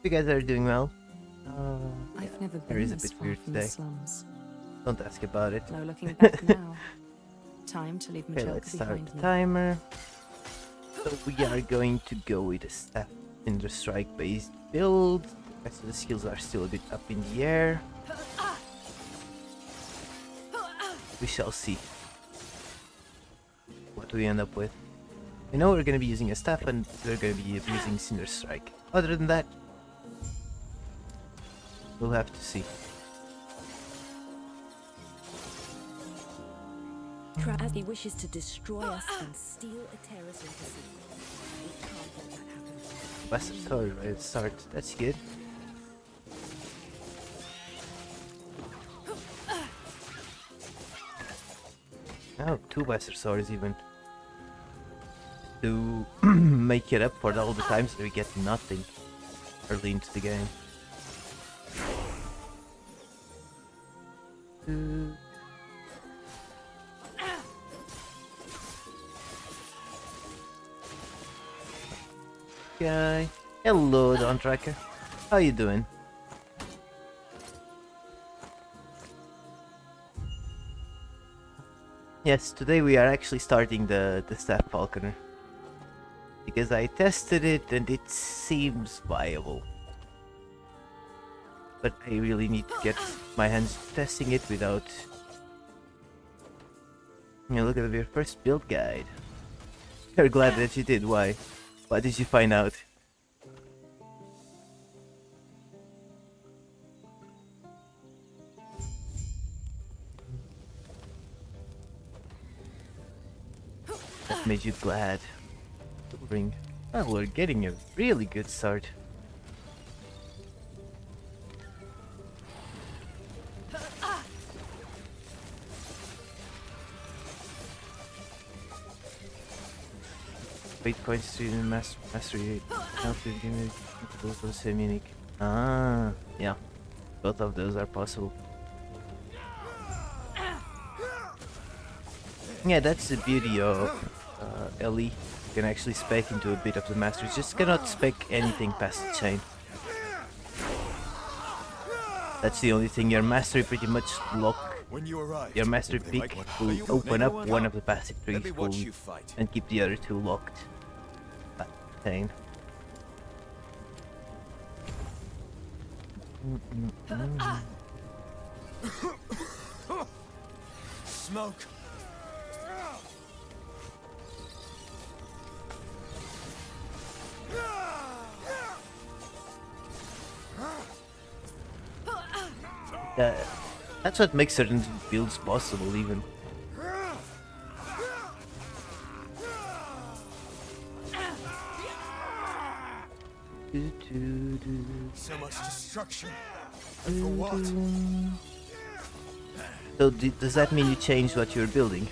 You guys are doing well. I've never Here been is a this bit far weird from the today. slums. Don't ask about it. No looking back now. Time to leave Okay, Majelka let's start behind the me. timer. So we are going to go with a staff Cinder Strike based build. The rest of the skills are still a bit up in the air. We shall see what we end up with. We know we're going to be using a staff and we're going to be using Cinder Strike. Other than that, we'll have to see. As he wishes to destroy us and steal a terrace into secret. We can't let that happen. Bastard sword right at the start. That's good. Oh, 2 bastard swords even. To make it up for all the times that we get nothing early into the game. Guy. Hello, Dawn Tracker. How you doing? Yes, today we are actually starting the Staff Falconer. Because I tested it and it seems viable. But I really need to get my hands testing it without... look at your first build guide. You're glad that you did, why? What did you find out? That made you glad. Ring. Well, we're getting a really good start. Wait points to mastery. Both of same unique. Ah, yeah. Both of those are possible. Yeah, that's the beauty of Ellie. You can actually spec into a bit of the mastery. Just cannot spec anything past the chain. That's the only thing. Your mastery pretty much lock. Your mastery pick will open up one of the passive trees and keep the other 2 locked. Chain. Smoke. That's what makes certain builds possible, even. So much destruction. And for what? So does that mean you changed what you're building?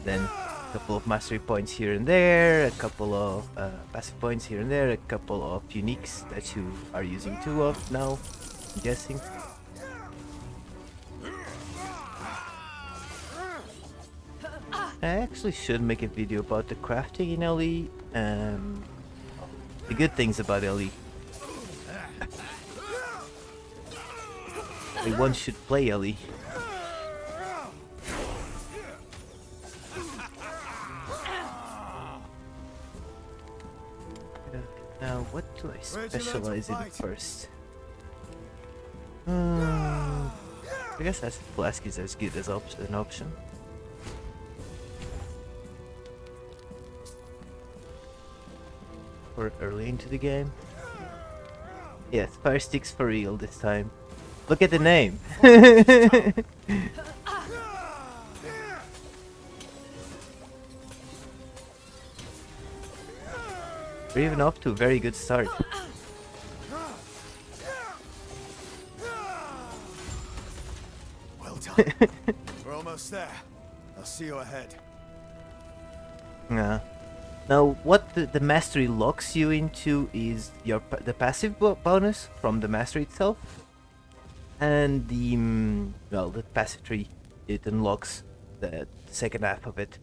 Then a couple of mastery points here and there, a couple of passive points here and there, a couple of uniques that you are using 2 of now, I'm guessing. I actually should make a video about the crafting in LE. The good things about LE. One should play LE. Now, what do I specialize in first? I guess that's Flask is as good as an option. Or early into the game. Yes, Fire Stick's for real this time. Look at the name! We're even off to a very good start. Well done. We're almost there. I'll see you ahead. Yeah. Now, what the mastery locks you into is the passive bonus from the mastery itself, and the well, the passive tree. It unlocks the second half of it.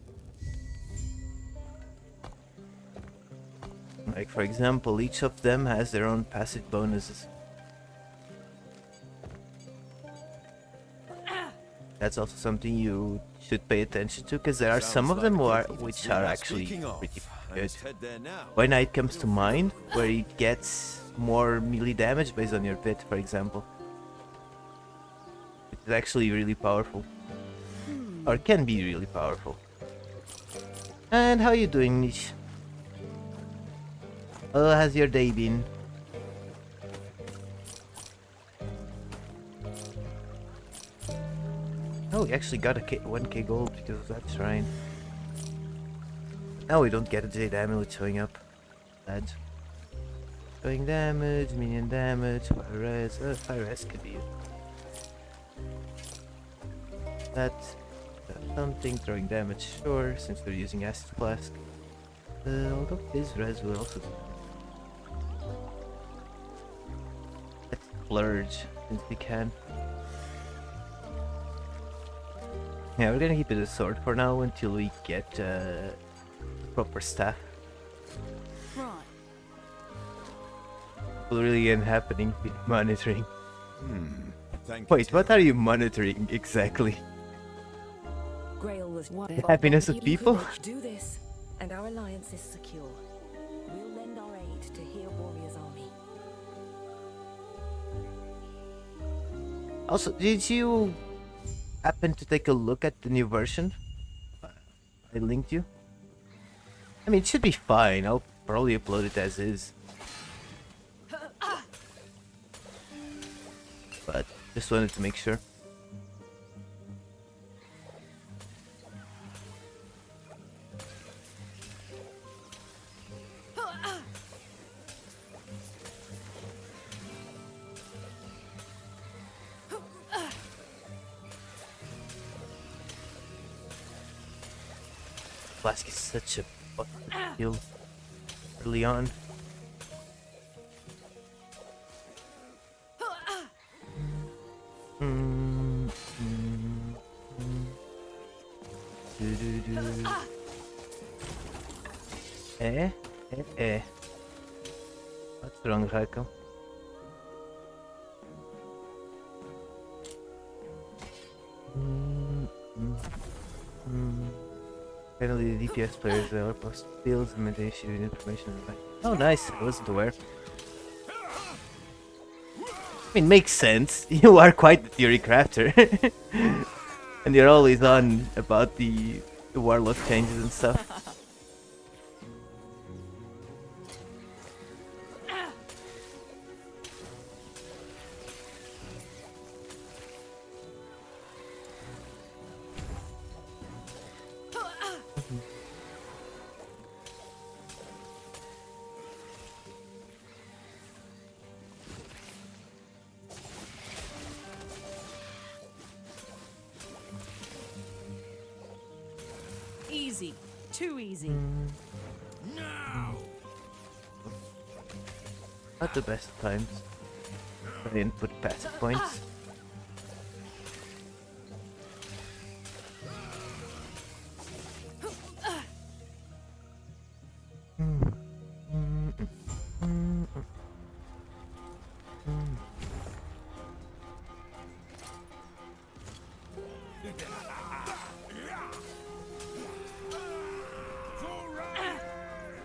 Like, for example, each of them has their own passive bonuses. That's also something you should pay attention to, because there are some of them which are actually pretty good. One knight comes to mind, where he gets more melee damage based on your bit, for example. Which is actually really powerful. Or can be really powerful. And how you doing, Nish? How has your day been? Oh, we actually got a 1k gold because of that shrine. Now we don't get a Jade Amulet showing up. Bad. Showing damage, minion damage, fire res. Fire res could be used. That's something, throwing damage, sure, since we're using Acid Flask. Although this res will also do. Let's splurge since we can. Yeah, we're gonna keep it a sword for now until we get proper staff. Right. What really ain't happening with monitoring. Thank you, Wait, what are you monitoring exactly? Grail was one. The happiness of people? Do this, and our alliance is secure. We'll lend our aid to Here Warrior's army. Also, did you happen to take a look at the new version? I linked you. I mean, it should be fine. I'll probably upload it as is. But just wanted to make sure. Flask is such a kill early on. What's wrong, Raiko? Apparently the DPS players are post builds and they issue information. Oh nice, I wasn't aware. I mean, makes sense. You are quite the theory crafter. And you're always on about the warlock changes and stuff. Easy. Too easy. Not the best of times. I didn't put passive points.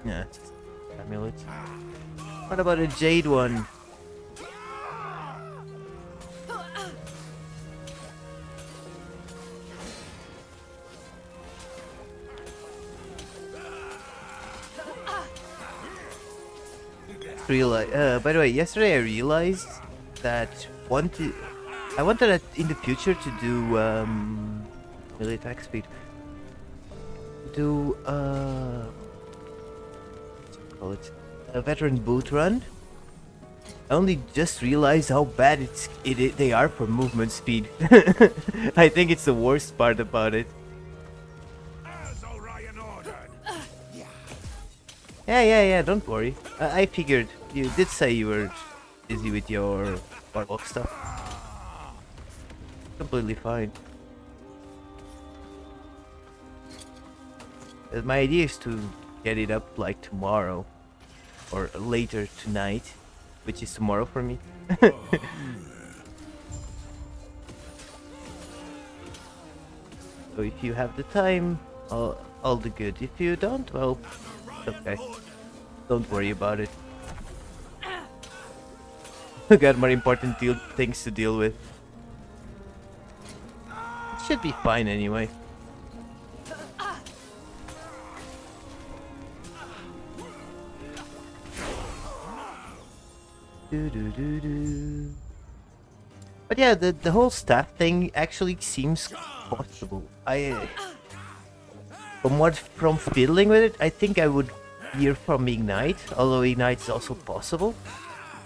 Yeah, amulet. What about a jade one? By the way, yesterday I realized that I wanted it in the future to do melee attack speed. Do call it a veteran boot run. I only just realized how bad they are for movement speed. I think it's the worst part about it. As Orion ordered. Yeah, don't worry. I figured you did say you were busy with your warlock stuff. Completely fine. My idea is to get it up like tomorrow. or later tonight, which is tomorrow for me. So if you have the time, all the good. If you don't, well, it's okay. Don't worry about it. I got more important things to deal with. It should be fine anyway. But yeah, the whole staff thing actually seems possible. From fiddling with it, I think I would veer from Ignite, although Ignite is also possible.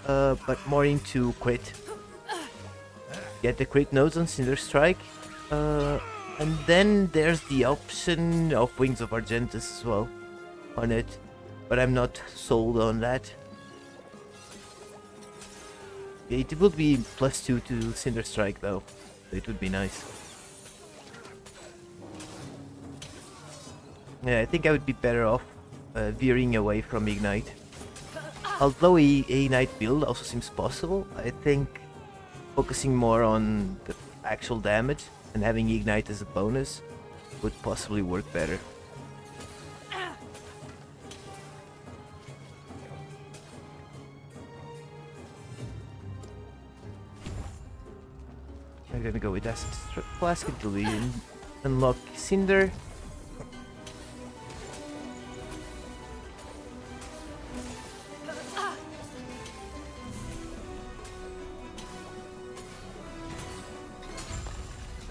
But more into crit. Get the crit nodes on Cinder Strike. And then there's the option of Wings of Argentus as well on it. But I'm not sold on that. It would be +2 to Cinder Strike though. So it would be nice. Yeah, I think I would be better off veering away from Ignite. Although a Ignite build also seems possible, I think focusing more on the actual damage and having Ignite as a bonus would possibly work better. I'm gonna go with Acid Flask until we unlock Cinder.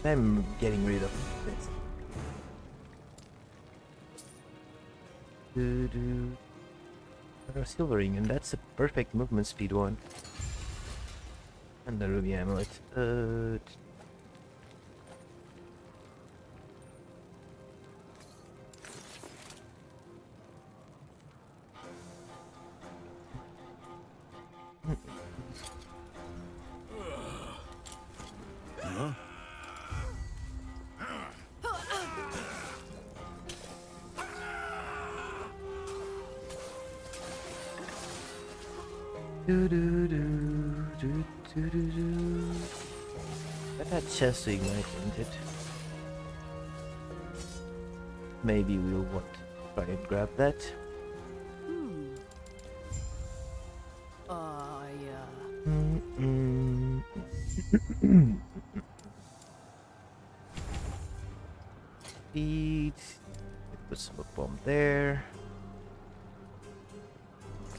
I'm getting rid of this. Silvering, and that's a perfect movement speed one. And the Ruby Amulet. That had chance to ignite, didn't it? Maybe we'll want to try and grab that. Speed. Put some bomb there.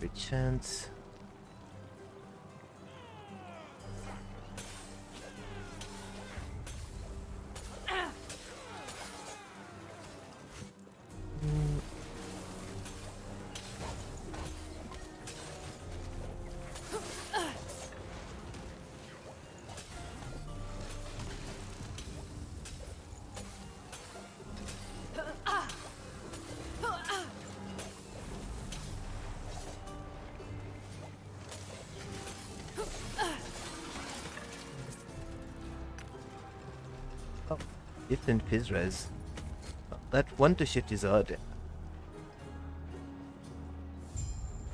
Good chance. Shift and Fizz Res. That one to shift is odd.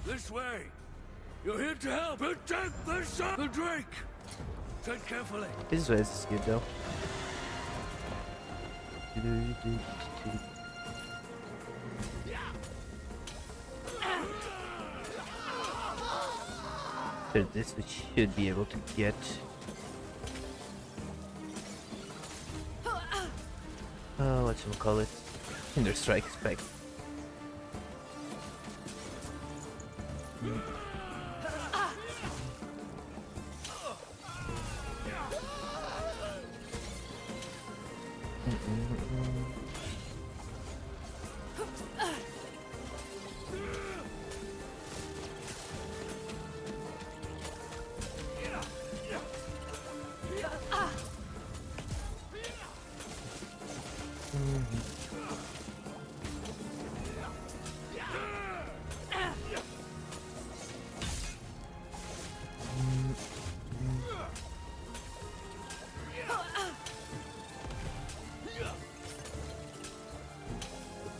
This way! You're here to help! Protect the son the Drake! Tread carefully! Fizz Res is good though. So this we should be able to get. Whatchamacallit? Cinder Strike spec.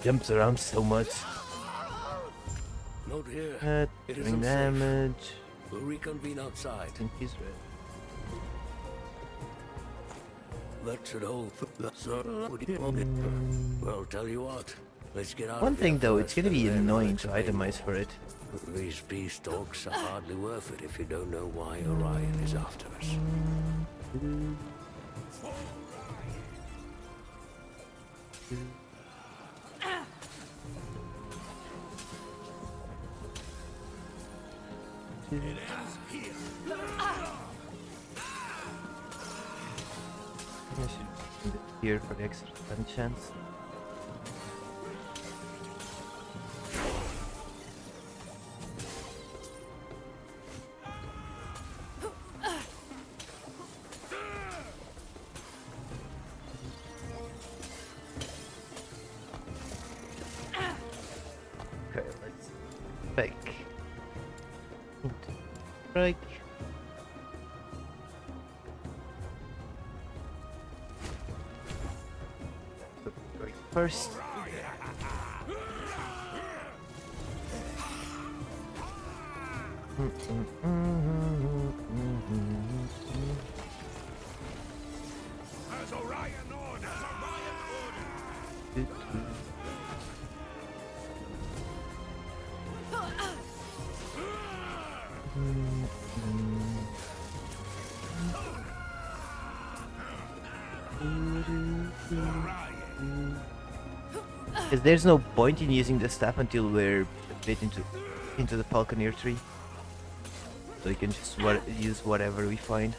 Jumps around so much. No Not here. It Doing isn't safe. damage. We'll reconvene outside. I think he's red. That should hold. Well, tell you what. Let's get out One of thing here though, it's first, gonna be and then I'll annoying to explain itemize more. for it. These peace talks are hardly worth it if you don't know why Orion is after us. I should do it here for the extra stun chance. Okay, let's fake. Strike. Strike first. As Orion orders. Because there's no point in using the staff until we're a bit into the Falconer tree. So we can just use whatever we find.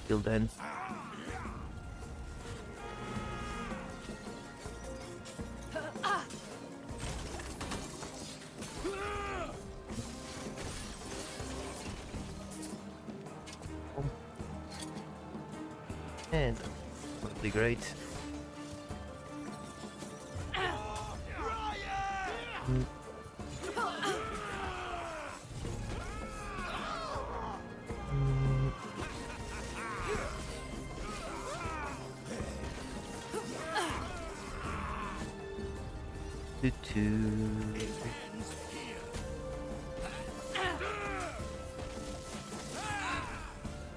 Till then. And probably great.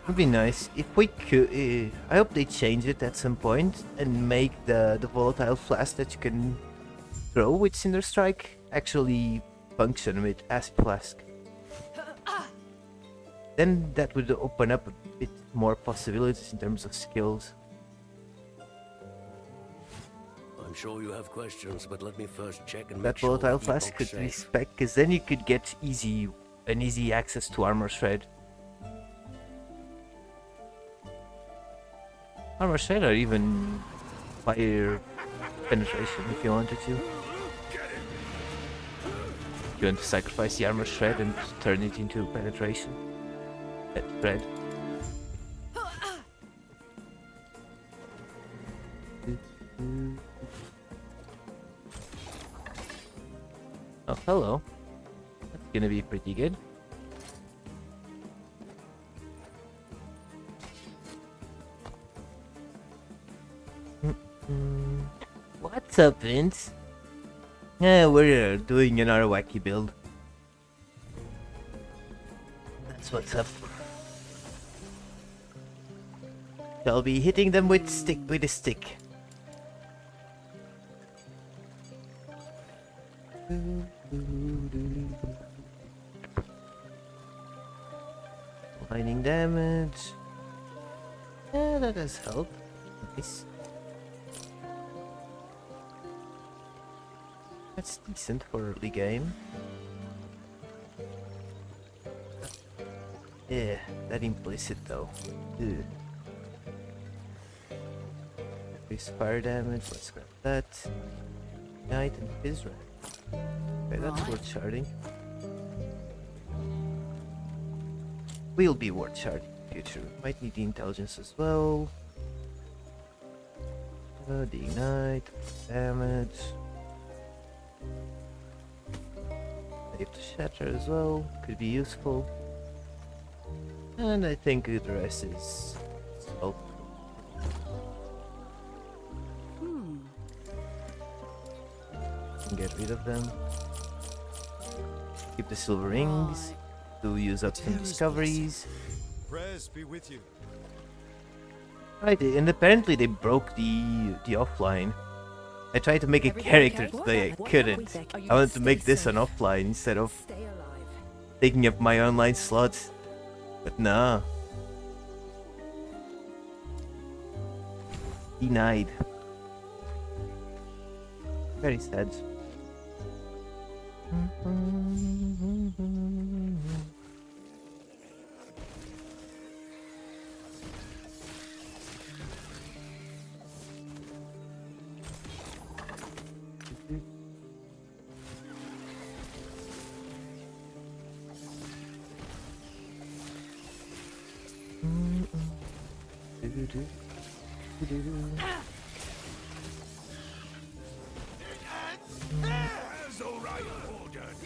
Would be nice if we could. I hope they change it at some point and make the volatile flask that you can throw with Cinder Strike actually function with Acid Flask. Then that would open up a bit more possibilities in terms of skills. I'm sure you have questions, but let me first check and That make sure volatile the flask Epoch could safe. respec, because then you could get an easy access to Armor Shred. Armor Shred or even Fire Penetration if you wanted to. You want to sacrifice the Armor Shred and turn it into Penetration. Shred. Oh, hello. That's gonna be pretty good. What's up, Vince? Yeah, we're doing another wacky build. That's what's up. Shall be hitting them with a stick. Lightning damage. Yeah, that does help. Nice. That's decent for early game. Yeah, that implicit though. Ugh. Increase fire damage, let's grab that. Ignite and Fizz Red. Okay, that's worth sharding. Will be worth sharding in the future. Might need the intelligence as well. The ignite, damage. Save to shatter as well, could be useful. And I think the rest is oh. get rid of them. Keep the silver rings to use up some discoveries. Prayers be with you. Right, and apparently they broke the offline. I tried to make a Everything character okay? today, I What couldn't. happened? Are you I wanted to stay make this safe? an offline instead of Stay alive. taking up my online slots. But nah. Denied. Very sad. As Orion ordered.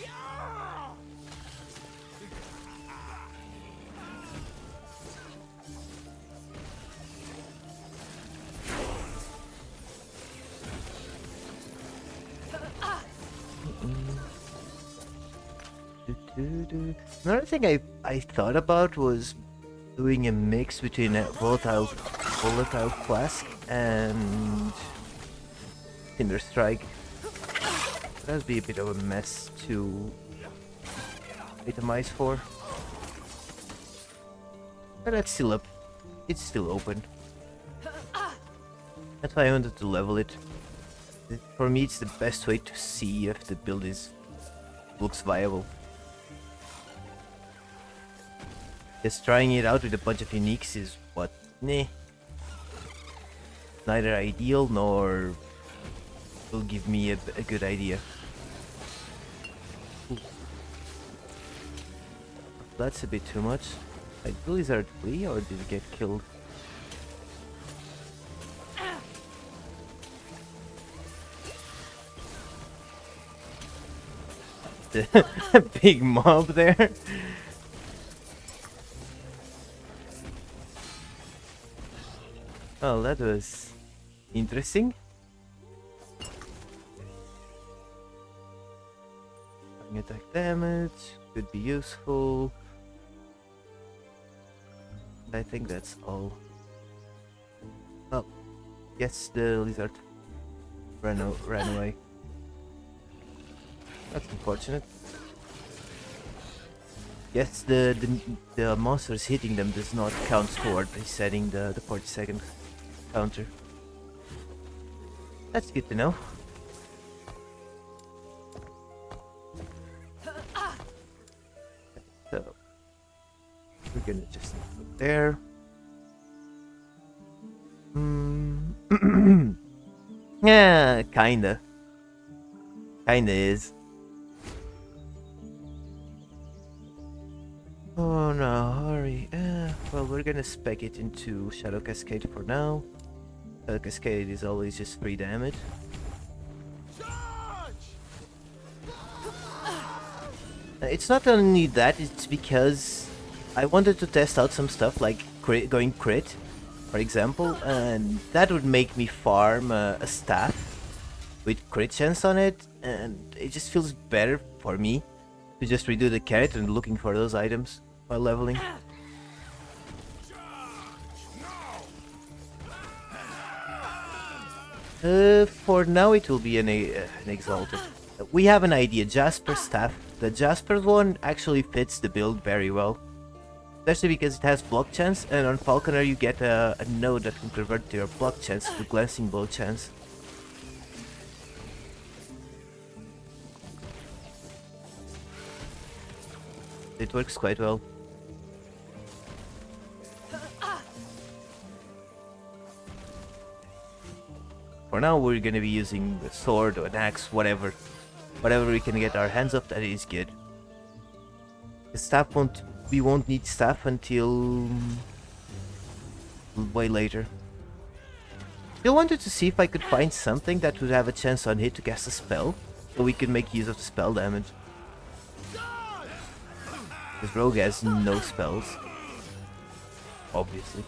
Another thing I thought about was doing a mix between a volatile flask and Tinder Strike. That would be a bit of a mess to itemize for. But that's still up. It's still open. That's why I wanted to level it. For me, it's the best way to see if the build looks viable. Just trying it out with a bunch of uniques is what? Nah. Neither ideal nor will give me a good idea. Ooh. That's a bit too much. Did Blizzard flee or did it get killed? A big mob there. Well, that was interesting. Attack damage could be useful. I think that's all. Oh, yes, the lizard ran away. That's unfortunate. Yes, the monsters hitting them does not count toward resetting the 40-second counter. That's good to know. So we're gonna just put there. Yeah, kinda is. Oh no, hurry. Well, we're gonna spec it into Shadow Cascade for now. Shadow Cascade is always just 3 damage. It's not only that, it's because I wanted to test out some stuff like going crit, for example, and that would make me farm a staff with crit chance on it, and it just feels better for me to just redo the character and looking for those items while leveling. For now it will be an Exalted. We have an idea, Jasper staff. The Jasper one actually fits the build very well. Especially because it has block chance, and on Falconer you get a node that can convert your block chance to glancing blow chance. It works quite well. For now we're gonna be using a sword or an axe, whatever we can get our hands up, that is good. The staff we won't need staff until way later. Still wanted to see if I could find something that would have a chance on hit to cast a spell, so we could make use of the spell damage. Because Rogue has no spells, obviously.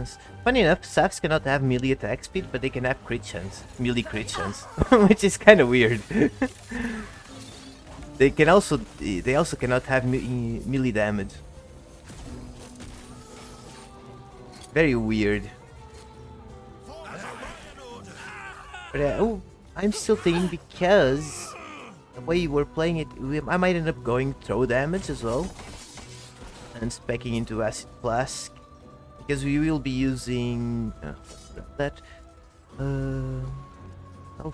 chance. Funny enough, staffs cannot have melee attack speed, but they can have crit chance, melee crit chance, which is kind of weird. They also cannot have melee damage. Very weird. But oh, I'm still thinking because the way we're playing it, I might end up going throw damage as well and specking into acid flask because we will be using that.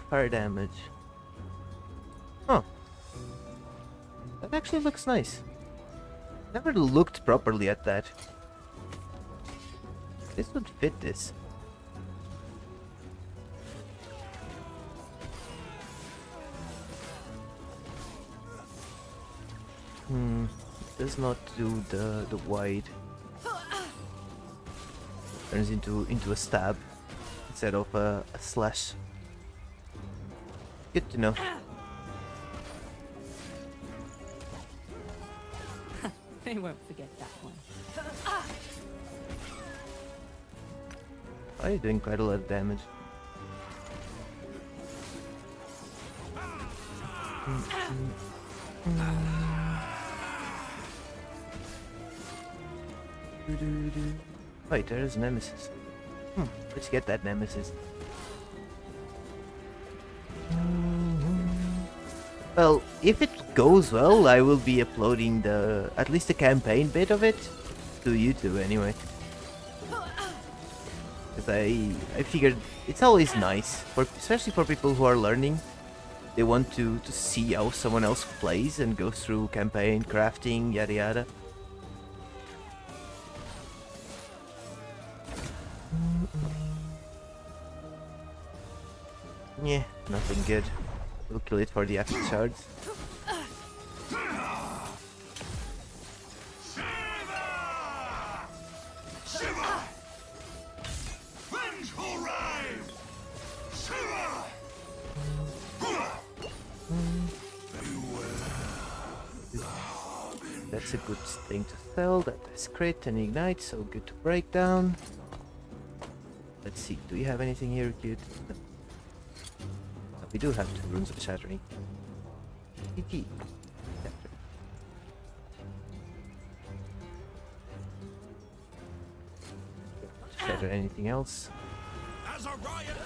Fire damage. Huh. That actually looks nice. Never looked properly at that. This would fit this. Does not do the wide. Turns into a stab instead of a slash. Good to know. They won't forget that one. Oh, you're doing quite a lot of damage. Wait, there is Nemesis. Let's get that Nemesis. Well, if it goes well, I will be uploading at least the campaign bit of it to YouTube anyway. Because I figured it's always nice, especially for people who are learning. They want to see how someone else plays and goes through campaign, crafting, yada yada. Yeah, nothing good. We'll kill it for the acid shards. That's a good thing to sell. That is crit and ignite, so good to break down. Let's see, do we have anything here good? No. We do have 2 runes of shattering. GG. Shatter anything else? As a riot.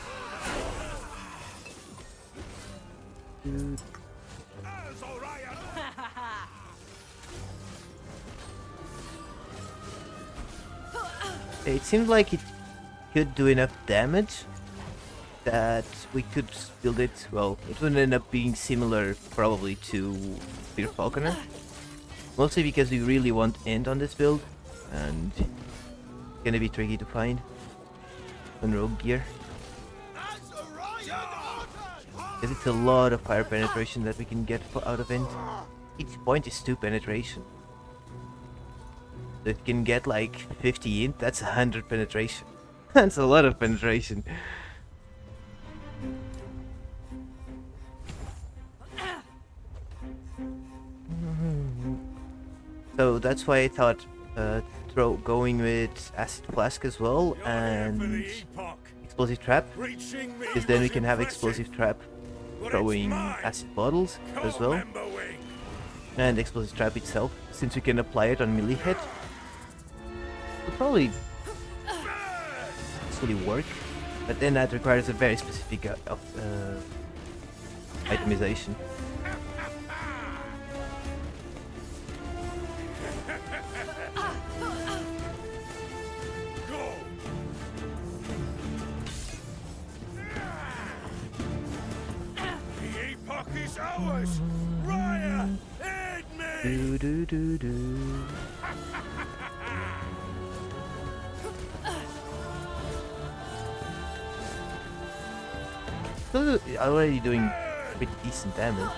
Dude. As a riot. It seemed like it could do enough damage that we could build it. Well, it would end up being similar probably to SSF Falconer. Mostly because we really want End on this build, and it's gonna be tricky to find on rogue gear. Because it's a lot of fire penetration that we can get out of End. Each point is 2 penetration. So if you can get like 50 Int, that's 100 penetration. That's a lot of penetration. So that's why I thought going with acid flask as well and explosive trap, because then we can have explosive trap throwing acid bottles as well, and explosive trap itself, since we can apply it on melee hit. It'll probably actually work, but then that requires a very specific itemization. It's ours! Raya! Aid me! Do. Still already doing pretty decent damage.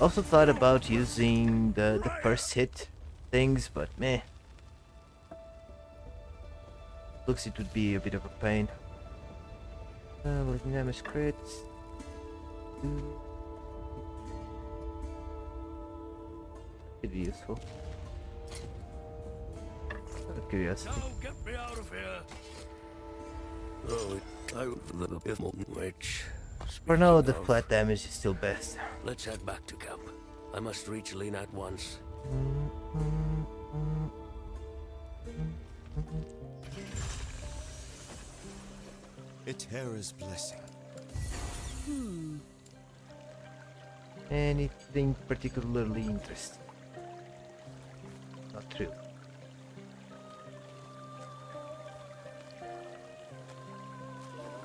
Also thought about using the first hit things, but meh. Looks it would be a bit of a pain. Like damage crits. Could be useful. Out of curiosity. Now get me out of here. Oh, which. For now, the speaking of, flat damage is still best. Let's head back to camp. I must reach Lena at once. Eterra's blessing. Anything particularly interesting? Not true.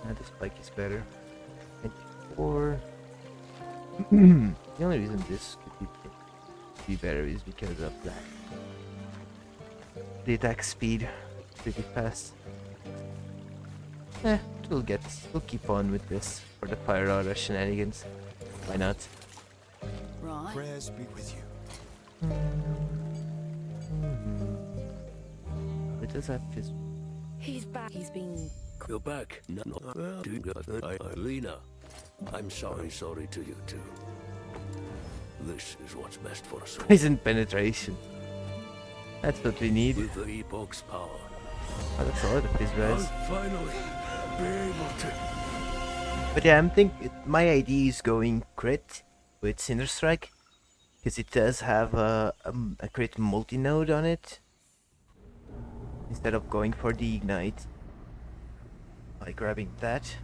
Now the spike is better. 24. The only reason this could be better is because of that. The attack speed pretty fast. We'll keep on with this for the fire aura shenanigans. Why not? Right. Prayers be with you. It does have his. He's back. He's been. You're back. No, Lena. I'm sorry to you too. This is what's best for us all. Poison penetration. That's what we need. With the Epoch's power, Oh, that's a lot of his I'll res. finally be able to. But yeah, my idea is going crit with Cinder Strike, because it does have a crit multi-node on it. Instead of going for the ignite, by grabbing that,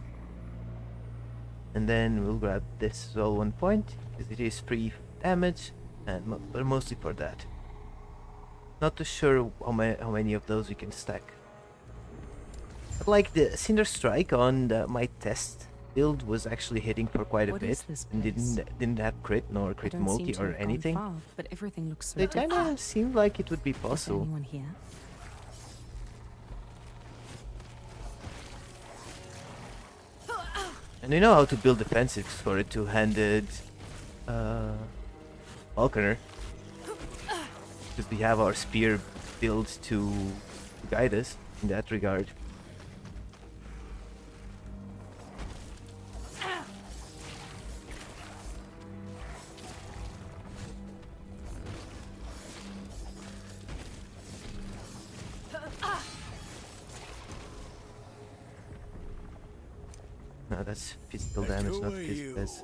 and then we'll grab this as well 1 point, because it is free damage, and but mostly for that. Not too sure how many of those we can stack. But like the Cinder Strike on my test build was actually hitting for quite a What bit, is this and place? didn't have crit nor I crit don't seem multi to or have gone anything. far, but everything looks so It kind different. of seemed like it would be Is possible. anyone here? And we know how to build defensives for a two-handed Falconer. Because we have our spear built to guide us in that regard. No, that's physical damage, Who not are physical. you? That's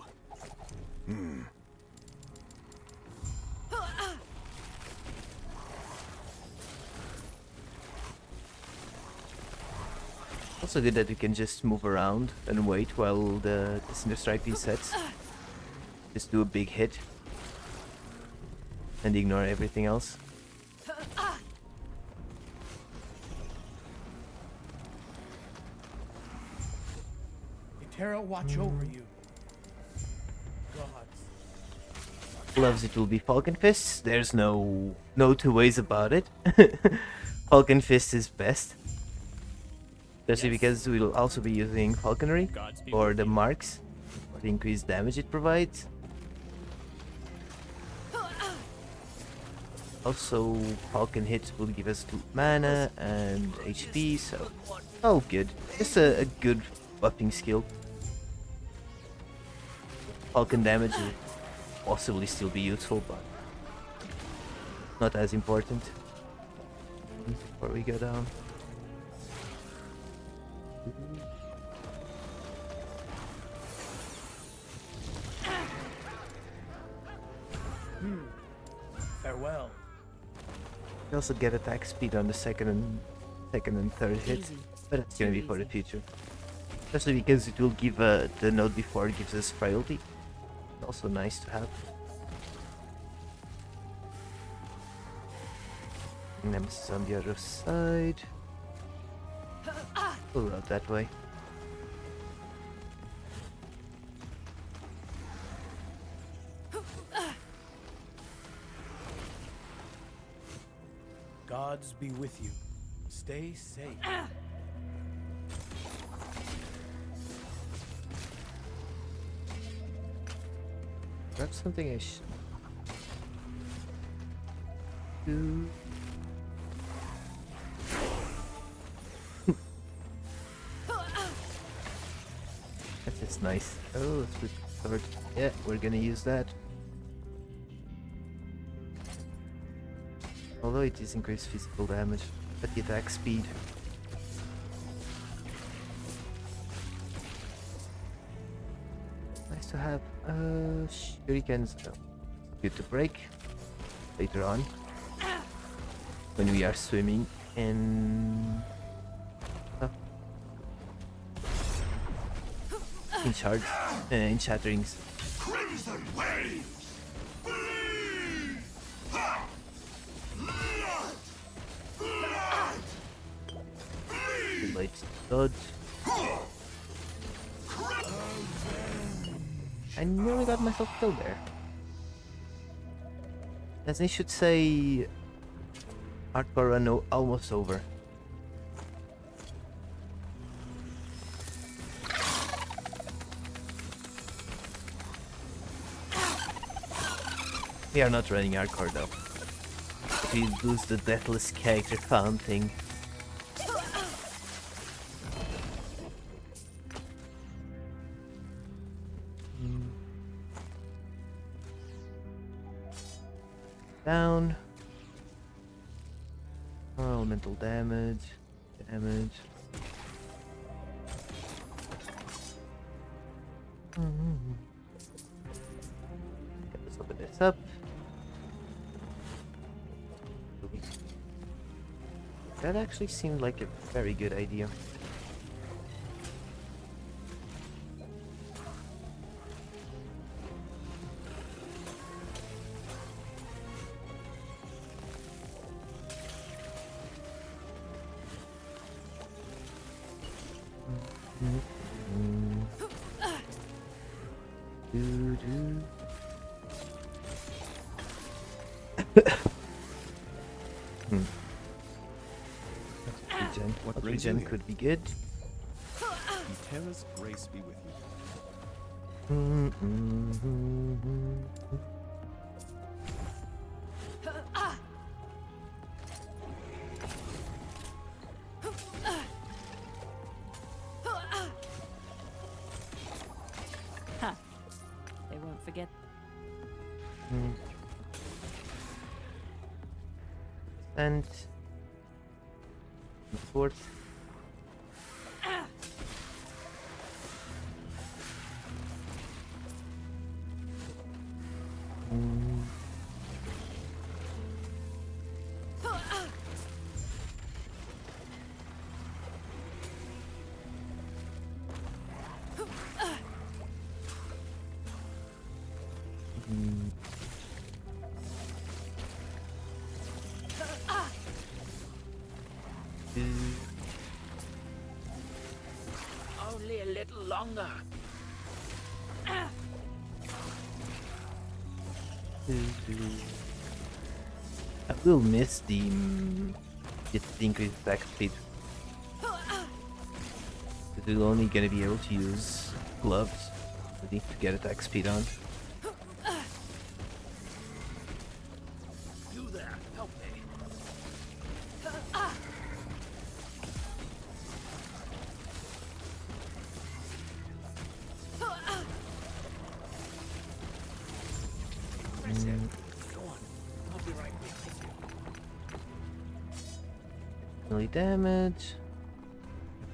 also good that we can just move around and wait while the Cinder Strike resets. Just do a big hit and ignore everything else. Eterra, watch over you. Gods. Gloves, it will be Falcon Fists. There's no two ways about it. Falcon Fist is best. Especially because we'll also be using Falconry for the marks, for the increased damage it provides. Also, Falcon hits will give us 2 mana and HP, so all good. Just a good buffing skill. Falcon damage will possibly still be useful, but not as important. Before we go down. Farewell. You also get attack speed on the second and third hit, Easy. but that's gonna be Too for the easy. future. Especially because it will give the node before gives us frailty. It's also nice to have. Nemesis on the other side. We'll route that way. Gods be with you. Stay safe. Grab something I should do. That's just nice. Oh, that's good. sword. Yeah, we're gonna use that. Although it is increased physical damage, but the attack speed. Nice to have. Shurikens. Good to break later on when we are swimming in. In shards, in shatterings. Crimson waves! Too late to dodge. I nearly got myself killed there. As I should say, hardcore run almost over. We are not running hardcore though. We lose the deathless character found thing. Down. Oh, elemental damage. Damage. Let's open this up. That actually seemed like a very good idea. What regen could be good. Terra's grace be with you. Ha! They won't forget. And forth. Only a little longer. I will miss the increased attack speed. Because we're only gonna be able to use gloves to get attack speed on. You there, help me. Go on, I'll be right with you. Melee damage.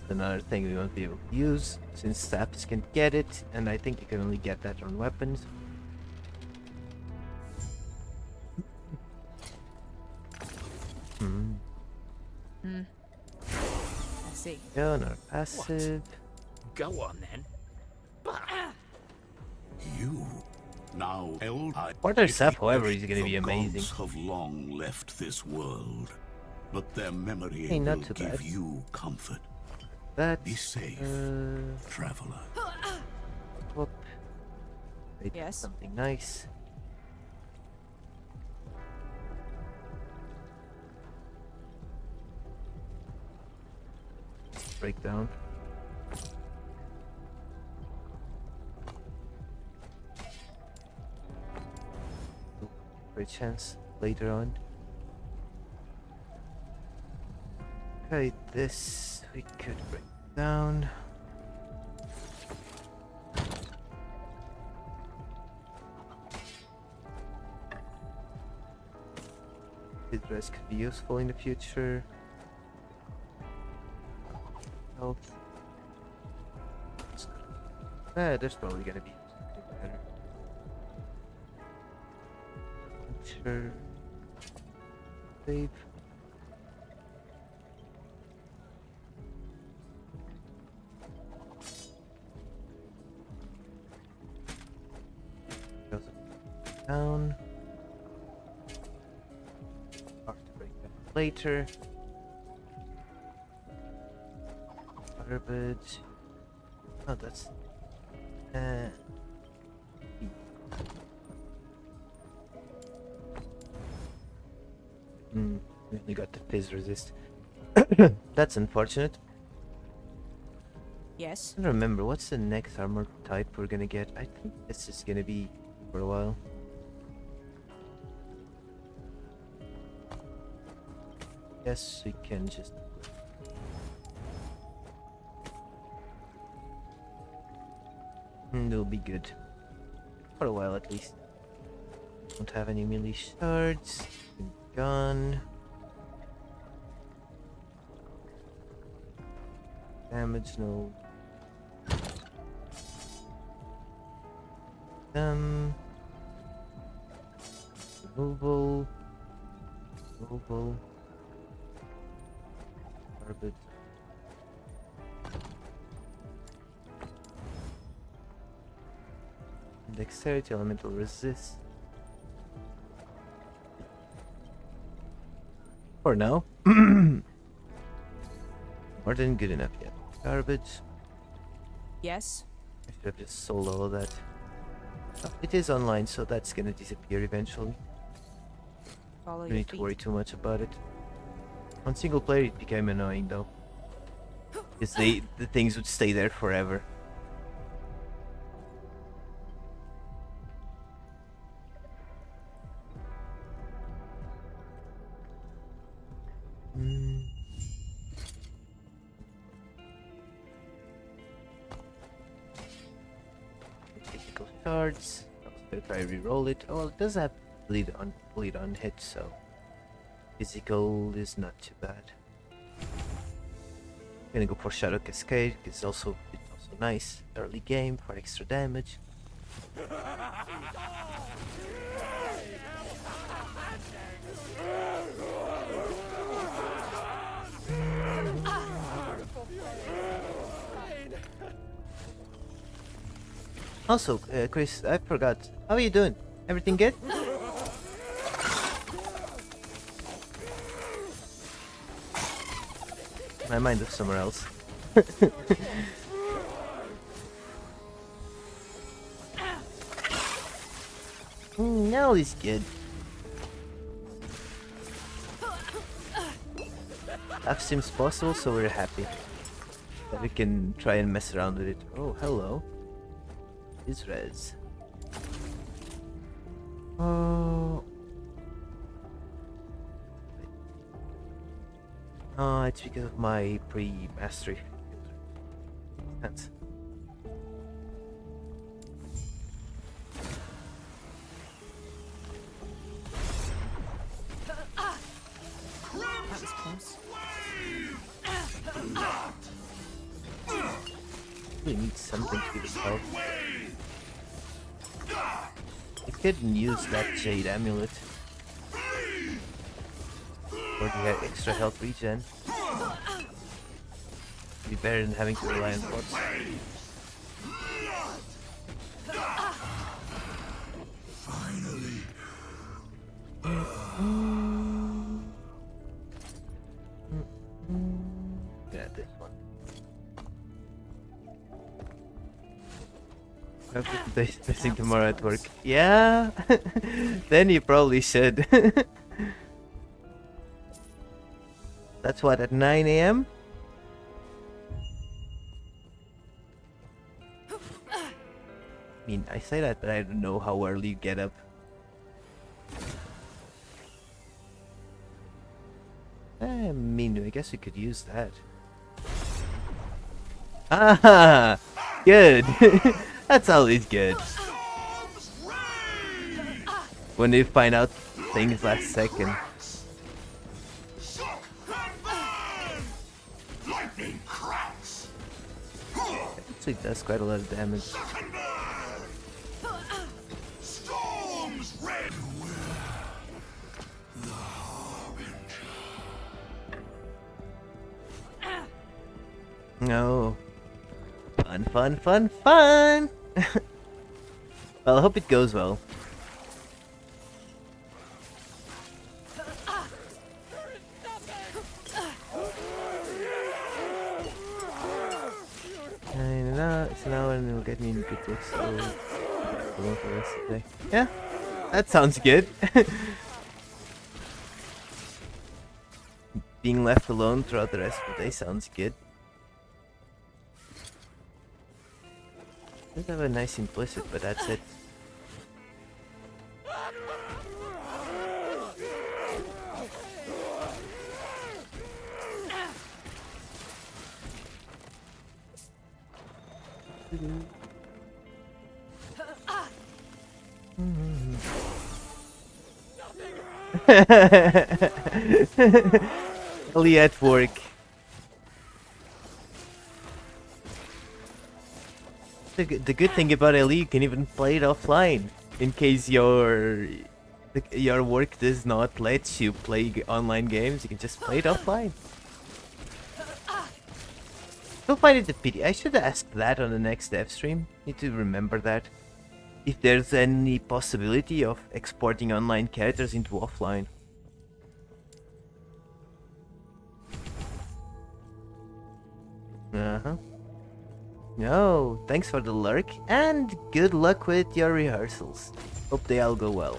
Another thing we won't be able to use since staffs can get it, and I think you can only get that on weapons. I see. Go, another passive. Go on then. You now held. Quarter staff, however, is gonna be The amazing. gods have long left this world, but their memory Hey, not will too give bad. you comfort. That Be safe, traveler. whoop. Wait, Yes? something nice. Breakdown. Great chance later on. Okay, this we could break down. His dress could be useful in the future. Health. There's probably gonna be something better. Sure. Save. Goes down. Hard to break that later. Garbage. Oh, that's. We only got the fizz resist. That's unfortunate. Yes. I don't remember what's the next armor type we're gonna get. I think this is gonna be for a while. Yes, we can just. It'll be good. For a while at least. Don't have any melee shards. Gun. Damage, no. Removal. Removal. Garbage. Dexterity, elemental resist. For now. More than good enough yet. Garbage. Yes. I should have just sold all of that. Oh, it is online, so that's gonna disappear eventually. Follow Don't your need to feet. worry too much about it. On single player it became annoying though. Because the things would stay there forever. Physical shards. If I re-roll it, oh, it does have bleed on hit, so physical is not too bad. Gonna go for Shadow Cascade, it's also nice early game for extra damage. Also, Chris, I forgot. How are you doing? Everything good? My mind is somewhere else. Now he's good. That seems possible, so we're happy that we can try and mess around with it. Oh, hello. Is res. Oh. Oh, it's because of my pre-mastery. Thanks. That was close. We need something to give us health. I couldn't use that Jade Amulet. Or the extra health regen. Be better than having to rely on bots. Finally. Yeah, this one. Testing tomorrow at work. Yeah? Then you probably should. That's what, at 9 AM? I mean, I say that, but I don't know how early you get up. I mean, I guess we could use that. Ah, good. That's always good. When you find out things last second. Actually does quite a lot of damage. Storms red. No. Fun, fun, fun, fun! Well, I hope it goes well. It's an hour and it'll get me in good looks, so I'll go for the rest of the day. Yeah, that sounds good. Being left alone throughout the rest of the day sounds good. Does have a nice implicit, but that's it. Only at work. The good thing about LE, you can even play it offline in case your work does not let you play online games. You can just play it offline. Still find it a pity. I should ask that on the next dev stream. Need to remember that. If there's any possibility of exporting online characters into offline. Uh-huh. No, thanks for the lurk, and good luck with your rehearsals. Hope they all go well.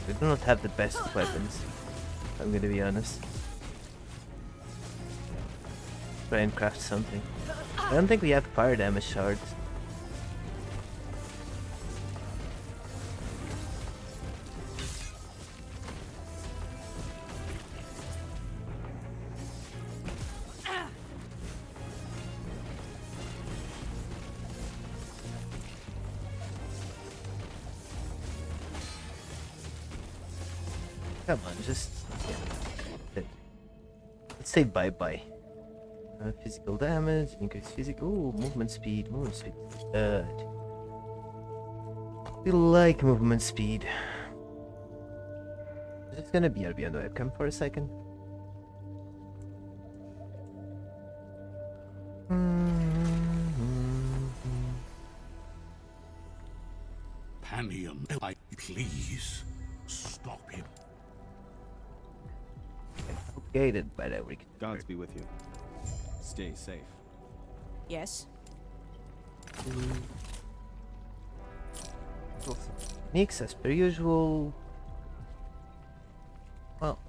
We do not have the best weapons, I'm gonna be honest. Try and craft something. I don't think we have fire damage shards. Come on, just... yeah. Let's say bye-bye. Physical damage, increase physical... Ooh, movement speed. Movement speed is good. We like movement speed. I'm just gonna BRB on the webcam for a second. Panium, please stop him. Gated by that week. Gods be with you. Stay safe. Yes. Mix as per usual. Well,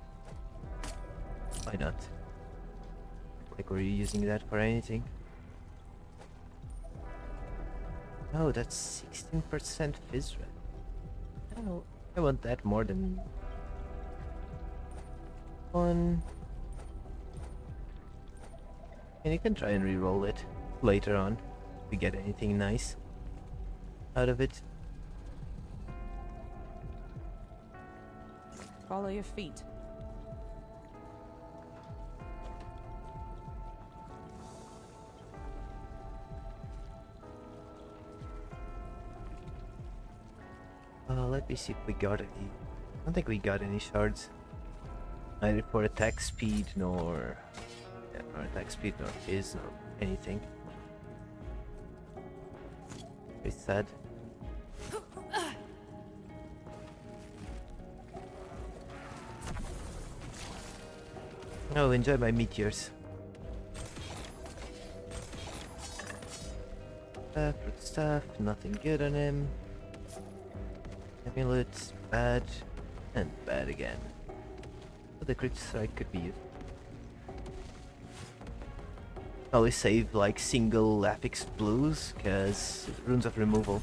why not? Like, were you using that for anything? Oh, that's 16% fizz rate. Oh, I want that more than one. And you can try and re-roll it later on if we get anything nice out of it. Follow your feet. Let me see if we got any. I don't think we got any shards. Neither for attack speed nor... yeah, nor attack speed nor fizz nor anything. It's sad. Oh, enjoy my meteors. Fruit staff, nothing good on him. Amulet, bad, and bad again. The crit strike could be used. Always save like single affix blues, because runes of removal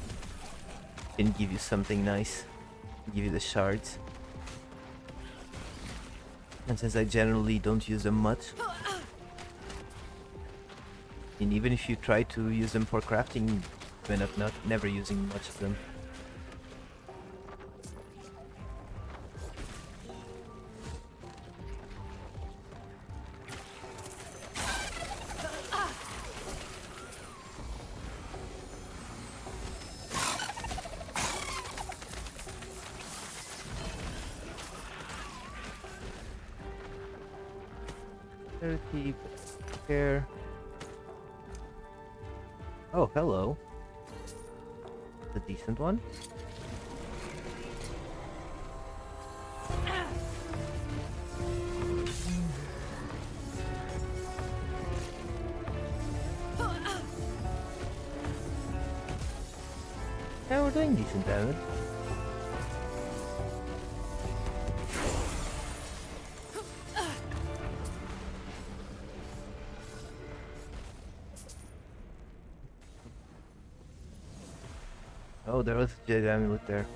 can give you something nice. Give you the shards. And since I generally don't use them much, and even if you try to use them for crafting, you end up never using much of them. Care. Oh, hello. The decent one. Yeah, we're doing decent damage. Oh, there was a Jade Amulet there.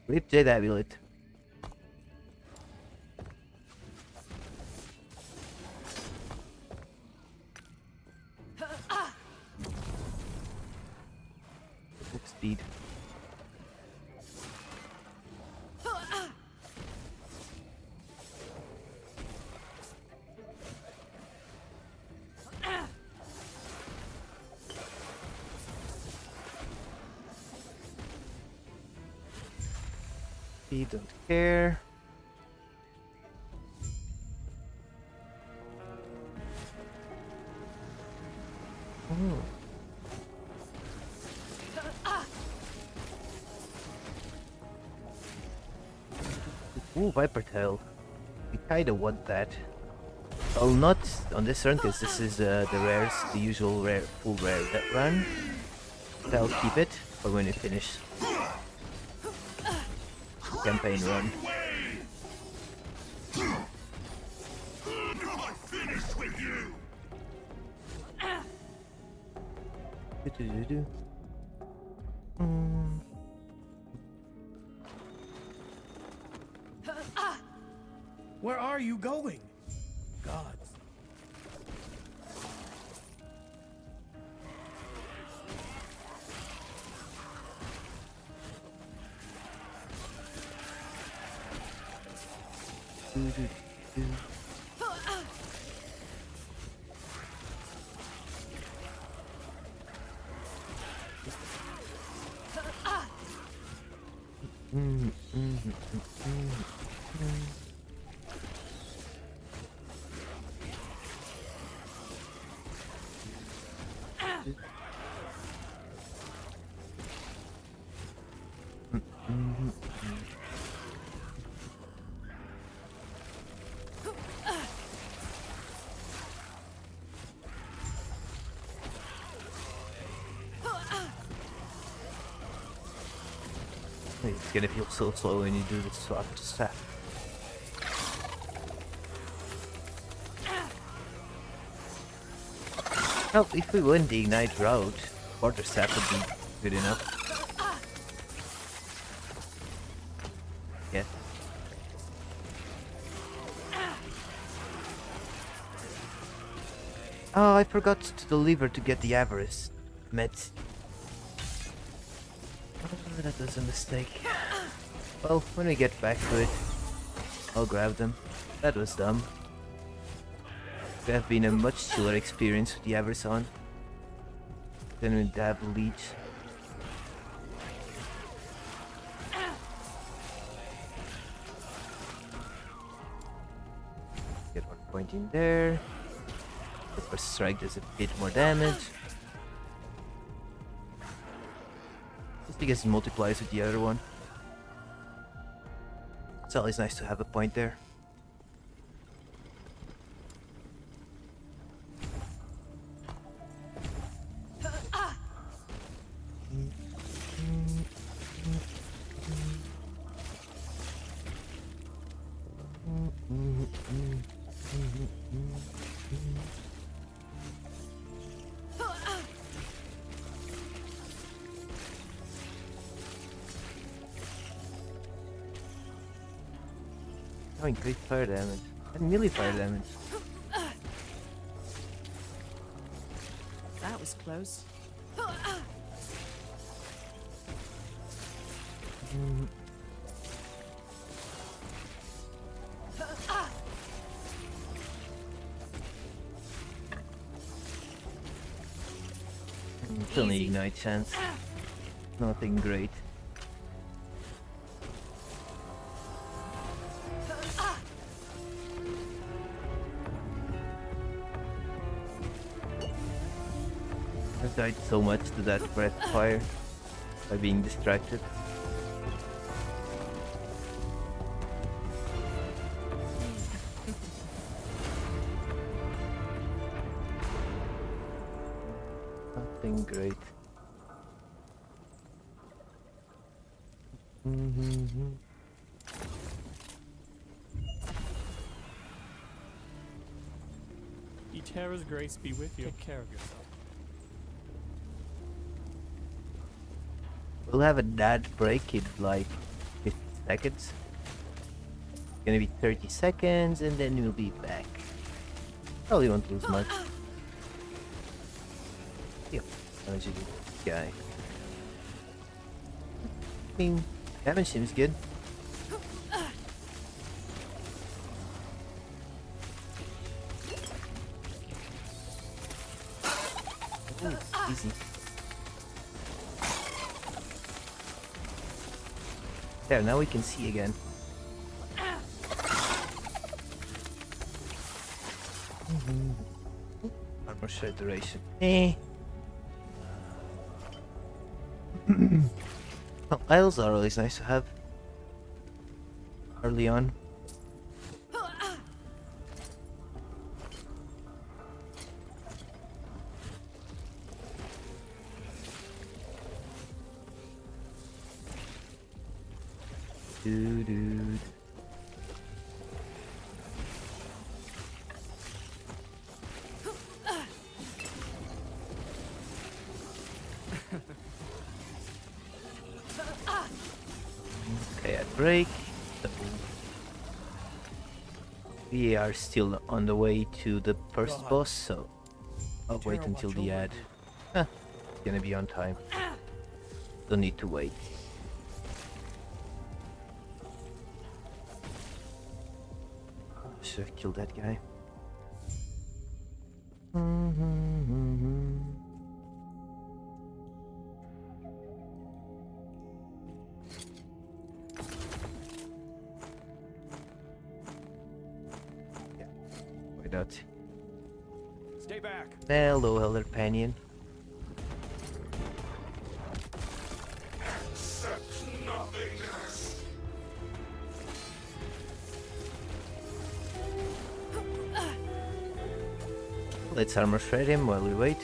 Rip Jade Amulet. Move speed. Don't care. Ooh, Viper Tail. We kinda want that. Well, not on this run, because this is the rares, the usual rare, full rare run. But I'll keep it for when we finish campaign run. Where are you going? Gods. It's gonna feel so slow when you do this swap to staff. Well, if we win the Ignite route, Border Staff would be good enough. Yeah. Oh, I forgot to deliver to get the Avarice meds. Oh, that was a mistake. Well, when we get back to it, I'll grab them. That was dumb. It would have been a much chiller experience with the Avarice on. Then we'd have Leech. Get 1 point in there. The first strike does a bit more damage. Just because it multiplies with the other one. It's always nice to have a point there. Oh, increased fire damage. And melee fire damage. That was close. It's only ignite chance. Nothing great. I died so much to that breath fire by being distracted. Nothing great. Eterra's grace be with you. Take care of yourself. We'll have a dad break in like 50 seconds. It's gonna be 30 seconds and then we'll be back. Probably won't lose much. Yep, damage this guy. I mean, damage seems good. Ooh, easy. There, now we can see again. Armor shred duration. Well, idols are always nice to have early on. Dude. Okay, at break. So we are still on the way to the first boss, so I'll wait until the ad. It's gonna be on time. Don't need to wait. Should have killed that guy. Yeah, why not? Stay back. Hello, Elder Panion. Let's armor shred him while we wait.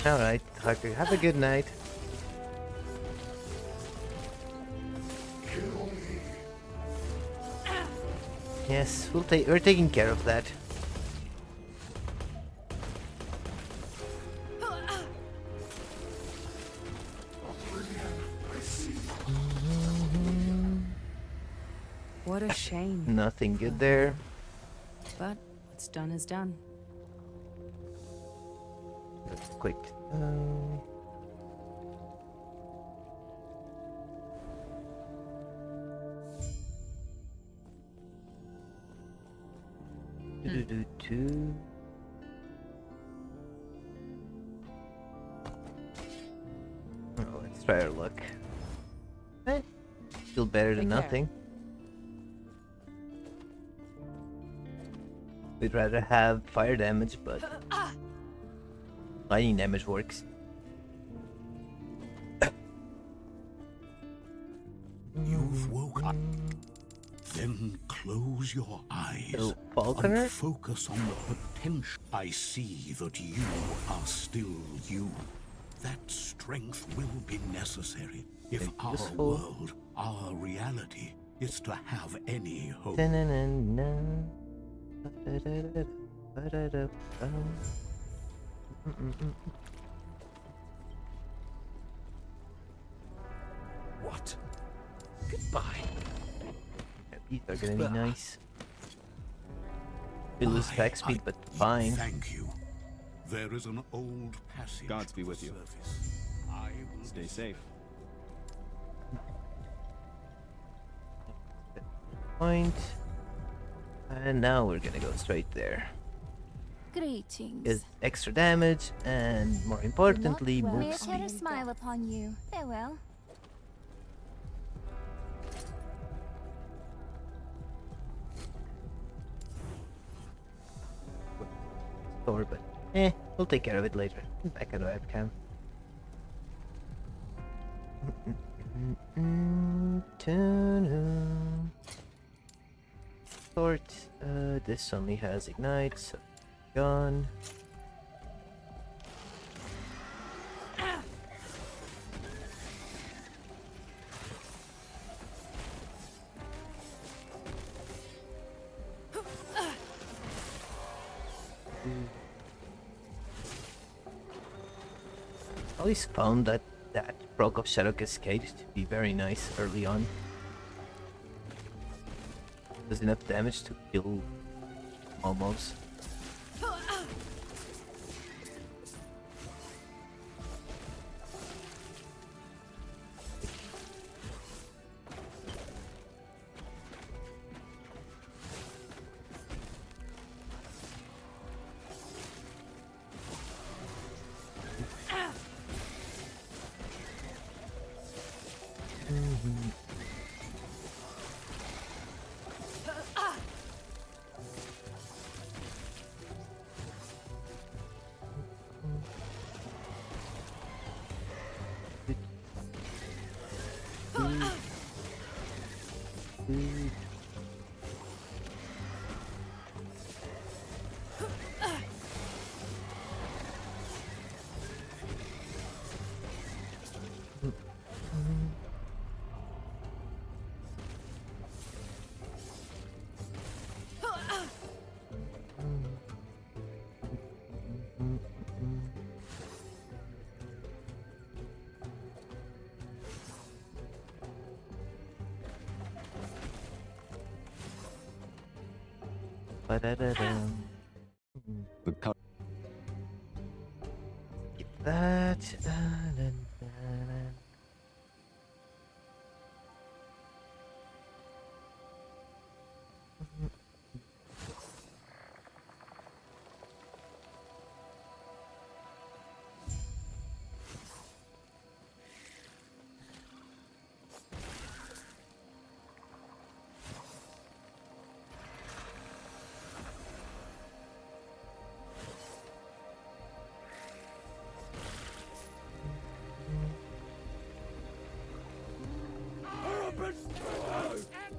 Alright, Tucker, have a good night. Yes, we're taking care of that. What a shame. Nothing good there. But what's done is done. That's quick. Two. Oh, let's try our luck. Still better than Take care. nothing. We'd rather have fire damage, but lightning damage works. have woken. Then close your eyes So, Falconer? and focus on the potential. I see that you are still you. That strength will be necessary if our useful. world, our reality, is to have any hope. Da-na-na-na. Ba-da-da-da-da. Ba-da-da-ba. Mm-mm-mm. What? Goodbye. Yeah, these are gonna be nice. We lose attack speed, but fine. Thank you. There is an old passage. Gods be to with the you. surface. I will Stay safe. Point. And now we're gonna go straight there. Greetings. Get extra damage and, more importantly, May move a speed. terror smile upon you. Farewell. Store, but we'll take care of it later. Back at the webcam. Sort. This only has ignite, so gone. I always found that proc of Shadow Cascade to be very nice early on. Does enough damage to kill almost. Ba-da-da-dum. The co- Skip that. Da-da-da-da.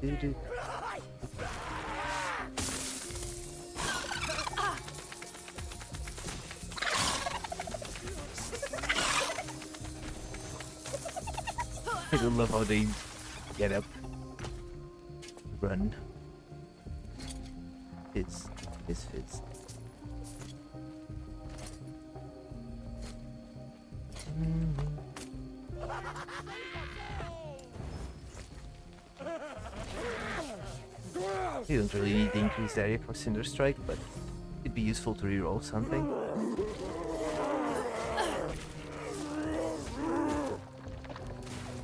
Do-do. I do love how they get up, run. Fits. This fits. You don't really need the increased area for Cinder Strike, but it'd be useful to reroll something.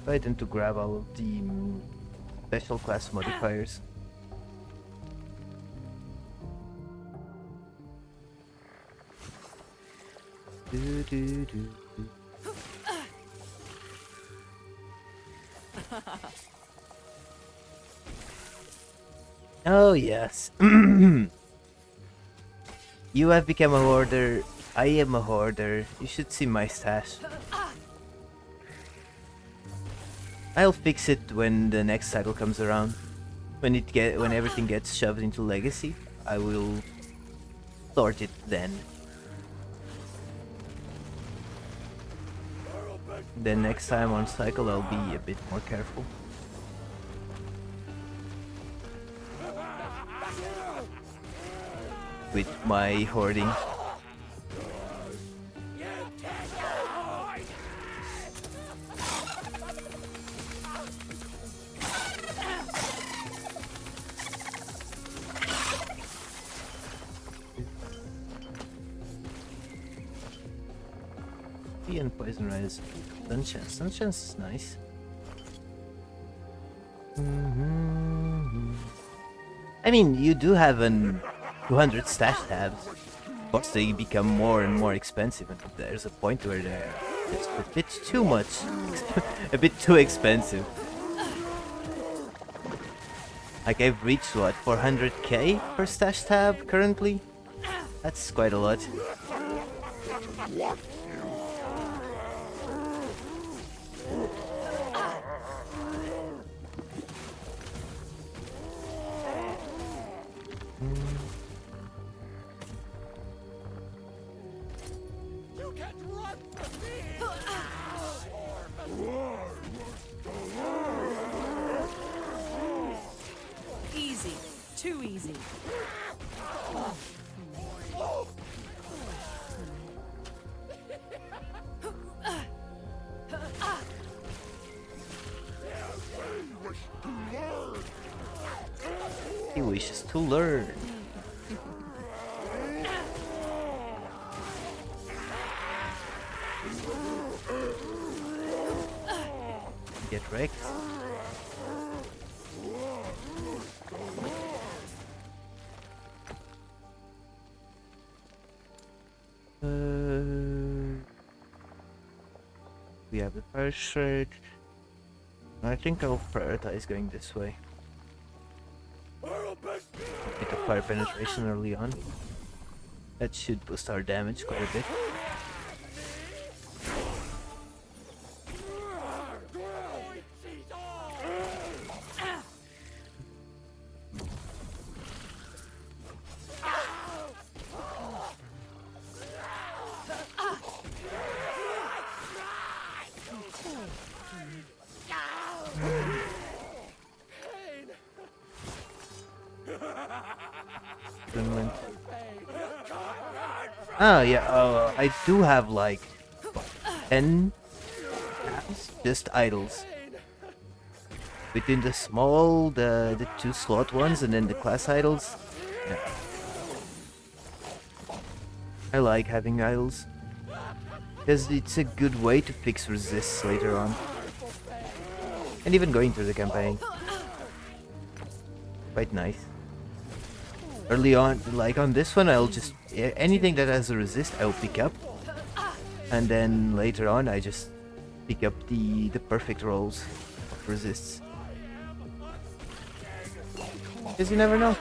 I tend to grab all of the special class modifiers. Do, do, do, do. Oh yes. You have become a hoarder. I am a hoarder. You should see my stash. I'll fix it when the next cycle comes around. When everything gets shoved into Legacy, I will sort it then. Then next time on cycle I'll be a bit more careful. With my hoarding. And poison rise. Sunchance. Sunchance is nice. I mean, you do have an 200 stash tabs. Of course, they become more and more expensive, and there's a point where it's a bit too much, a bit too expensive. Like I've reached what, 400k per stash tab currently? That's quite a lot. Easy. Too easy. He wishes to learn. Get wrecked. We have the fire shred. I think I'll prioritize going this way. Bit of fire penetration early on. That should boost our damage quite a bit. Oh yeah, I do have like 10 tabs, just idols. Between the small, the 2 slot ones, and then the class idols. Yeah. I like having idols, because it's a good way to fix resists later on. And even going through the campaign. Quite nice. Early on, like on this one, I'll just... anything that has a resist, I'll pick up. And then later on, I just pick up the perfect rolls of resists. Because you never know.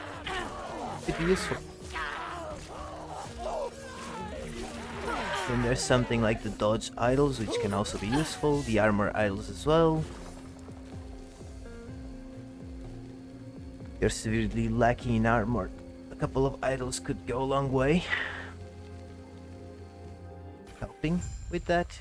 Could be useful. Then there's something like the dodge idols, which can also be useful. The armor idols as well. You're severely lacking in armor. A couple of idols could go a long way. Helping with that.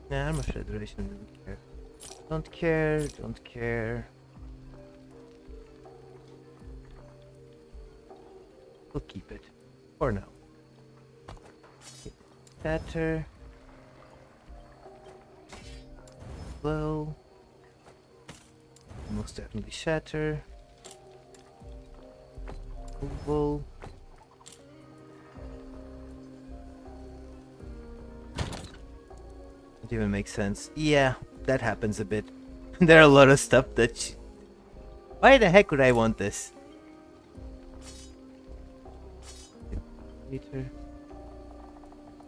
Nah, armor federation doesn't care. Don't care, don't care. We'll keep it for now. Shatter. Well, most definitely shatter. Oval. It even makes sense. Yeah, that happens a bit. There are a lot of stuff that. Why the heck would I want this? Meter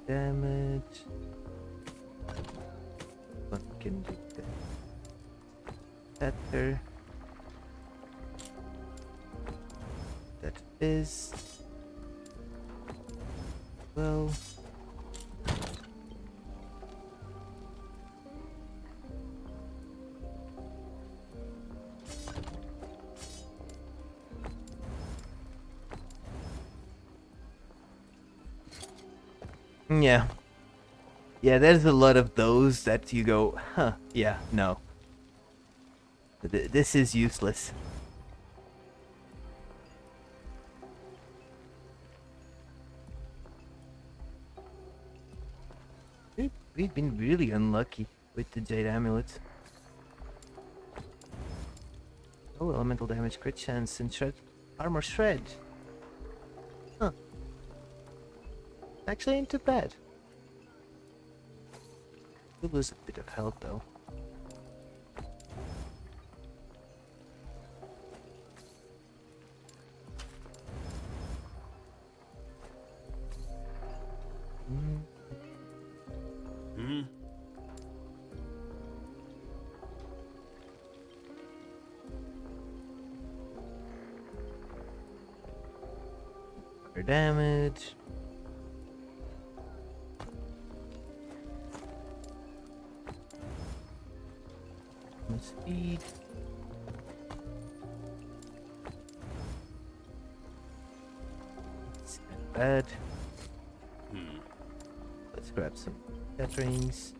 damage. One can do that. better. That is well. Yeah. Yeah, there's a lot of those that you go, huh, yeah, no. This is useless. We've been really unlucky with the Jade Amulets. Oh, elemental damage, crit chance, and shred. Armor shred. Huh. Actually ain't too bad. We'll lose a bit of health though. For damage. Speed. It's not bad. Let's grab some gatherings.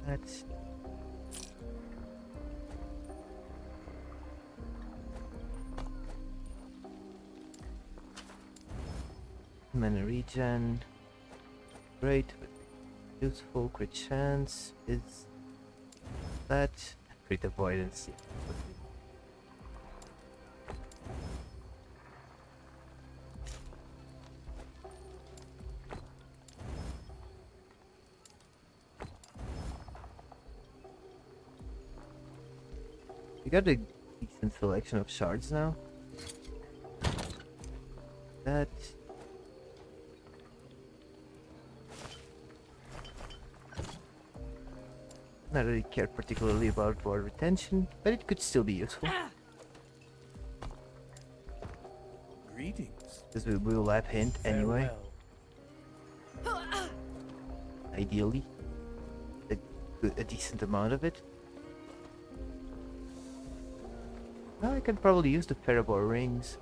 That's mana regen. Great, but useful. Crit chance is that. Crit avoidance. Yeah, that's what we need. We got a decent selection of shards now. That. Not really care particularly about ward retention, but it could still be useful. Greetings. Because we will have hint anyway. Ideally. A decent amount of it. Well, I can probably use the Ferrobor rings.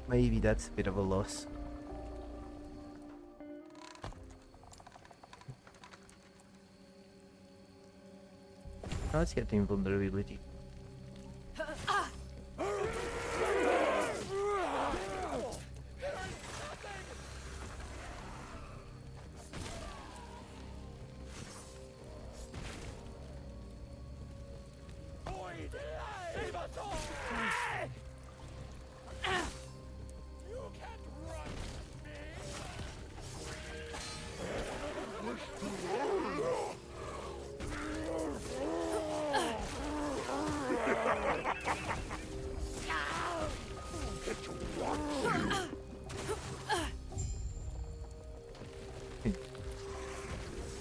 Maybe that's a bit of a loss. Now let's get the invulnerability.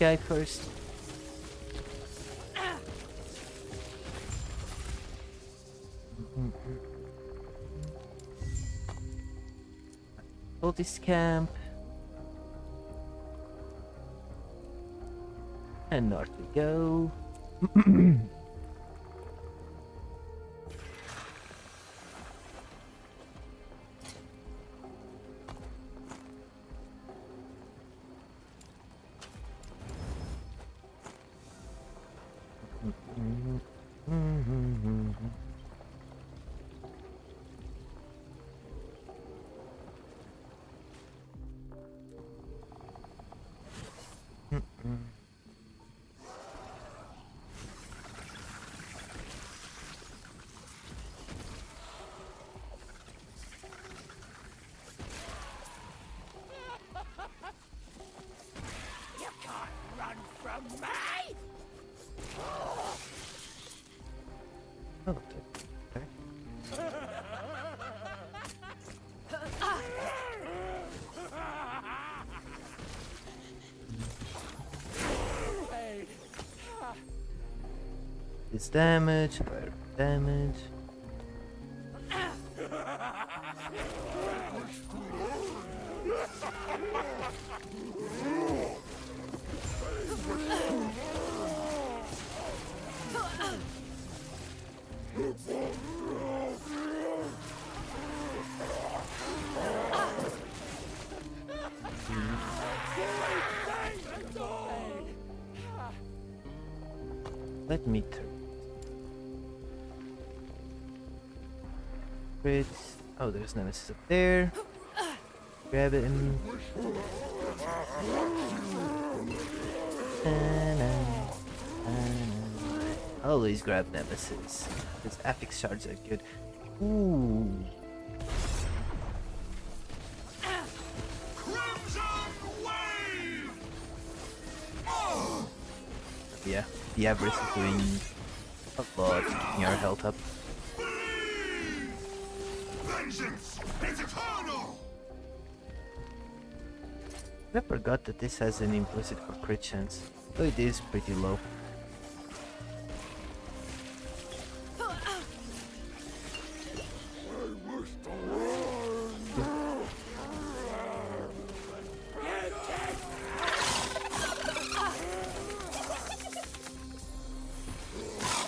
Guy first. Hold this camp. And north we go. Oh, okay. This damage, fire damage. Let me turn. Great. Oh, there's Nemesis up there. Grab him. Always grab Nemesis. His affix shards are good. Ooh. Yeah, the Avarice is doing a lot, keeping our health up. Vengeance is eternal! I forgot that this has an implicit for crit chance, though it is pretty low.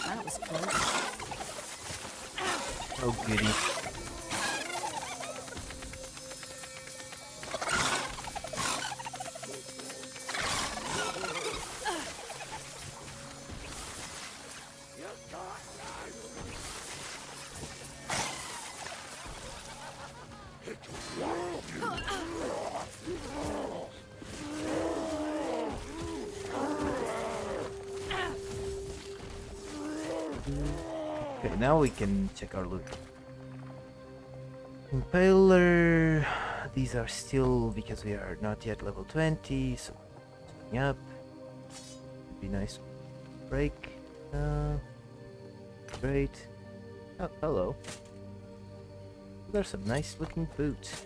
That was close. Oh goody. Okay, now we can check our loot. Impaler. These are still because we are not yet level 20, so switching up. Would be nice. Break. Great. Oh, hello. These are some nice looking boots.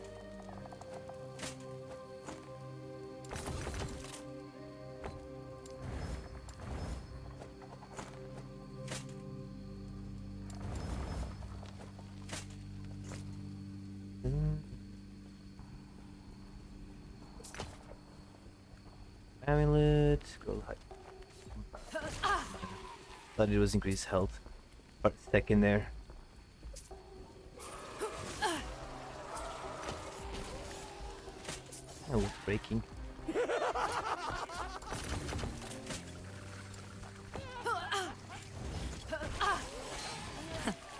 Amulet, go high. Thought it was increased health, but stuck in there. Oh, breaking.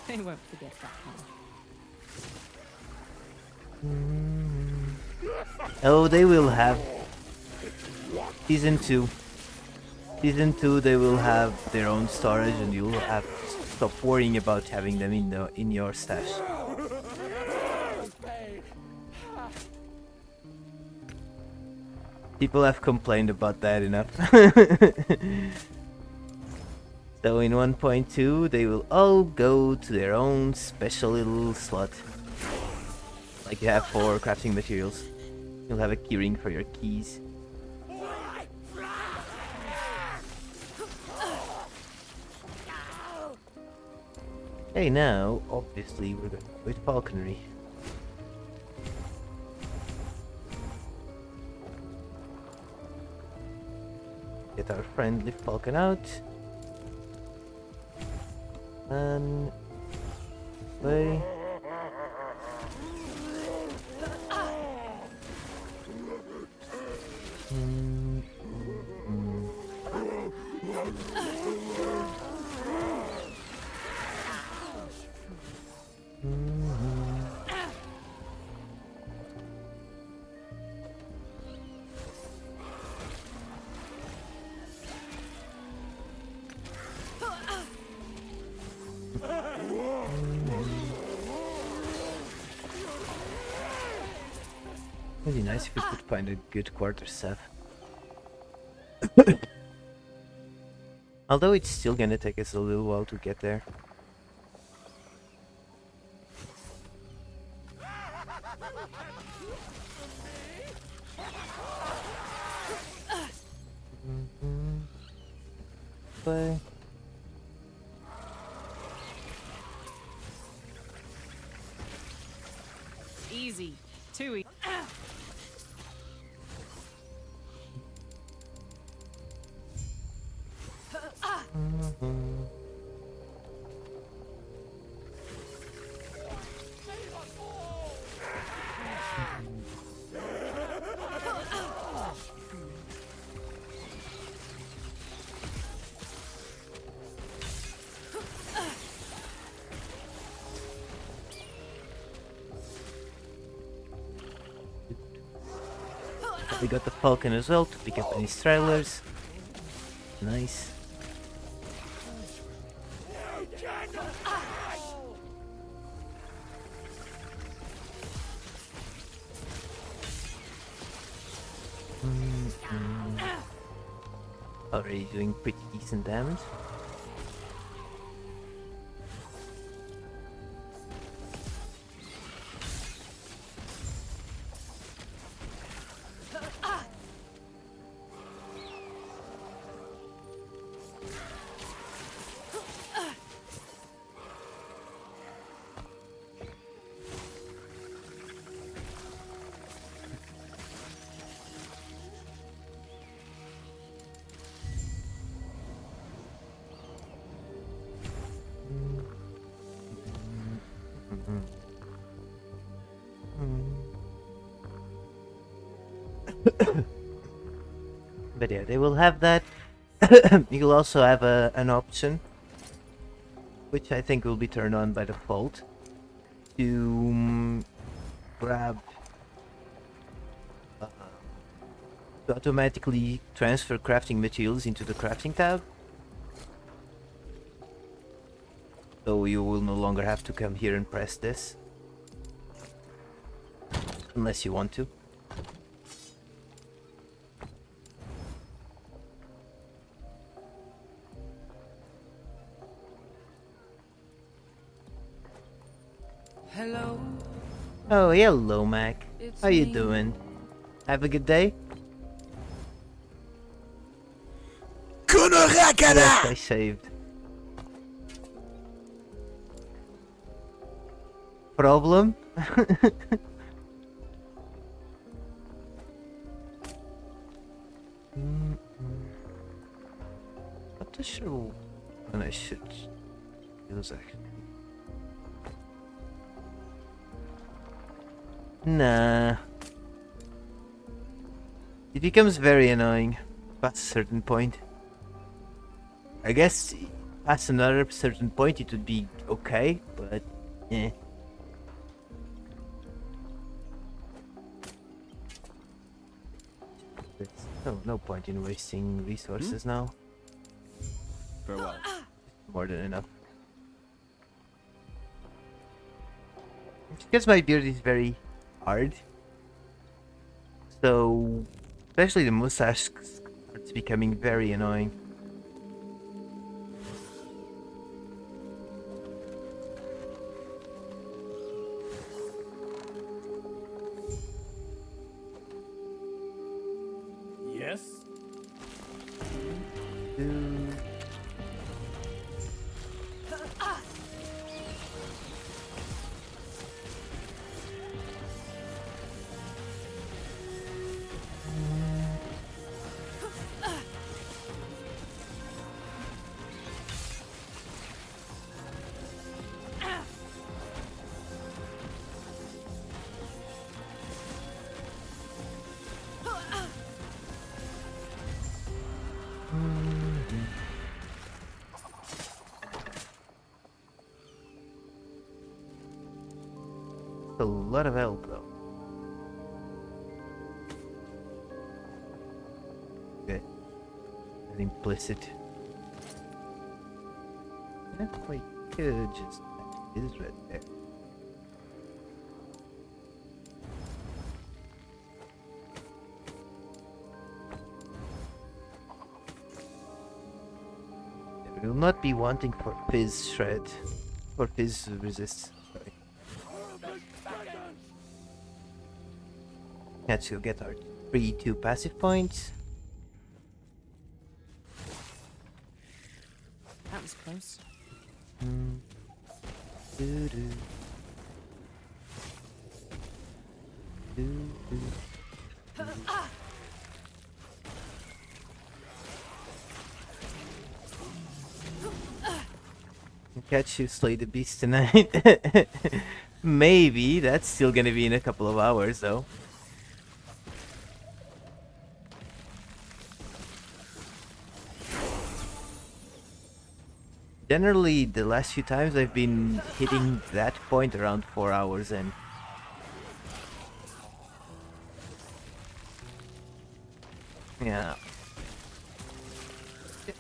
They won't forget that one. Oh, they will have season 2. Season 2, they will have their own storage, and you'll have to stop worrying about having them in your stash. People have complained about that enough. So in 1.2, they will all go to their own special little slot, like you have for crafting materials. You'll have a keyring for your keys. Hey, now, obviously, we're going to go with falconry. Get our friendly falcon out. And play. Really nice if we could find a good quarterstaff. Although it's still gonna take us a little while to get there. Play. Too easy. We got the Falcon as well to pick up any stragglers. Nice. Already doing pretty decent damage. But yeah, they will have that. You'll also have an option, which I think will be turned on by default, to grab to automatically transfer crafting materials into the crafting tab. So you will no longer have to come here and press this. Unless you want to. Hello. Oh, hello, Mac. It's How you me. doing? Have a good day? Yes, I saved. Problem? Not too sure when I should use actually. Nah. It becomes very annoying past a certain point. I guess past another certain point it would be okay, but eh. No point in wasting resources now. Farewell. More than enough. Because my beard is very hard, so especially the mustache starts becoming very annoying. Yes? A lot of help though. Okay. An implicit. Yeah, we could just is right there. We will not be wanting for Fizz Shred. Or Fizz Resist. Sorry. Let's go get our 3-2 passive points. That was close. Do-do. Catch you, slay the beast tonight. Maybe that's still gonna be in a couple of hours, though. Generally, the last few times I've been hitting that point around 4 hours and yeah.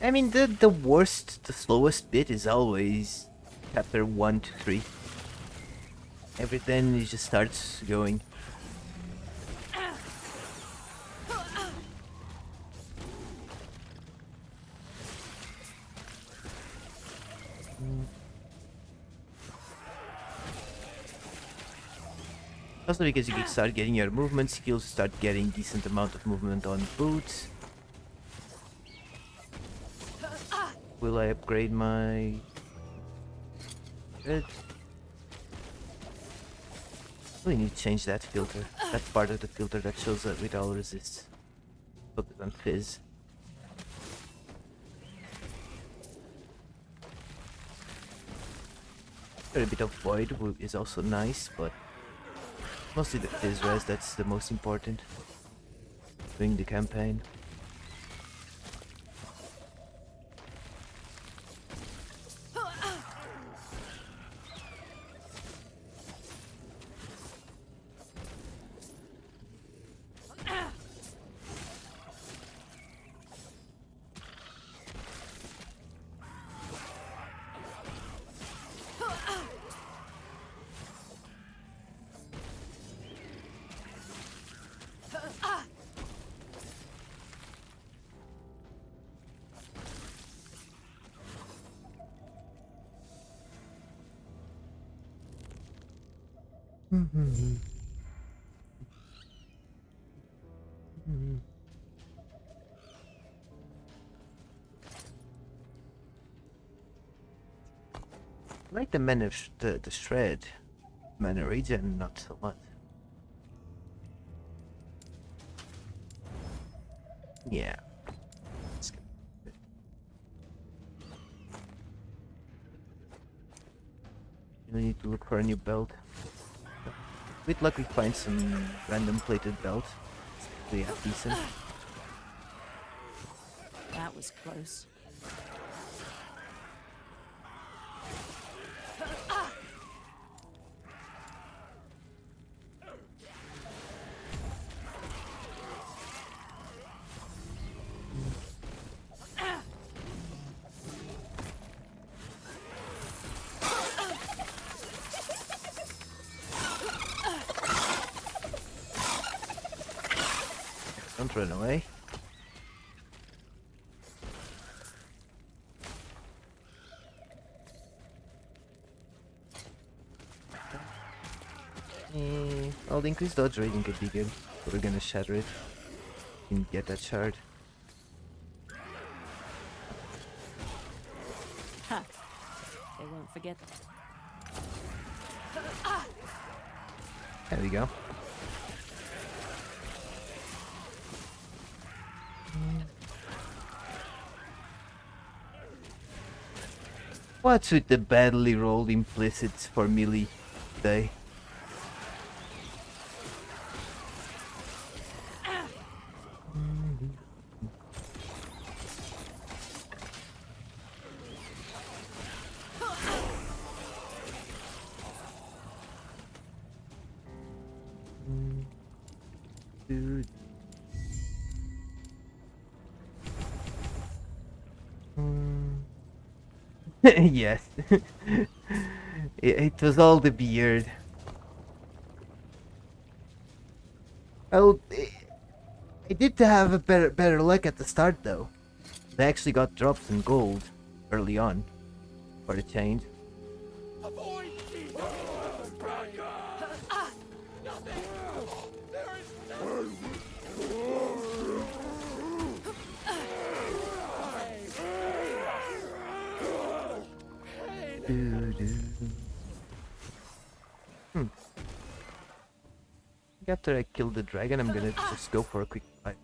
I mean, the worst, the slowest bit is always chapter 1 to 3. Everything just starts going. Also because you can start getting your movement skills, start getting decent amount of movement on boots. Will I upgrade my... really need to change that filter. That part of the filter that shows that with all resists. Focus on fizz. A bit of void is also nice, but mostly the fizz res that's the most important during the campaign. I like the mana, the shred, mana regen, not so much. Yeah. You need to look for a new belt. With luck we find some random plated belt. They have decent. That was close. Don't run away. Well, the increased dodge rating could be good. We're gonna shatter it and get that shard. Ha! They won't forget. There we go. What's with the badly rolled implicits for melee today? Dude. Yes. It was all the beard. Well, I did have a better luck at the start though. They actually got drops in gold early on for the change. after I kill the dragon, I'm gonna just go for a quick fight.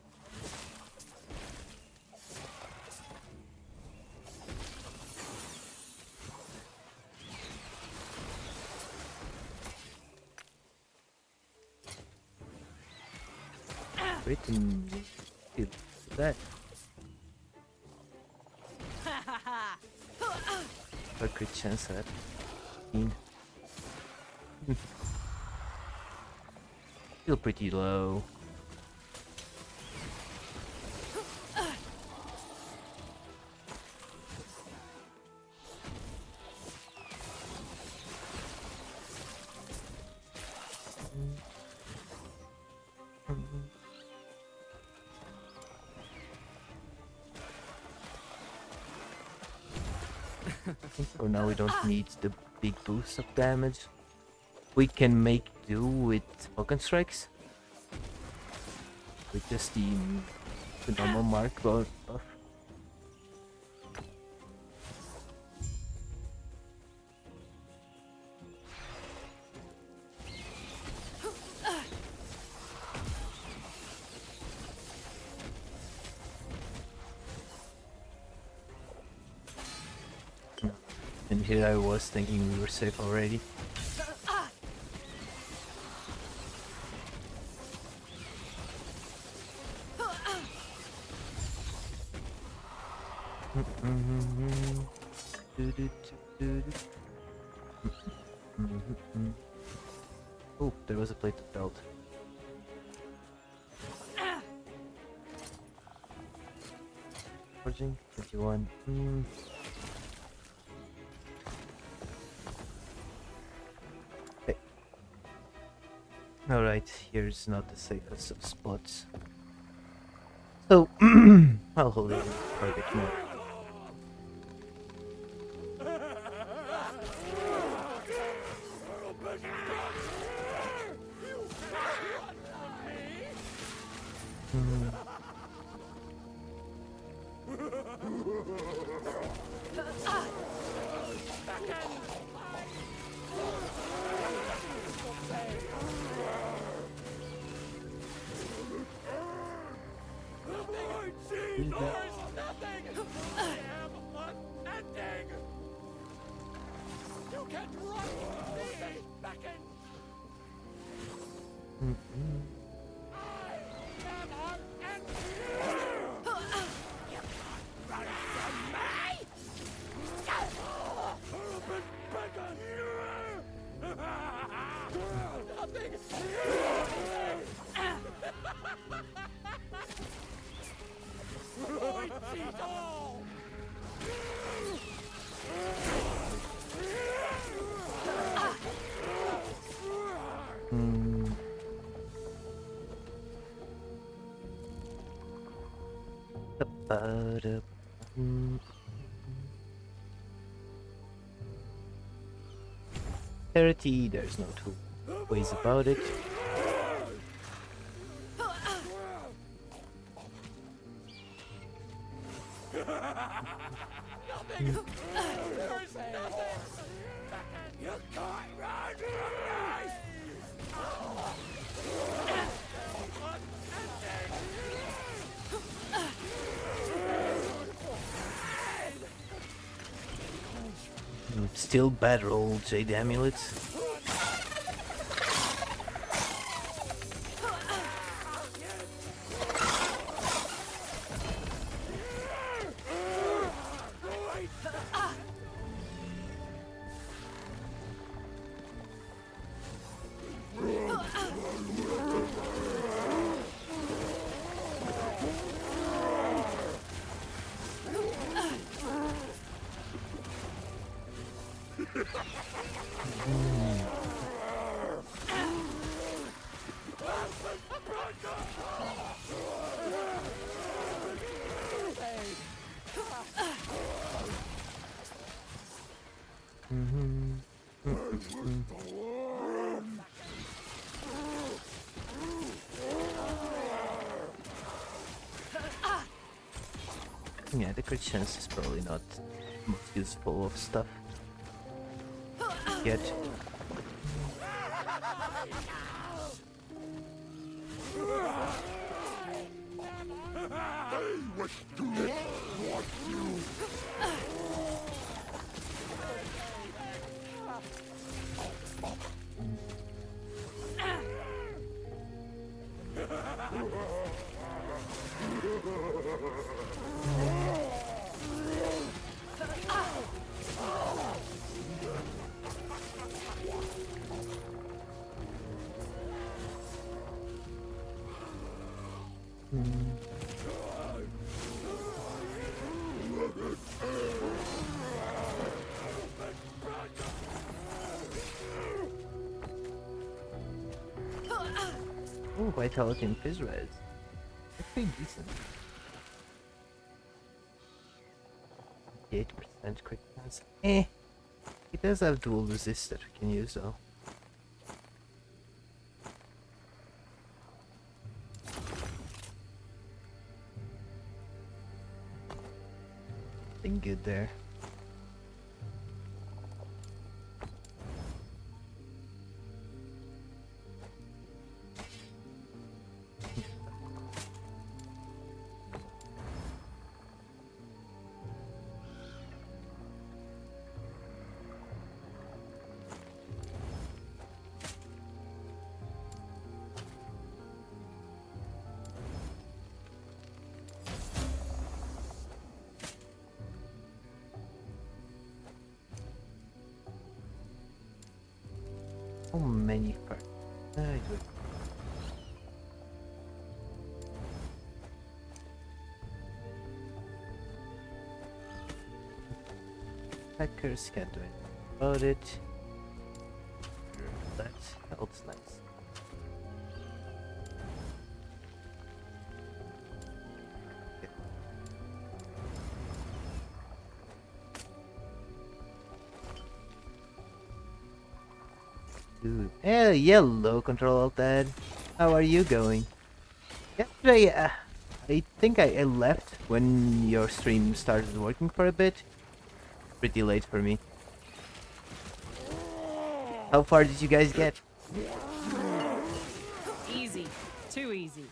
Wait and kill that. A crit chance at 15. Still pretty low. For now we don't need the big boost of damage. We can make do with Falcon Strikes. With just the normal mark buff. And here I was thinking we were safe already. Oh, there was a plate of belt. Forging 21. Okay. Alright, here's not the safest of spots. So I'll hold it for a bit more. Charity, there's no two ways about it. Still bad roll, Jade Amulets. Yeah, the crit chance is probably not most useful of stuff yet. Oh, Vitality and Fizz Res. That's pretty decent. 8% quick chance. It does have dual resist that we can use though. Nothing good there. How many parts? I do it. Hackers can't do anything about it. That helps nice. Okay. Dude. Yellow control alt dad. How are you going? Yesterday, I think I left when your stream started working for a bit. Pretty late for me. How far did you guys get? Easy. Too easy.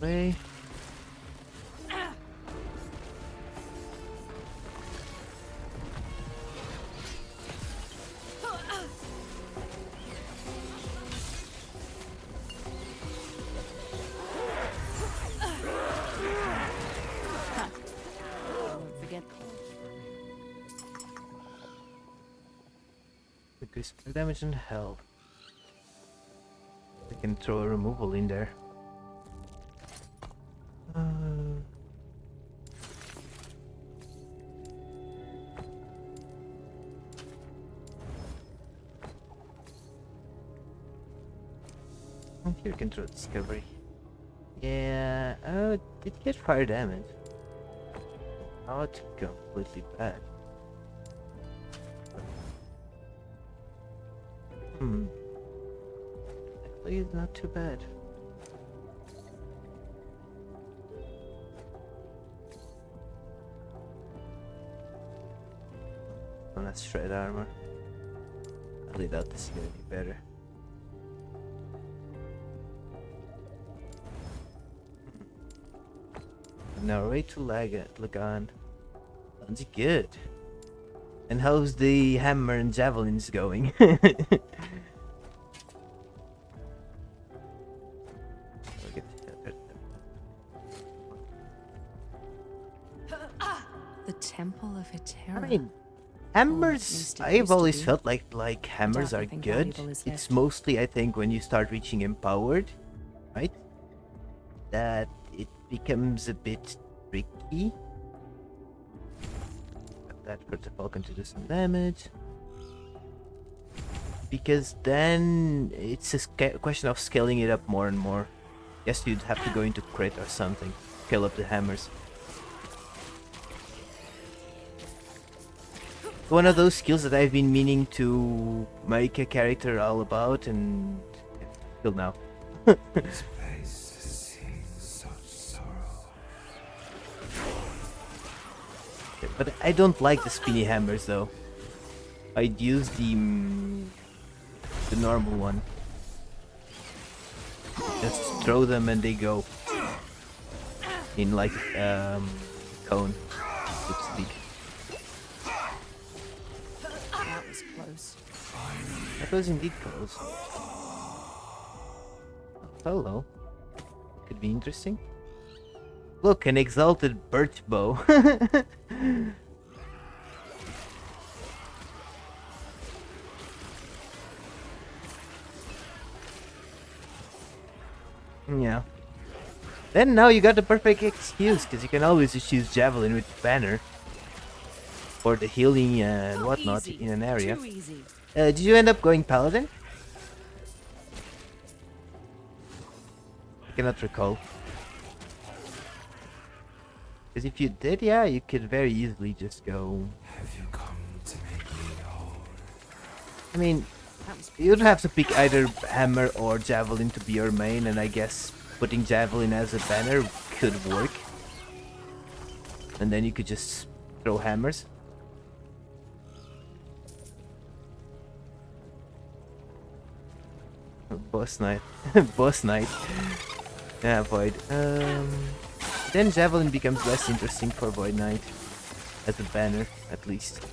Play. Don't forget. Increase damage and health. I can throw a removal in there. And here you can throw discovery. Yeah, oh, it did get fire damage. Not completely bad. Actually, it's not too bad. Oh, that's shred armor. I really doubt this is gonna be better. Now, way to Lagan. Sounds good. And how's the hammer and javelins going? The Temple of Hetera. I mean, hammers. I've always felt like hammers are Nothing good. valuable is It's left. mostly, I think, when you start reaching empowered, right? That it becomes a bit tricky. That for the Falcon to do some damage. Because then it's a question of scaling it up more and more. Guess you'd have to go into crit or something. Scale up the hammers. One of those skills that I've been meaning to make a character all about, and till now. This place has seen such sorrow. But I don't like the spinny hammers though. I'd use the normal one. Just throw them and they go in like cone, so to speak. That was close. That was indeed close. Hello. Could be interesting. Look, an exalted birch bow. Yeah. Then now you got the perfect excuse, because you can always just use javelin with banner for the healing and whatnot Easy. in an area. Too easy. Did you end up going paladin? I cannot recall. Because if you did, yeah, you could very easily just go. Have you come to make me whole? I mean, That was you'd have to pick either hammer or javelin to be your main, and I guess putting javelin as a banner could work. And then you could just throw hammers. Boss knight. Boss knight. Yeah, Void. Then javelin becomes less interesting for Void Knight. As a banner, at least.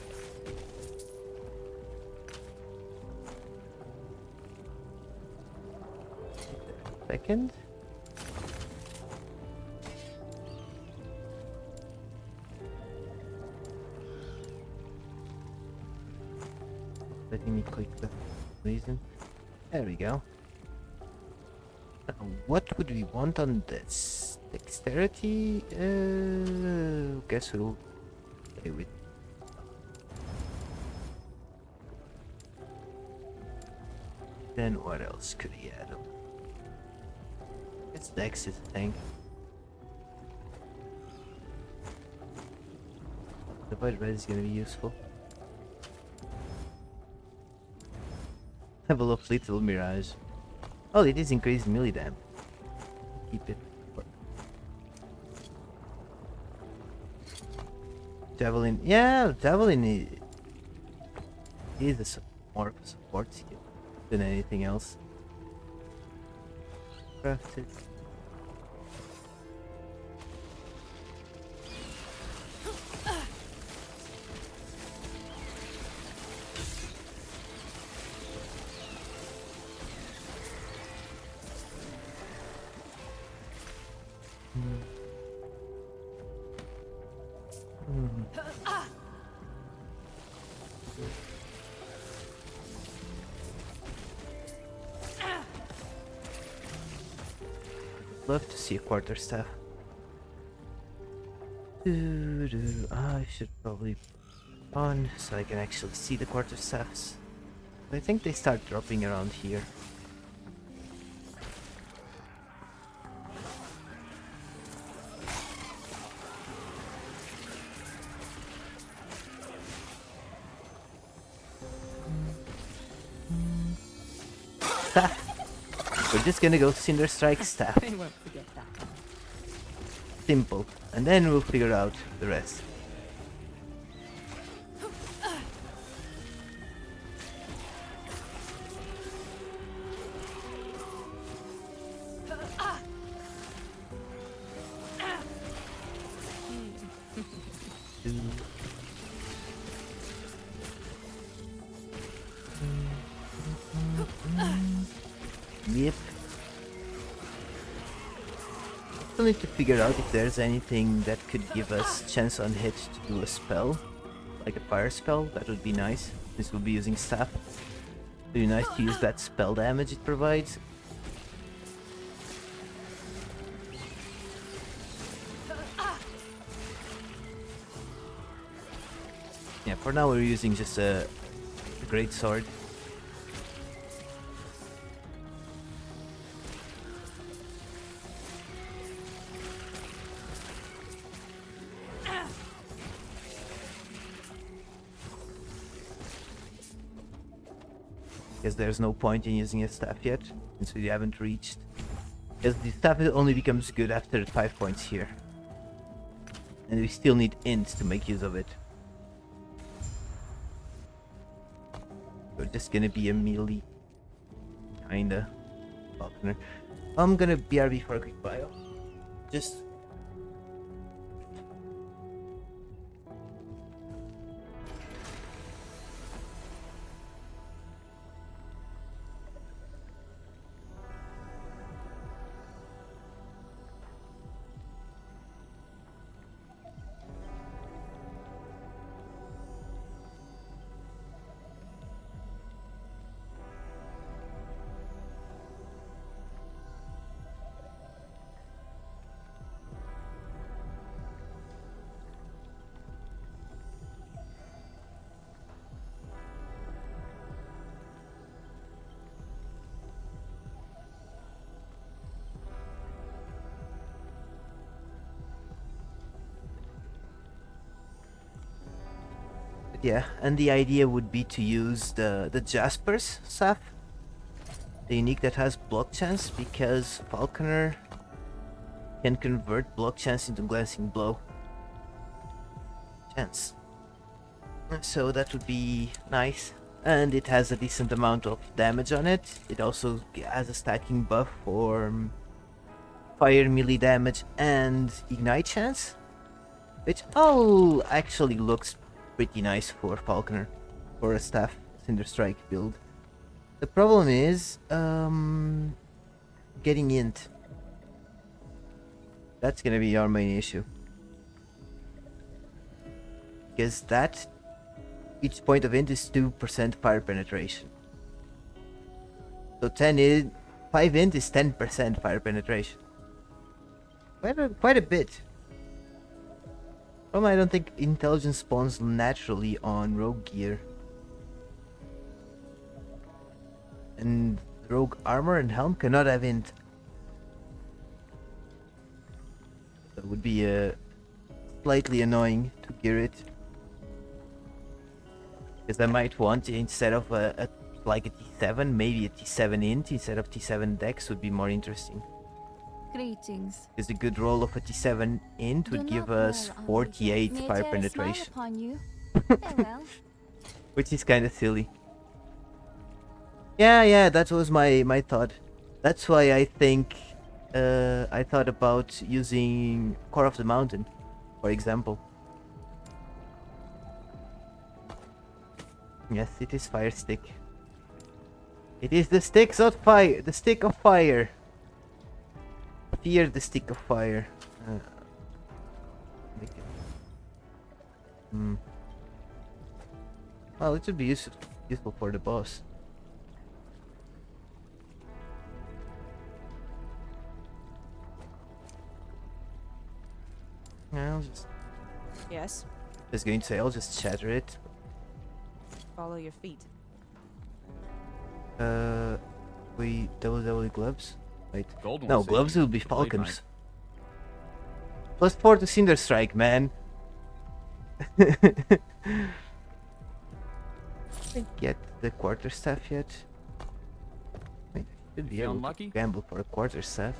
Second. Letting me click the reason. There we go. What would we want on this? Dexterity? Guess we'll play with. Then what else could he add? Guess Dex is a thing. The Void Red is gonna be useful. Level of Lethal Mirage. Oh, it is increased melee damage. Keep it. Javelin. Yeah, Javelin is more of a support skill than anything else. Crafted. Love to see a quarterstaff. I should probably put on so I can actually see the quarterstaffs. I think they start dropping around here. Staff. We're just gonna go Cinder Strike staff. They won't forget that. Simple. And then we'll figure out the rest. Yep. Still need to figure out if there's anything that could give us chance on hit to do a spell. Like a fire spell, that would be nice. Since we'll be using staff. It'd be nice to use that spell damage it provides. Yeah, for now we're using just a great sword. Guess there's no point in using a staff yet, since we haven't reached. Because the staff only becomes good after 5 points here. And we still need int to make use of it. just gonna be a melee, kinda, falconer. I'm gonna BRB for a quick bio. Just... Yeah, and the idea would be to use the Jasper's staff, the unique that has block chance, because Falconer can convert block chance into glancing blow chance. So that would be nice, and it has a decent amount of damage on it. It also has a stacking buff for fire melee damage and ignite chance, which all actually looks pretty nice for Falconer, for a staff Cinder Strike build. The problem is getting int. That's gonna be our main issue, because that each point of int is 2% fire penetration. So 5 int is 10% fire penetration. Quite a bit. I don't think intelligence spawns naturally on rogue gear. And rogue armor and helm cannot have int. That would be slightly annoying to gear it. Because I might want, instead of like a T7, maybe a T7 int instead of T7 dex would be more interesting. Greetings. Because a good roll of a T7 int would give us 48 fire penetration. Upon you. Farewell. Which is kind of silly. Yeah, that was my thought. That's why I think I thought about using Core of the Mountain, for example. Yes, it is Fire Stick. It is the sticks of fire. The stick of fire. Fear the stick of fire. Well, it would be useful for the boss. I'll just... Yes. I was going to say, I'll just shatter it. Follow your feet. We double gloves? Wait. Gold No, won't save gloves you. will be Blade falcons. +4 to Cinder Strike, man. Didn't get the quarterstaff yet. Wait, I should be Feeling able to lucky? gamble for a quarterstaff.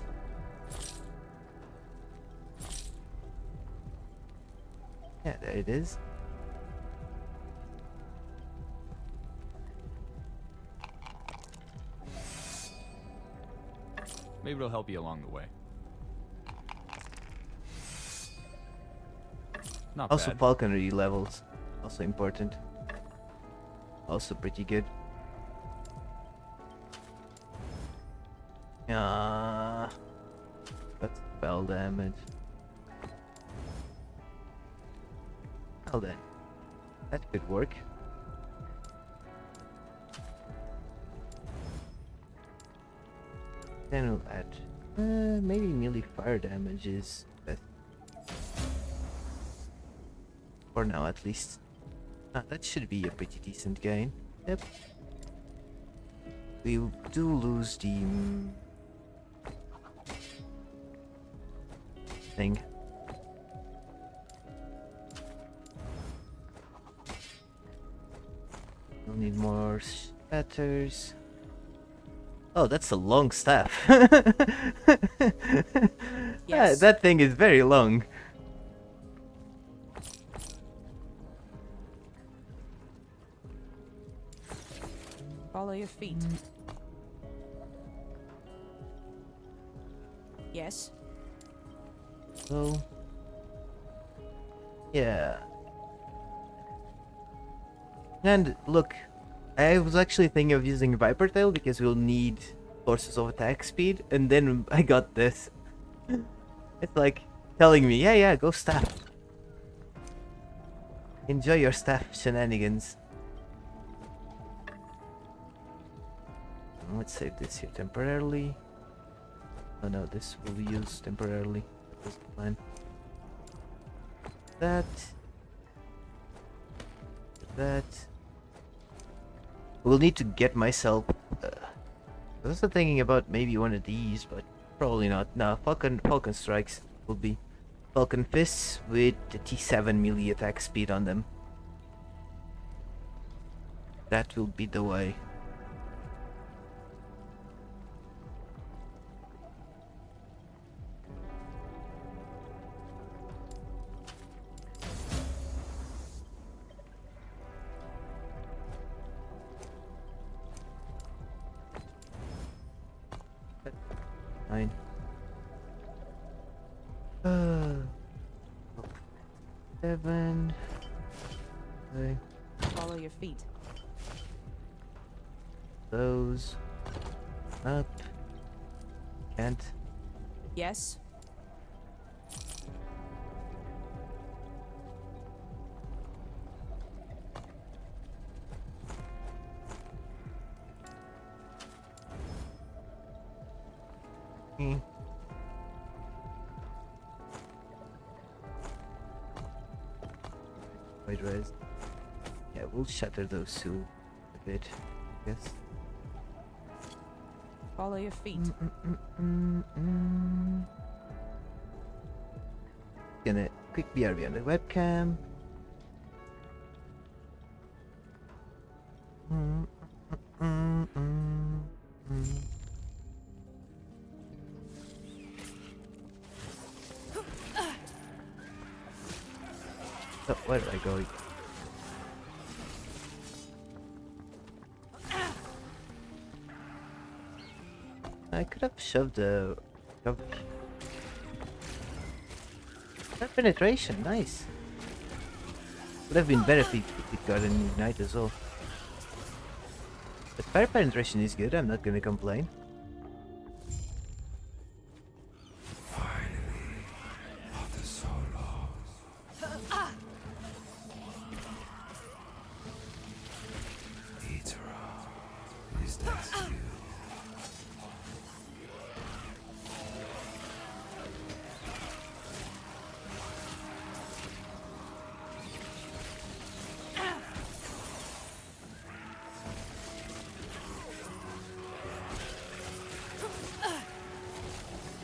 Yeah, there it is. Maybe it'll help you along the way. Not Also bad. falconry levels, also important. Also pretty good. That's spell damage. Well then, that could work. Then we'll add maybe melee fire damage is best. For now, at least. That should be a pretty decent gain. Yep. We do lose the thing. We'll need more shatters. Oh, that's a long staff. Yes. That thing is very long. Follow your feet. Yes. So, yeah. And look, I was actually thinking of using Viper Tail because we'll need sources of attack speed, and then I got this. It's like telling me, yeah, go staff. Enjoy your staff shenanigans. Let's save this here temporarily. Oh no, this will be used temporarily. That's the plan. That. We'll need to get myself. I was also thinking about maybe one of these, but probably not. No, Falcon Strikes will be Falcon Fists with the T7 melee attack speed on them. That will be the way. Nine. Seven. Okay. Follow your feet. Those. Up. Can't. Yes. Wide res. Yeah, we'll shatter those two a bit, I guess. Follow your feet. Gonna quick BRB on the webcam. Oh, where did I go? I could have shoved the... That penetration, nice. Would have been better if it got an ignite as well. But fire penetration is good, I'm not gonna complain.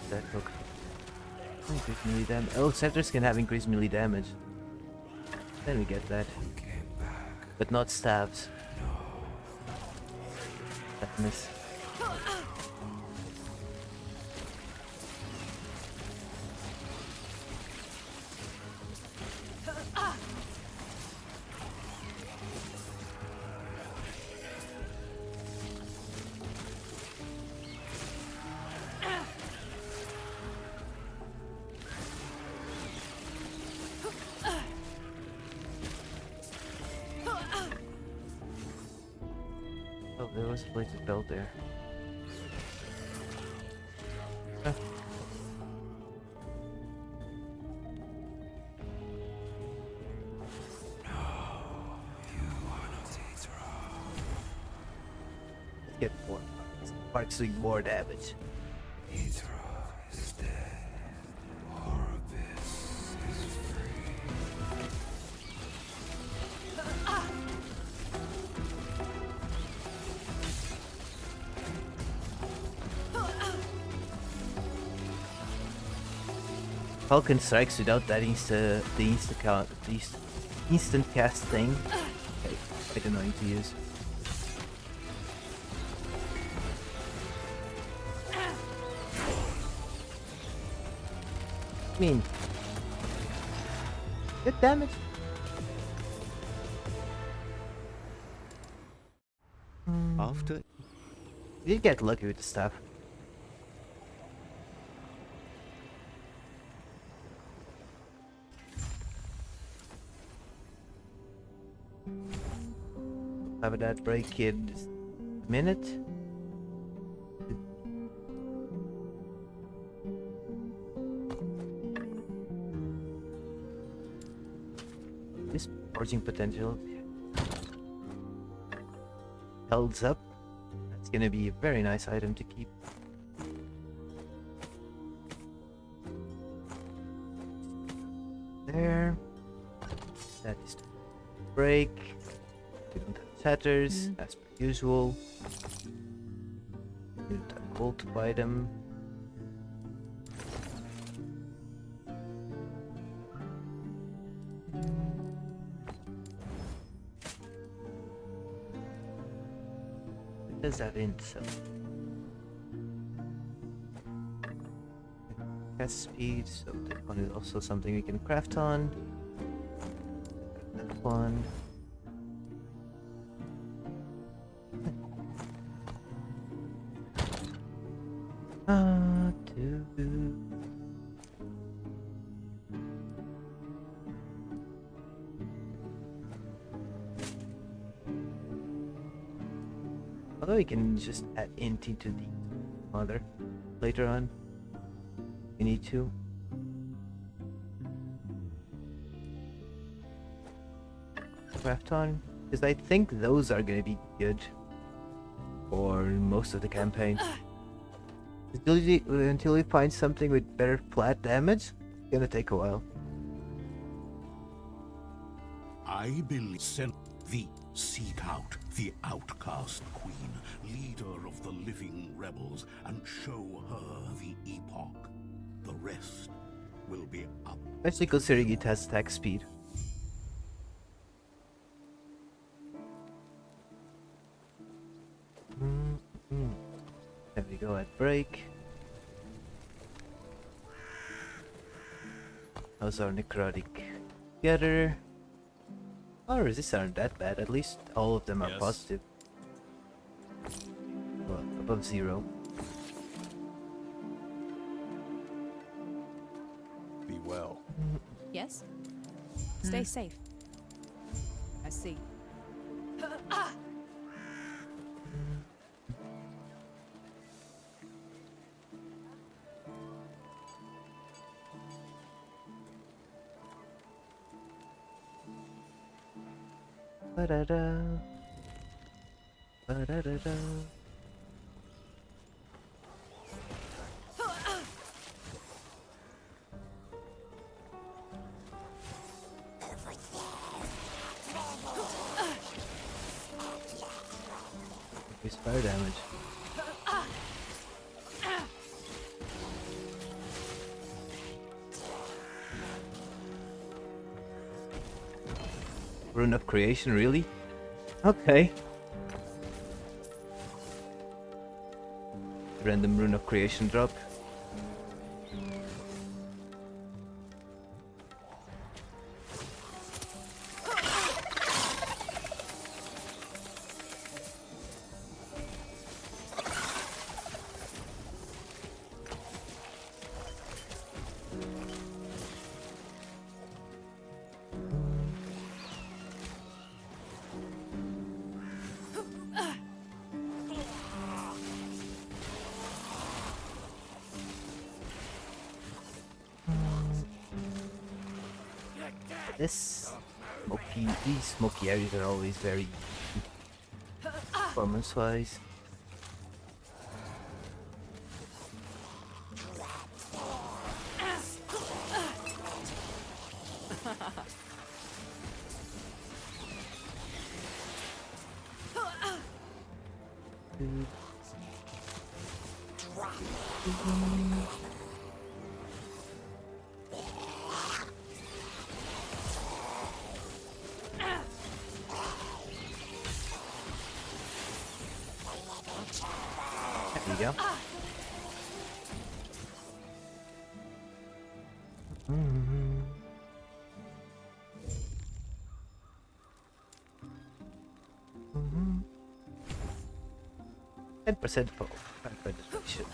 That hook. Increased melee damage. Oh, scepters can have increased melee damage. Then we get that. But not staves. That miss. Oh, there was a bladed belt there. Huh. Let's get more. Sparks doing more damage. Falcon strikes without that instant cast thing. Okay, quite annoying to use. I mean, good damage. After You get lucky with the staff. Have that break in this minute. This forging potential holds up. That's gonna be a very nice item to keep. There. That is the break. We don't have shatters, as per usual. We don't have gold to buy them. It does have int, so cast speed, so that one is also something we can craft on. That one. Although we can just add int into the mother later on. We need to. Craft on, because I think those are gonna be good for most of the campaign. Until we find something with better flat damage, it's gonna take a while. I believe sent thee seek out the outcast queen, leader of the living rebels, and show her the Epoch. The rest will be up. Especially considering it has attack speed. There we go at break. How's our necrotic together? Our resists aren't that bad, at least all of them are Yes. positive. Well, above 0. Be well. Yes? Stay safe. I see. Ba-da-da. Ba-da-da-da. Increase fire damage. Rune of creation, really? Okay. Random rune of creation drop. These smoky areas are always very performance-wise. There you go. 10% penetration.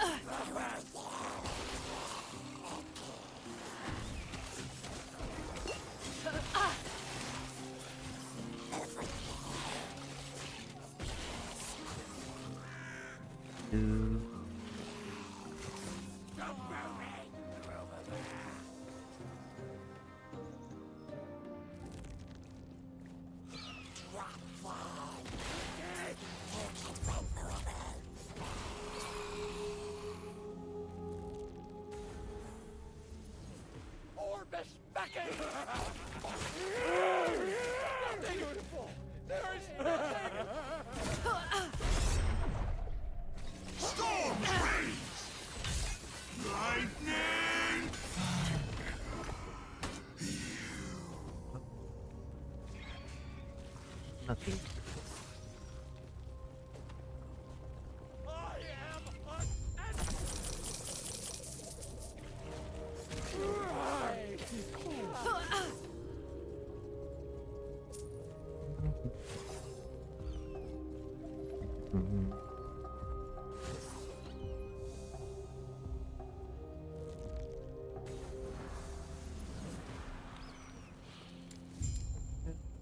Nothing.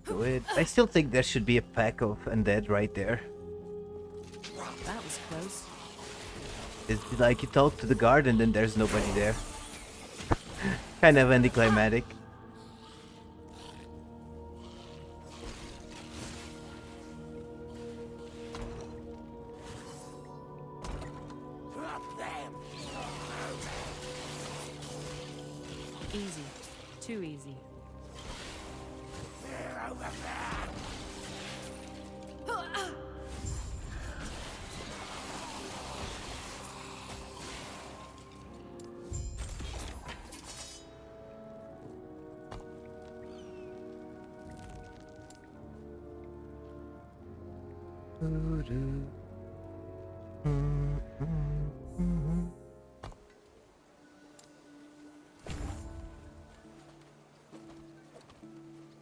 Good. I still think there should be a pack of undead right there. That was close. It's like you talk to the guard and then there's nobody there. Kind of anticlimactic. Easy. Too easy.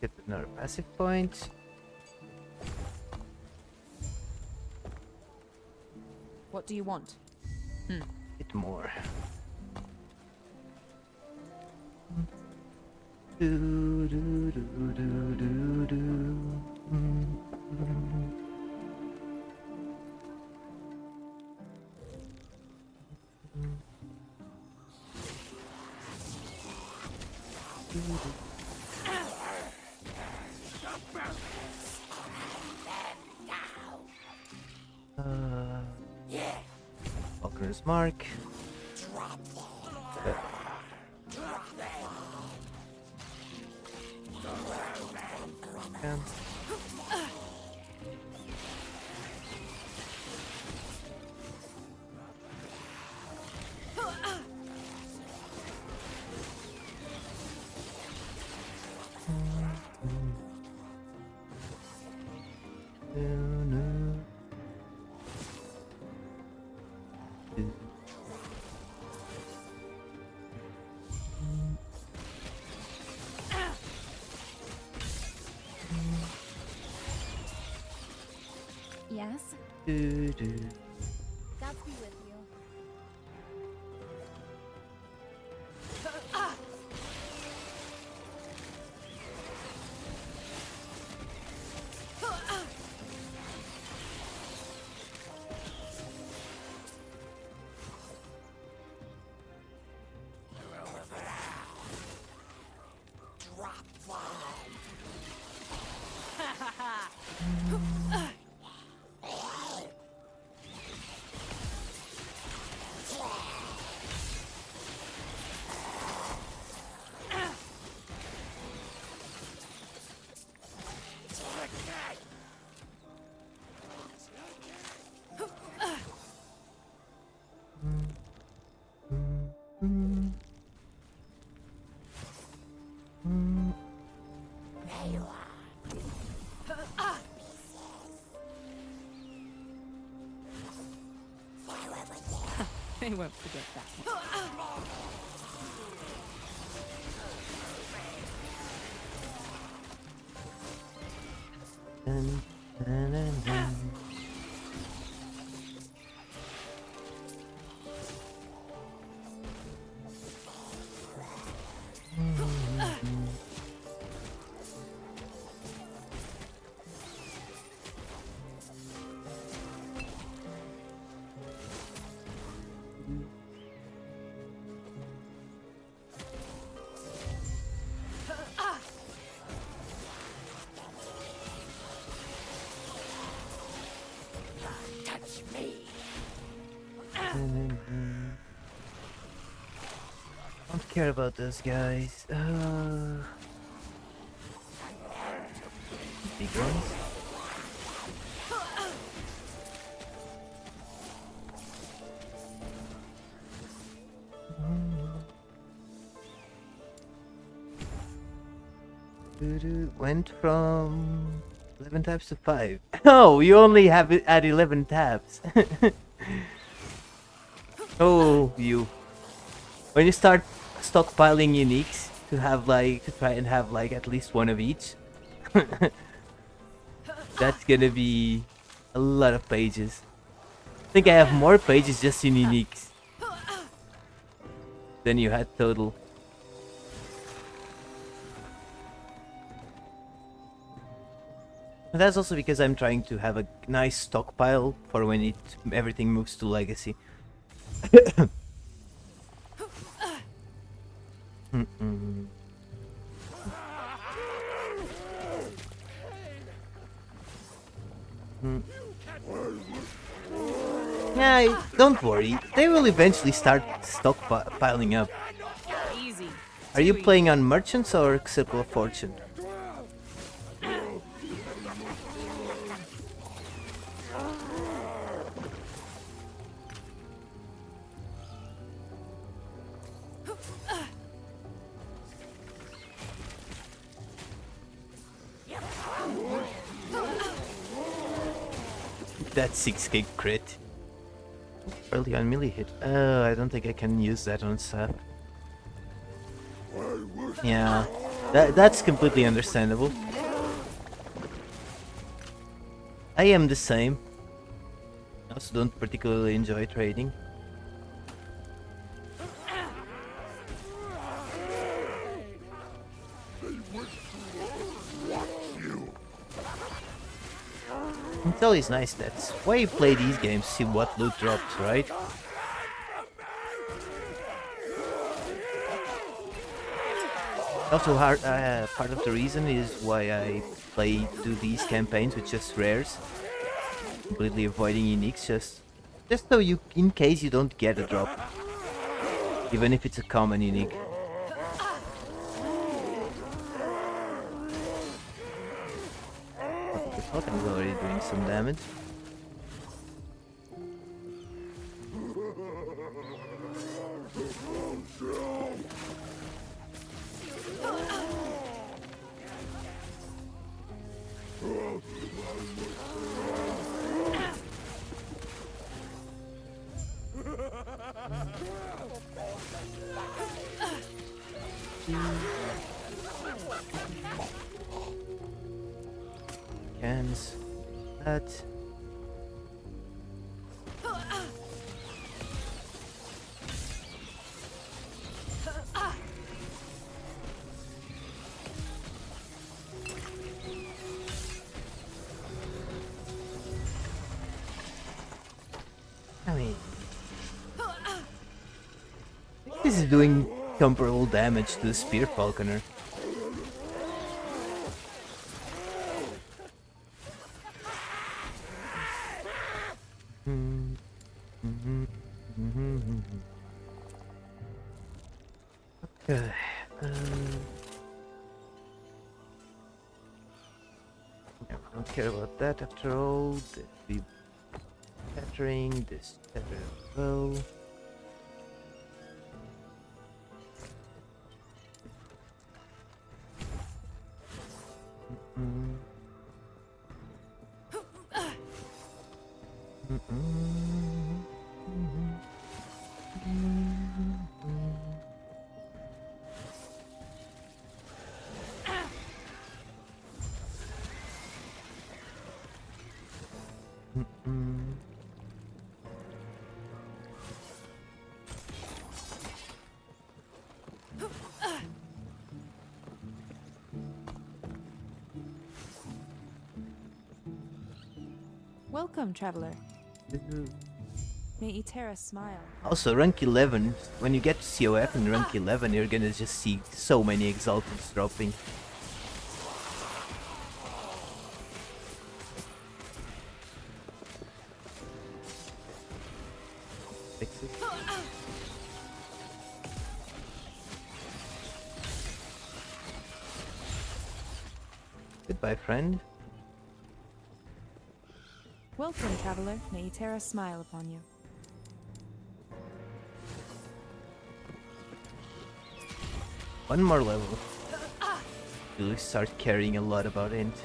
Get another passive point. What do you want? Bit more. Do, do, do, do, do, do. Falconer's mark. Yeah. Yes? Do, do. Gods be with you. They won't forget that. Dun, dun, dun, dun. Don't care about those guys. Big ones. Went from 11 tabs to 5. Oh, you only have it at 11 tabs. Oh, you. When you start stockpiling uniques to have like, to try and have like at least one of each, that's gonna be a lot of pages. I think I have more pages just in uniques than you had total. And that's also because I'm trying to have a nice stockpile for when everything moves to legacy. Yeah, don't worry. They will eventually start stockpiling up. Easy. Are you playing on merchants or Circle of Fortune? That 6k crit. Early on melee hit. I don't think I can use that on Seth. Yeah, that's completely understandable. I am the same. I also don't particularly enjoy trading. It's always nice, that's why you play these games, see what loot drops, right? Also, part of the reason is why I do these campaigns with just rares, completely avoiding uniques, just so you, in case you don't get a drop, even if it's a common unique. The Falcon is already doing some damage. Cans. That. I mean, this is doing comparable damage to the Spear Falconer. Okay. Yeah, I don't care about that after all. The scattering, this tether as well. Welcome, traveler. May Itera smile. Also, rank 11, when you get to COF in rank 11, you're gonna just see so many exalteds dropping. fixes. Goodbye, friend. Welcome, traveler. May Terra smile upon you. One more level. You'll start caring a lot about int.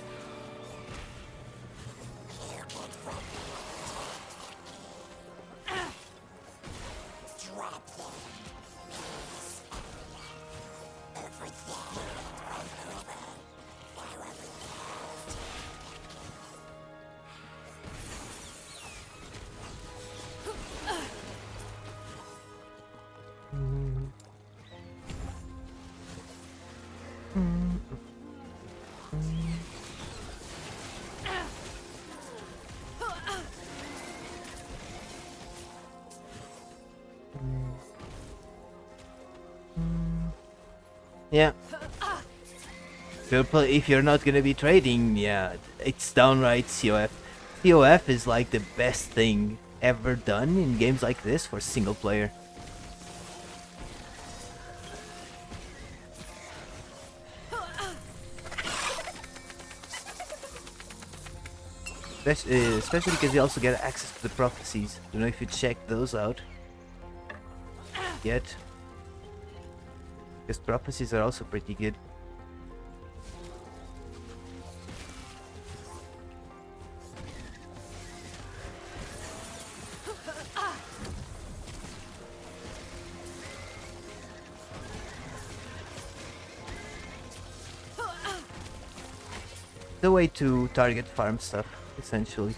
Yeah. If you're not gonna be trading, yeah, it's downright COF. COF is like the best thing ever done in games like this for single player. Especially because you also get access to the prophecies. Don't know if you check those out yet. Because prophecies are also pretty good. The way to target farm stuff, essentially.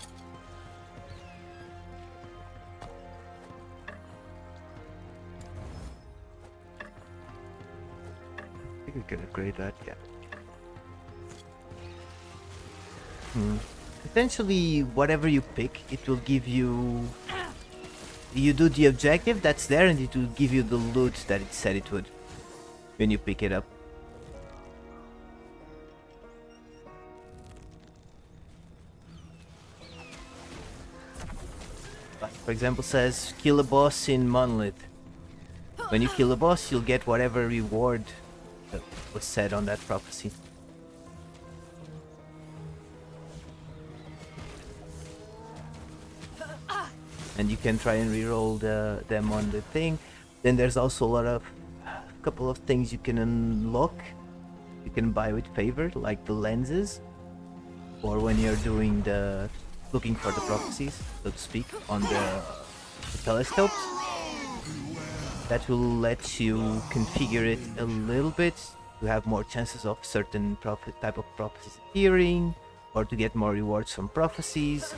I think we can upgrade that, yeah. Essentially, whatever you pick, it will give you... You do the objective that's there and it will give you the loot that it said it would when you pick it up. For example, says kill a boss in Monolith. When you kill a boss, you'll get whatever reward that was said on that prophecy. And you can try and reroll them on the thing. Then there's also a couple of things you can unlock. You can buy with favor, like the lenses, or when you're doing the looking for the prophecies, so to speak, on the telescopes. That will let you configure it a little bit to have more chances of certain type of prophecies appearing, or to get more rewards from prophecies,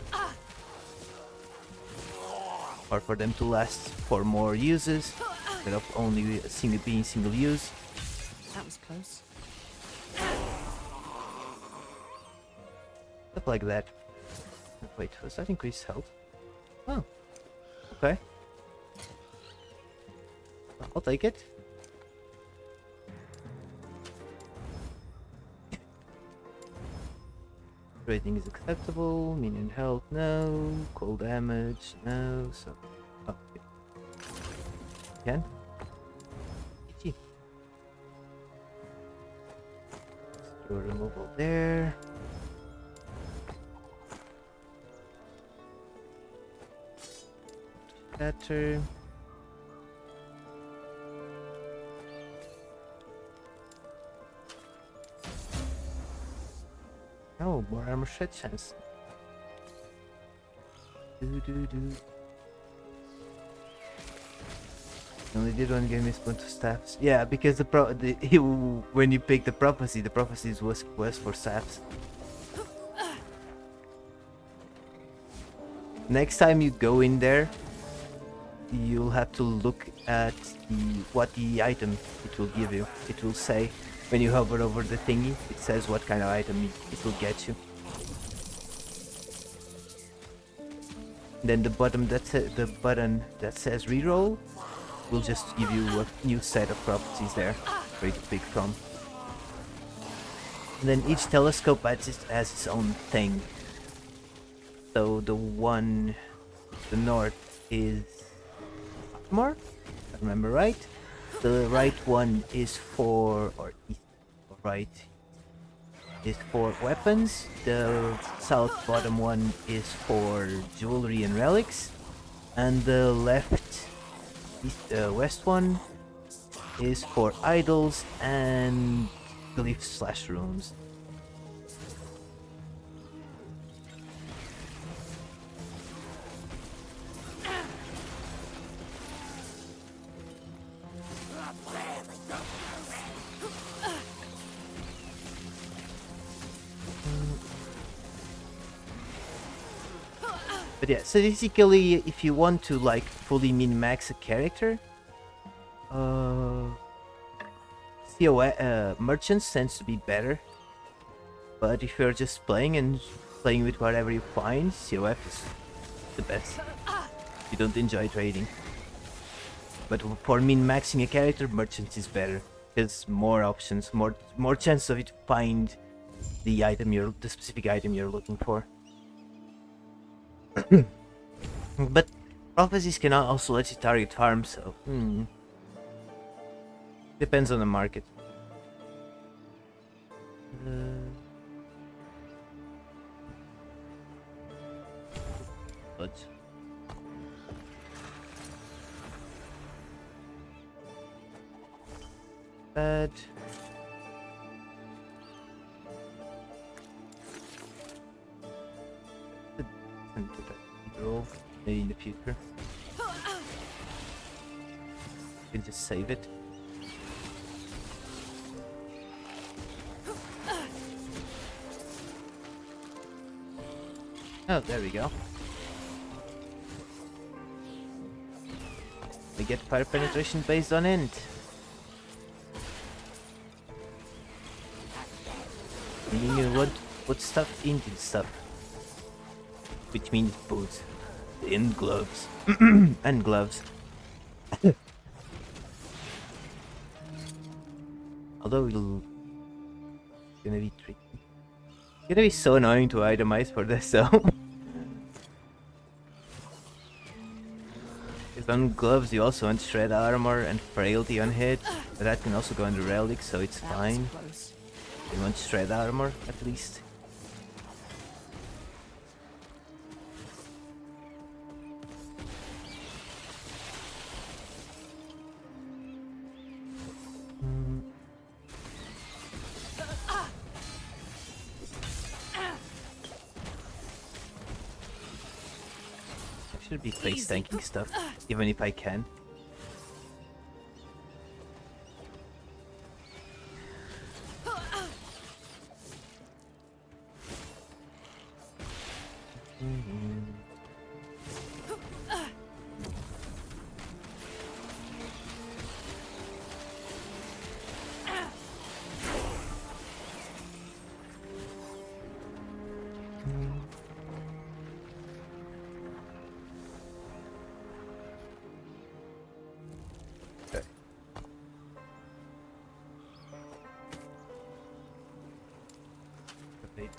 or for them to last for more uses instead of only being single use. That was close. Stuff like that. Wait, does that increase health? Oh, okay. I'll take it. Rating is acceptable. Minion health, no. Cold damage, no. So, oh, okay. Can. GG. Throw removal there. Better. Oh, more armor shed chance. Only did one give me spoon to staffs. Yeah, because when you pick the prophecies was for staffs. Next time you go in there, you'll have to look at what the item it will give you. It will say, when you hover over the thingy, it says what kind of item it will get you. Then the button that says reroll will just give you a new set of prophecies there for you to pick from. And then each telescope has its own thing. So the one to the north is more, if I remember right. The right one is for, or east, or right, is for weapons. The south bottom one is for jewelry and relics. And the left, east, west one is for idols and glyphs / runes. But yeah, so basically, if you want to like fully min-max a character, merchants tends to be better. But if you're just playing and playing with whatever you find, COF is the best. You don't enjoy trading. But for min-maxing a character, merchants is better. There's more options, more chance of you to find the specific item you're looking for. But prophecies can also let you target farms, so depends on the market. But bad. Roll maybe in the future. You can just save it. Oh, there we go. We get fire penetration based on int. Meaning you want put stuff into stuff. Which means boots. In gloves. And gloves. Although it's gonna be tricky. It's gonna be so annoying to itemize for this though. Because on gloves you also want shred armor and frailty on hit. But that can also go under relic, so it's fine. You want shred armor at least. Should be face tanking stuff, even if I can.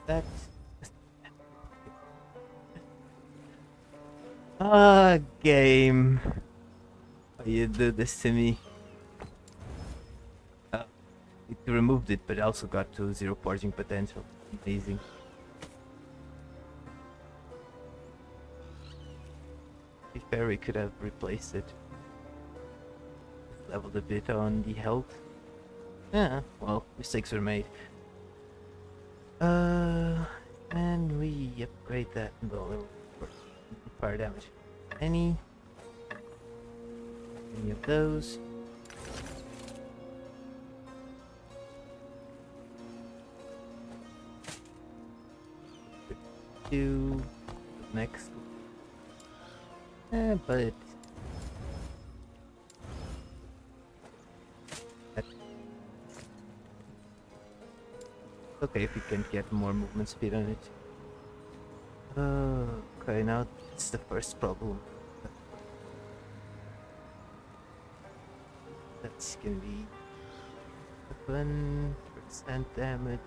That. Game. Why you do this to me? It removed it, but also got to 0 forging potential. Amazing. To be fair, we could have replaced it. Leveled a bit on the health. Yeah, well, mistakes were made. And we upgrade that fire damage. Any of those. Do next. But okay if we can get more movement speed on it. Okay, now it's the first problem. That's gonna be 7% damage.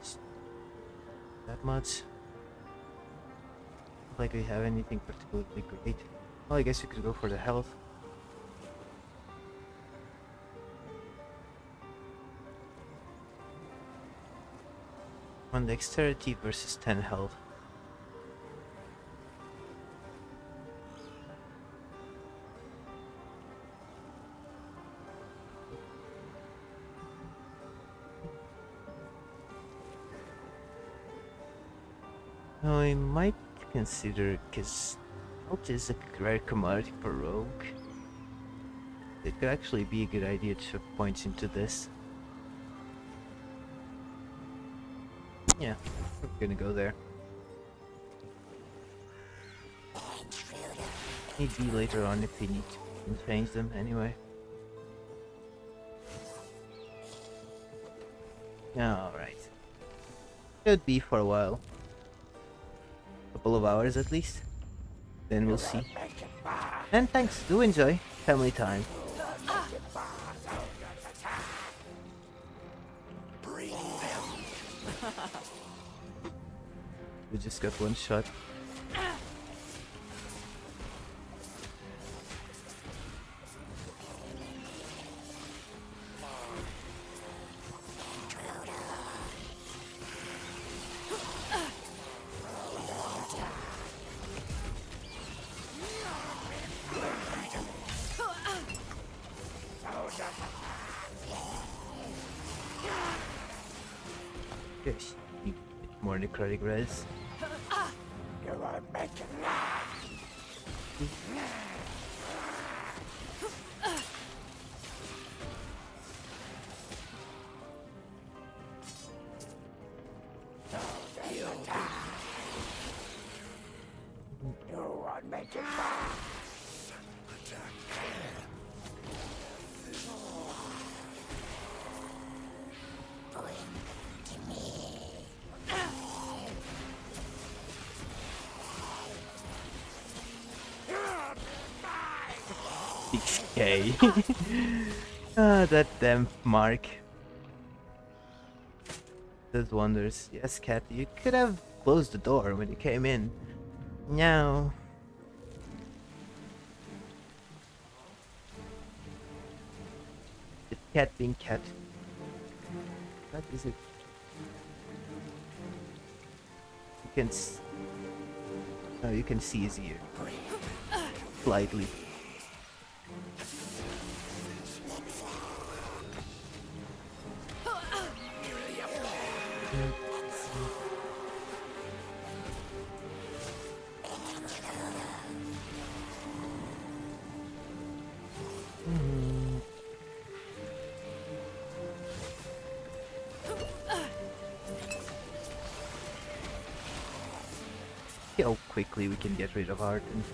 That much. Not like we have anything particularly great. Well, I guess we could go for the health. On dexterity versus 10 health. Oh, I might consider, because health is a rare commodity for rogue. It could actually be a good idea to put points into this. Yeah, we're gonna go there. Maybe later on if we need to change them anyway. Alright. Could be for a while. Couple of hours at least. Then we'll see. And thanks, do enjoy family time. We just got one shot. Yes, you get more necrotic res. Okay. Ah, that damn mark. Does wonders. Yes, cat, you could have closed the door when you came in. No. The cat being cat. What is it? You can oh, you can see his ear. Slightly. See how quickly we can get rid of Arden.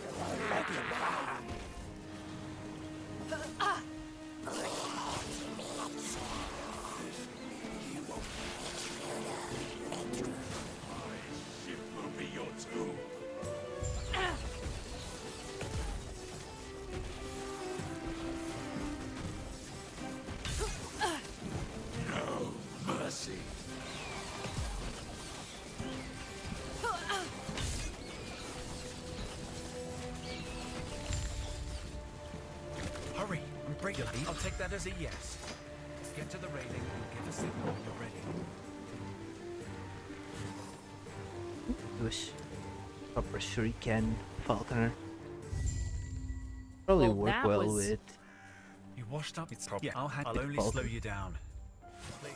Hurry, I'm breaking. I'll take that as a yes. Get to the railing and give a signal when you're ready. Wish proper shuriken falconer. Probably Well, work that well was- with. You washed up? It's yeah, I'll It's only Falcon. slow you down. Please.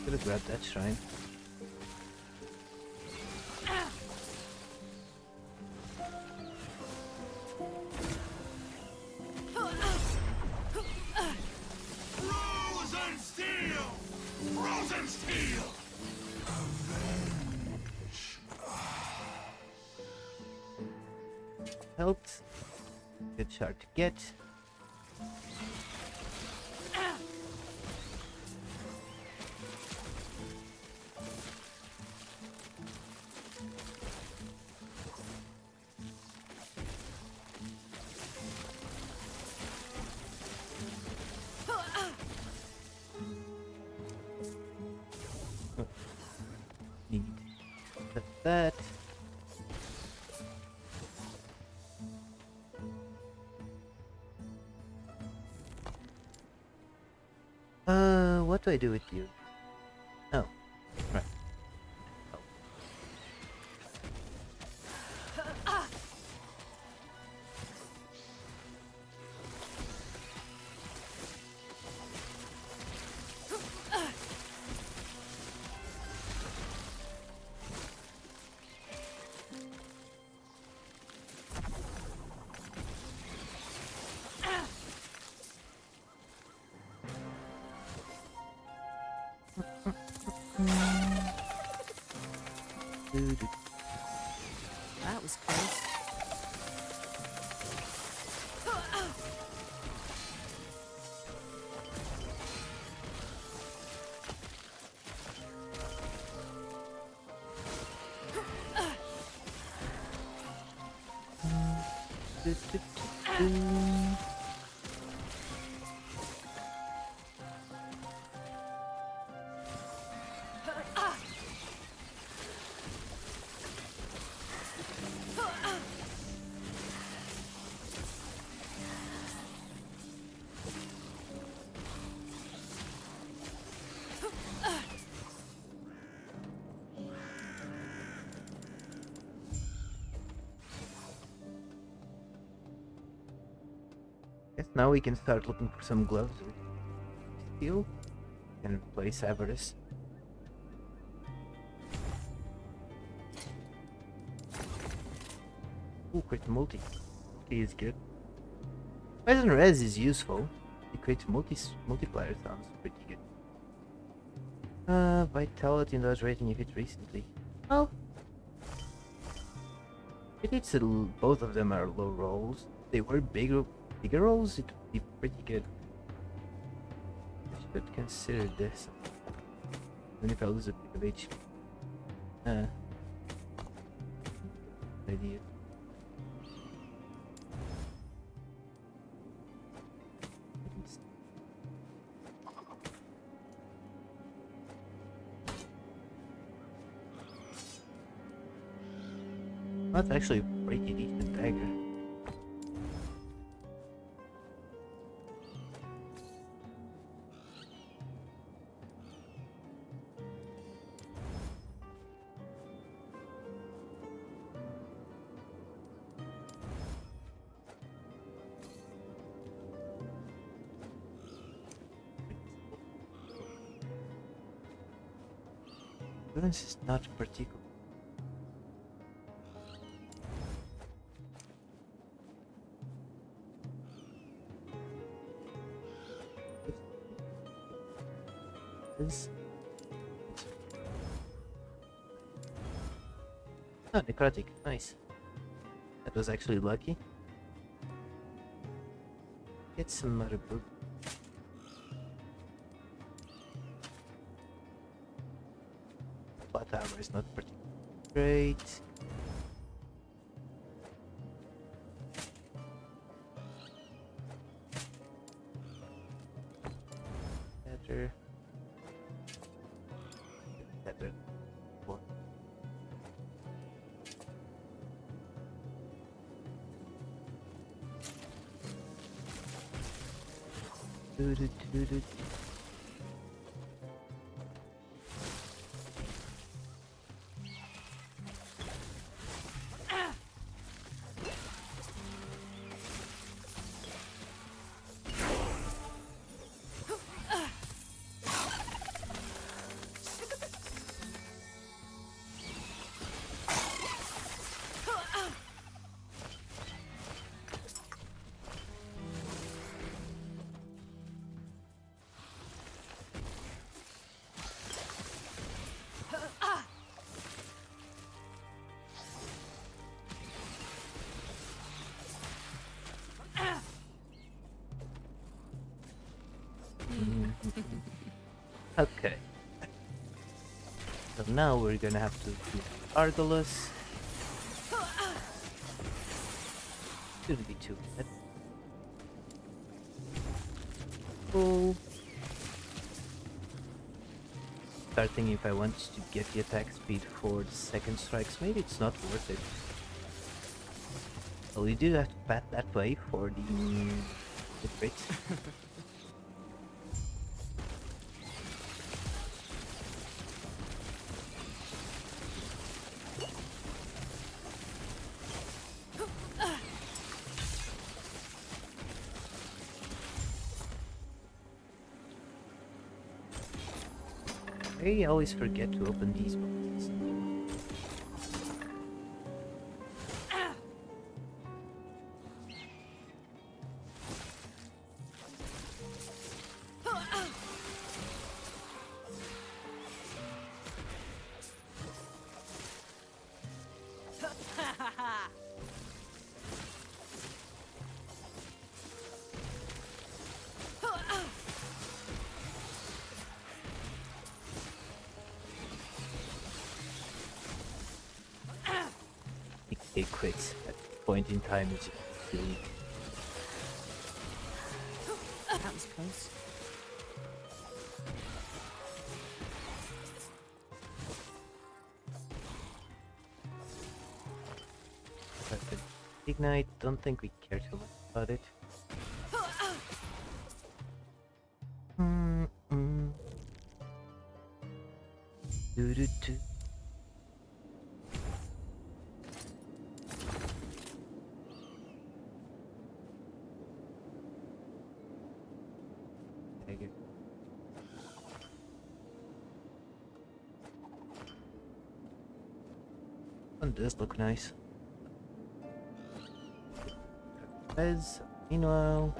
Could have grabbed that shrine. Frozen steel! Frozen steel! Health. Good shard to get. Need that. do I do with you? Oh, right. That was close. Guess now we can start looking for some gloves with steel and replace avarice. Ooh, crit multi. Multi is good. Poison res is useful. The crit multiplier sounds pretty good. Vitality and dodge rating if it's recently. Well, if it's both of them are low rolls. If they were bigger rolls, it would be pretty good. I should consider this. Even if I lose a bit of HP. Idea. That's actually a pretty decent dagger. Balance is not particular. Oh, necrotic, nice. That was actually lucky. Get some other book. Plot armor is not particularly great. Better. Better. One. Do. Okay. So now we're gonna have to do Argolas. Shouldn't be too bad. Cool. Start thinking if I want to get the attack speed for the second strikes, maybe it's not worth it. Well, we do have to pat that way for the crit. I always forget to open these boxes. He quits at this point in time, which is silly. That was close. Perfect. Ignite, don't think we care too much about it. Do. Take it. One does look nice. Fez, meanwhile.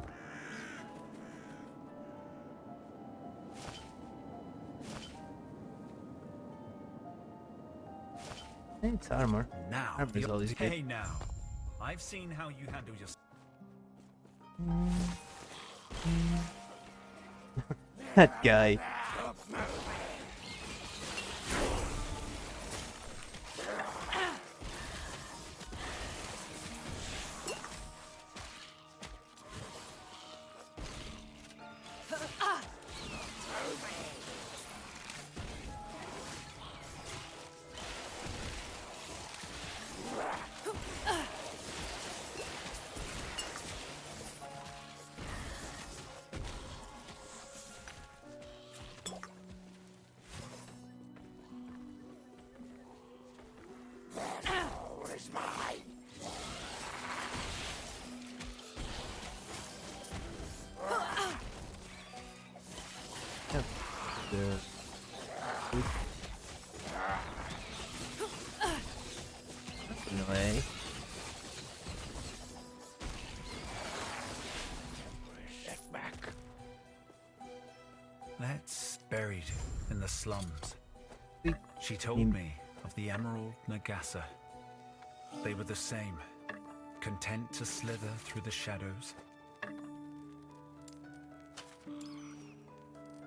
It's armor. Now, Armor's always good. hey now. I've seen how you handle your... That guy. Anyway. Let's buried in the slums. We- She told me of the Emerald Nagasa. They were the same, content to slither through the shadows.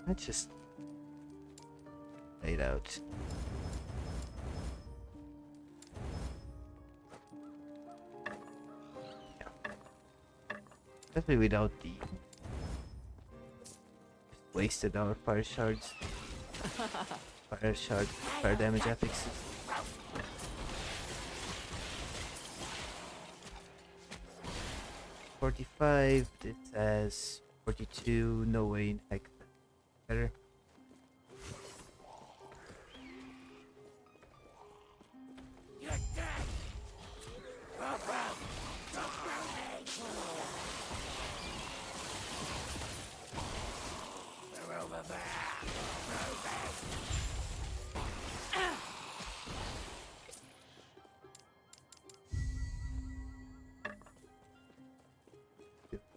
Let's just lay it out. Yeah. Especially without the... Just wasted our fire shards. Fire damage affixes. $45, it says 42, no way in heck better.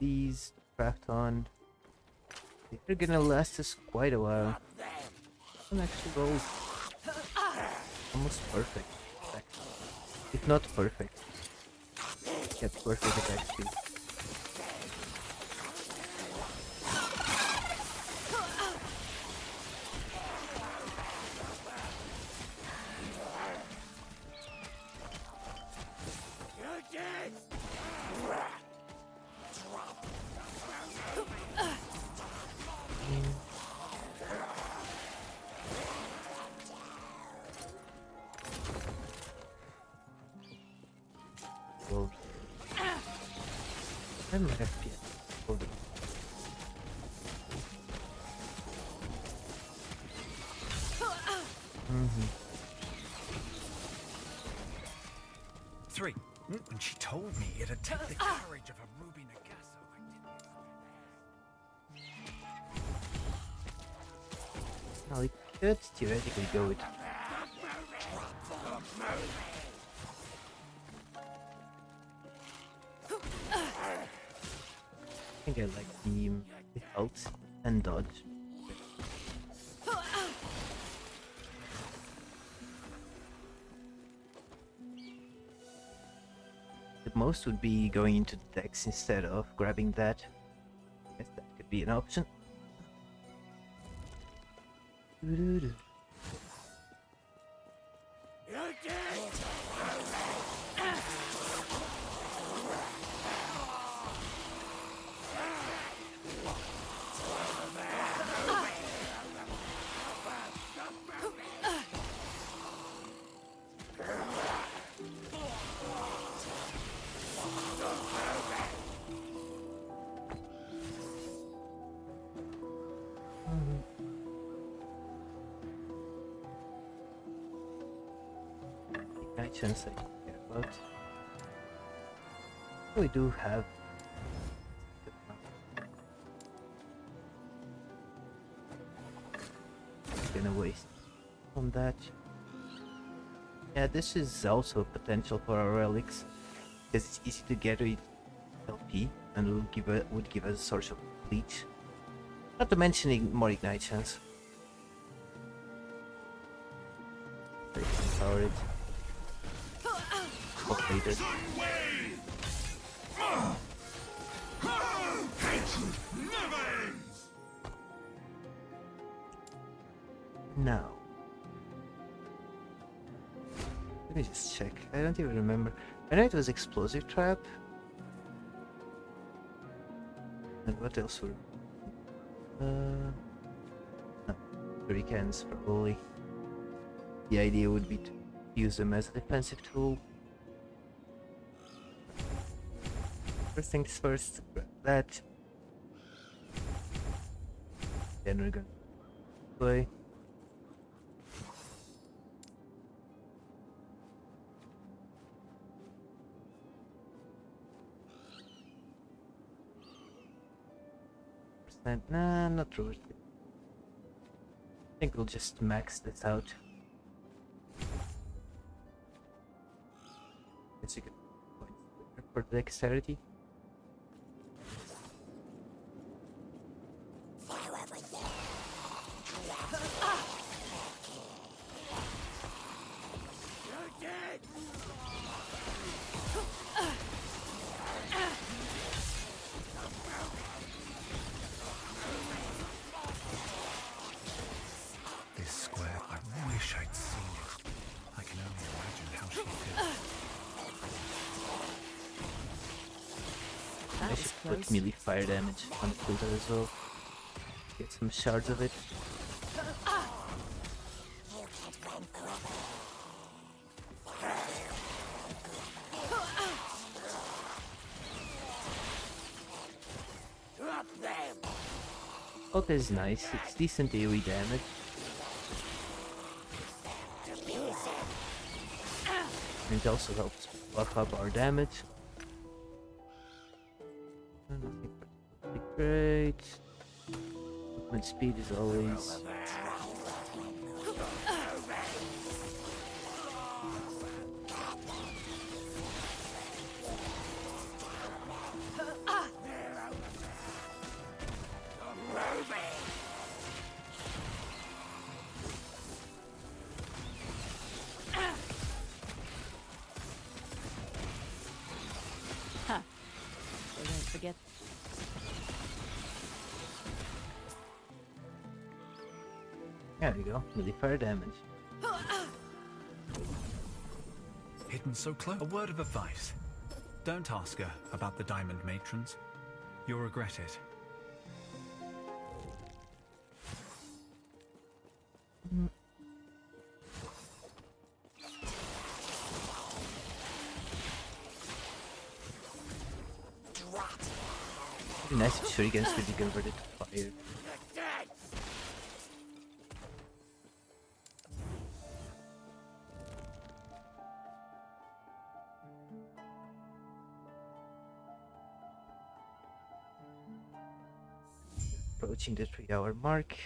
These craft on. They're gonna last us quite a while. I'm actually rolled almost perfect. If not perfect. Get perfect attack speed. Well, I'm FPS. Hold it. Three. And she told me it'd take the courage of a Ruby Nagaso. I didn't expect No, it could theoretically go with. I think I like the health and dodge. The most would be going into the decks instead of grabbing that. Guess that could be an option. Doo-doo-doo. Chance I care about. We do have gonna waste on that. Yeah, this is also a potential for our relics because it's easy to get with LP and would give us a source of bleach. Not to mention more ignite chance. So you can power it. Later. Now, let me just check. I don't even remember. I know it was explosive trap. And what else were? No, hurricanes probably. The idea would be to use them as a defensive tool. First things first, grab that. Then we're gonna play. Nah, not worth it. I think we'll just max this out. It's a good point for dexterity. I should put melee fire damage on the filter as well. Get some shards of it. Ult is nice, it's decent AoE damage. And it also helps buff up our damage. Nothing particularly great. Movement speed is always. Forget. There we go, melee fire damage. Hidden so close. A word of advice. Don't ask her about the diamond matrons. You'll regret it. It'd be nice if shurikens could be converted to fire. Approaching the 3-hour mark.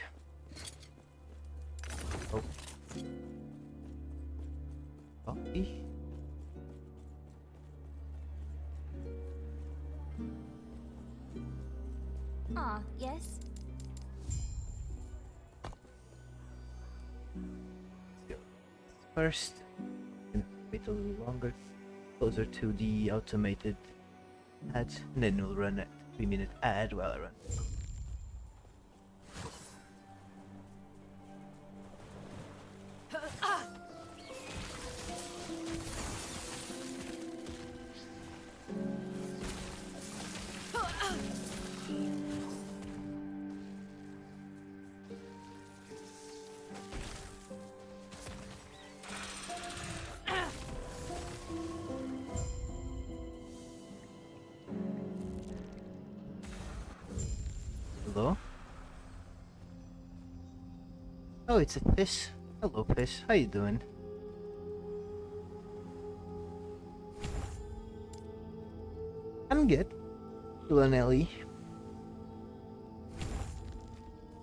coffee. Ah, yes. First, wait a little longer, closer to the automated ad, and then we'll run a 3-minute ad while I run. Hello? Oh, it's a fish. Hello, fish. How you doing? I'm good. Still an Ellie.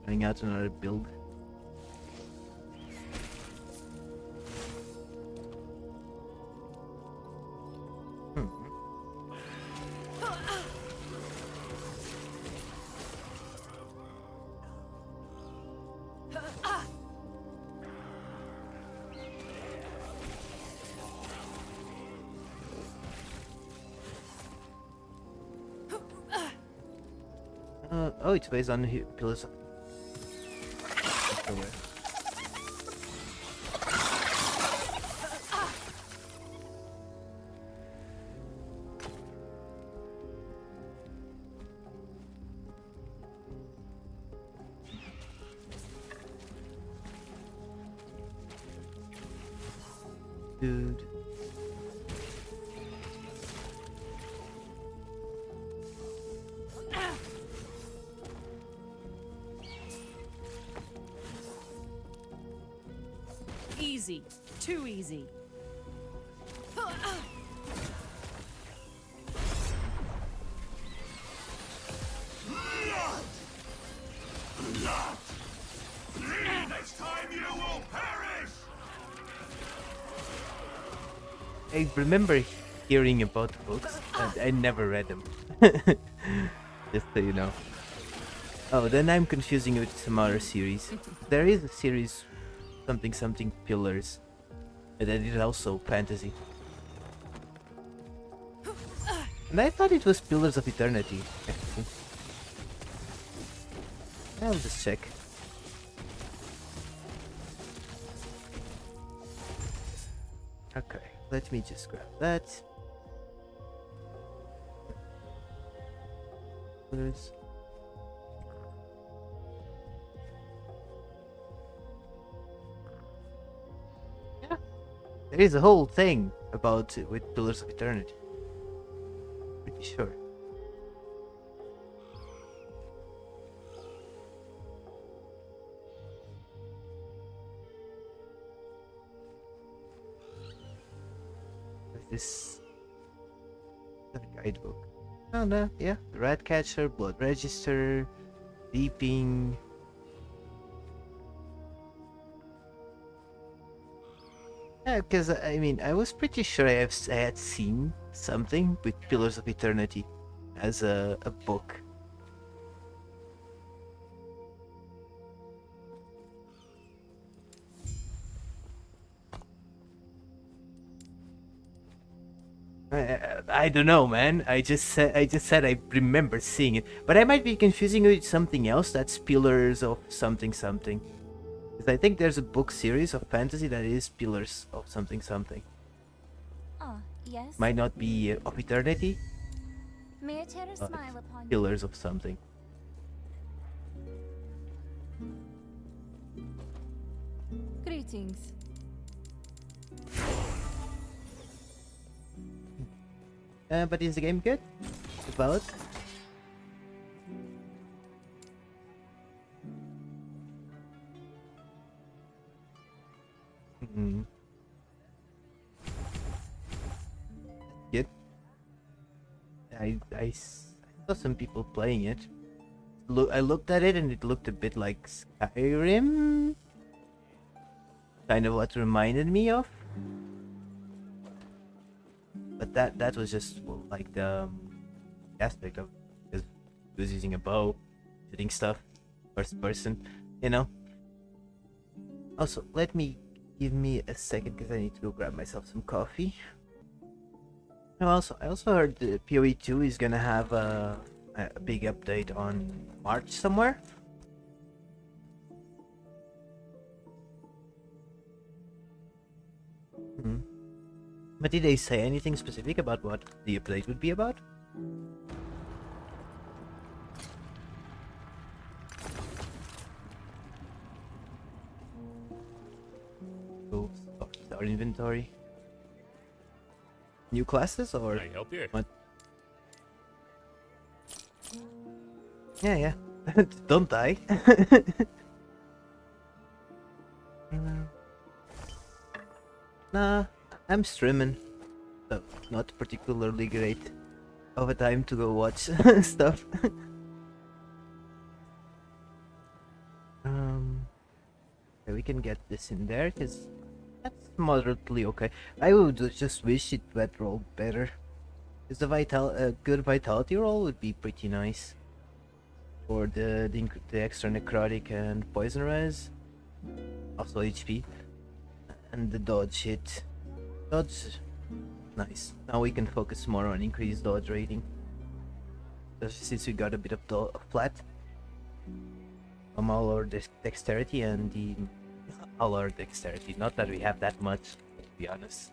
Trying out another build. Oh, it's based on pillars of... Everywhere. Dude. Easy. Too easy. Next time you will perish! I remember hearing about the books, and I never read them. Just so you know. Oh, then I'm confusing it with some other series. There is a series, something Pillars, and then it's also fantasy. And I thought it was Pillars of Eternity. Actually. I'll just check. Okay, let me just grab that. Pillars. Yeah, there is a whole thing about it with Pillars of Eternity. Pretty sure. This guidebook. Oh no, yeah. Ratcatcher, Blood Register, Deeping. Yeah, because I mean, I was pretty sure I had seen something with Pillars of Eternity as a book. I don't know, man. I just said I remember seeing it, but I might be confusing it with something else. That's Pillars of something. Because I think there's a book series of fantasy that is Pillars of something. Ah, yes. Might not be of Eternity, May I tear a but smile upon you? Pillars of something. Greetings. But is the game good? About? Good. I saw some people playing it. I looked at it and it looked a bit like Skyrim. Kind of what reminded me of. that was just like the aspect of because he was using a bow, shooting stuff, first person, you know. Also, give me a second because I need to go grab myself some coffee. No, I also heard the PoE 2 is gonna have a big update on March somewhere. But did they say anything specific about what the update would be about? Go start inventory. New classes or Can I help you? what? Yeah. Don't die. Nah, I'm streaming, so not particularly great of a time to go watch stuff. Okay, we can get this in there because that's moderately okay. I would just wish it would roll better. Because a good vitality roll would be pretty nice for the extra necrotic and poison res, also HP, and the dodge hit. Dodge, nice. Now we can focus more on increased dodge rating. Since we got a bit of flat, all our dexterity and all our dexterity. Not that we have that much, to be honest.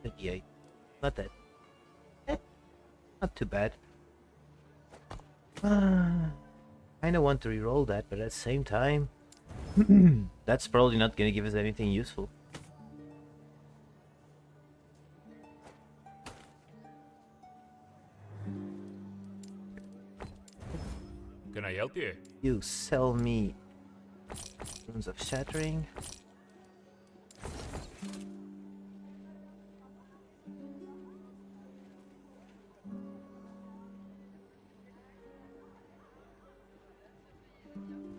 38. Not that. Not too bad. Kinda want to reroll that, but at the same time, that's probably not gonna give us anything useful. Can I help you? You sell me Runes of Shattering.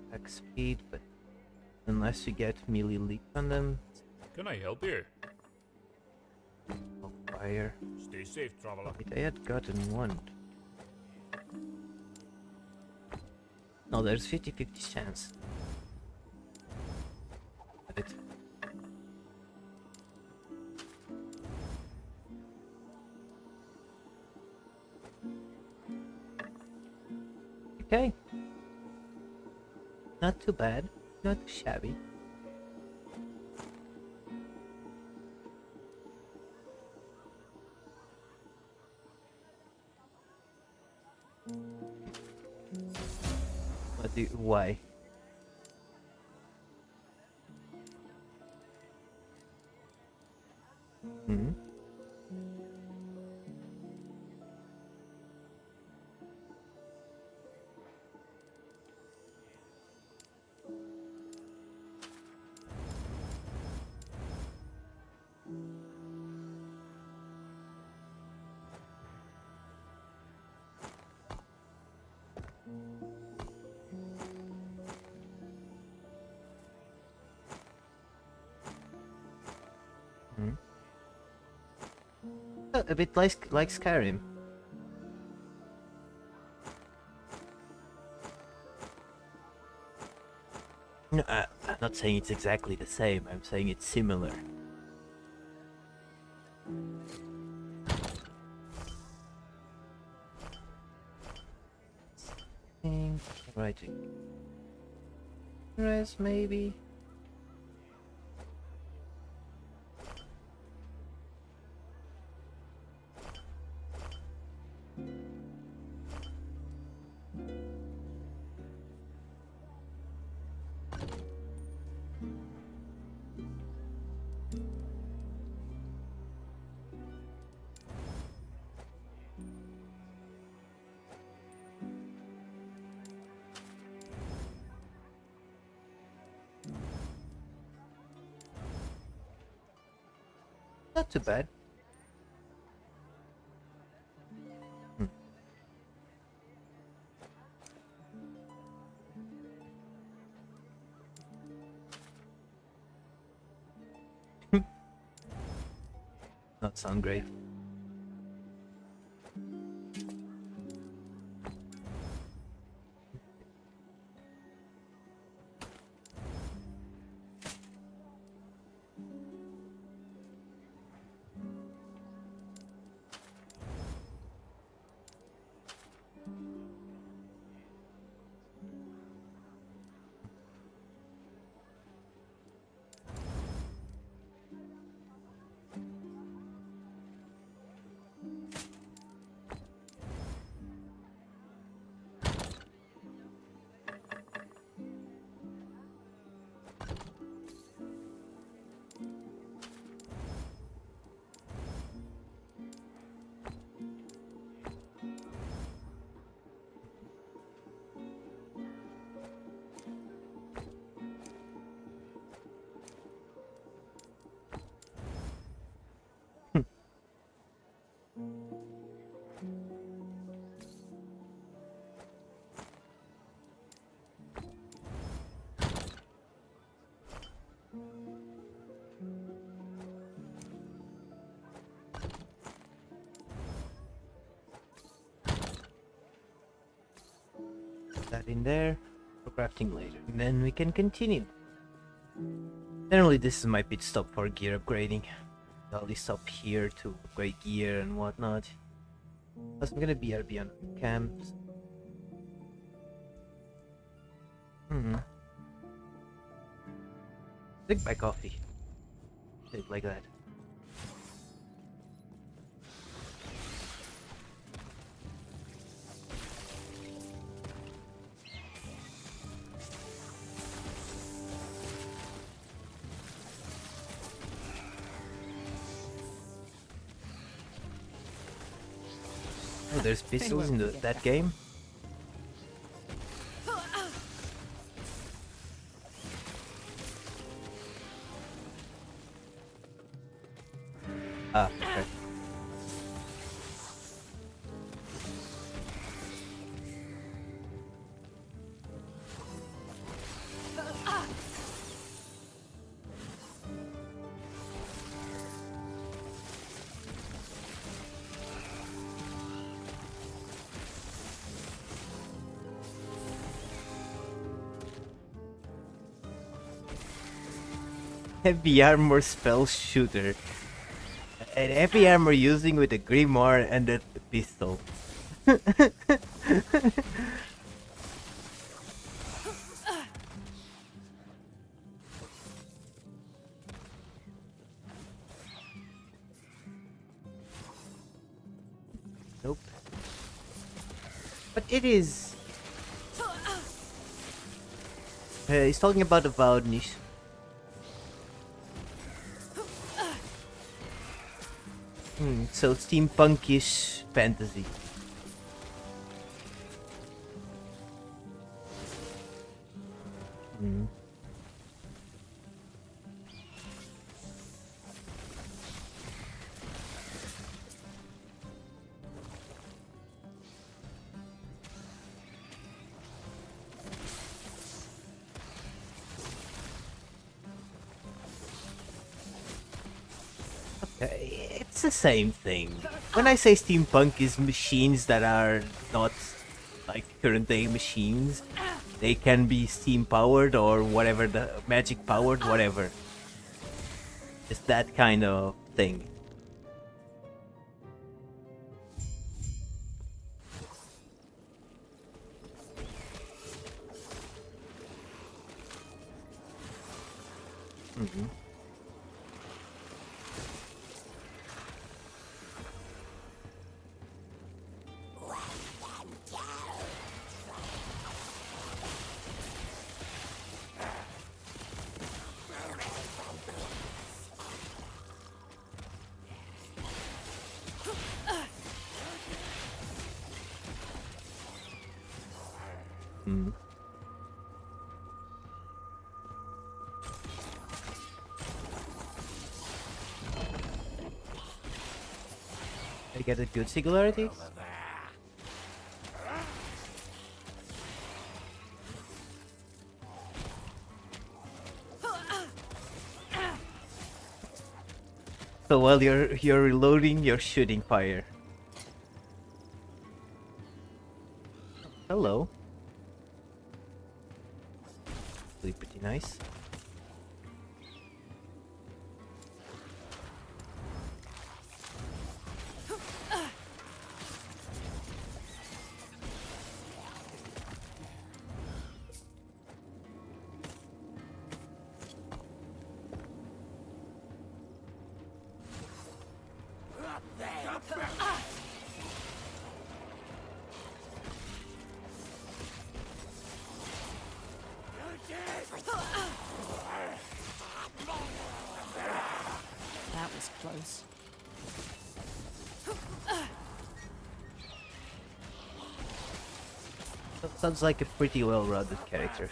Attack speed, but unless you get melee leap on them, Can I help you? no fire. Stay safe, traveler. Wait, I had gotten one. No, there's 50-50 chance. Got it. Okay. Not too bad. Not too shabby. Why? Hmm? A bit like Skyrim. No, I'm not saying it's exactly the same. I'm saying it's similar. Right. Res maybe. Not too bad. not sound great. That in there for crafting later. And then we can continue. Generally, this is my pit stop for gear upgrading. I'll only stop here to upgrade gear and whatnot. Plus, I'm gonna BRB on camps. Drink my coffee. Do it like that. Oh, there's pistols in that game? Ah, okay. Heavy armor spell shooter. And heavy armor using with a grimoire and a pistol. Nope. But it is. He's talking about the Vowed Niche. So steampunkish fantasy. It's the same thing. When I say steampunk is machines that are not like current day machines, they can be steam powered or whatever, the magic powered, whatever. It's that kind of thing. I get a good singularity. So while you're reloading, you're shooting fire. Hello. Really pretty nice. That was close. That sounds like a pretty well-rounded character.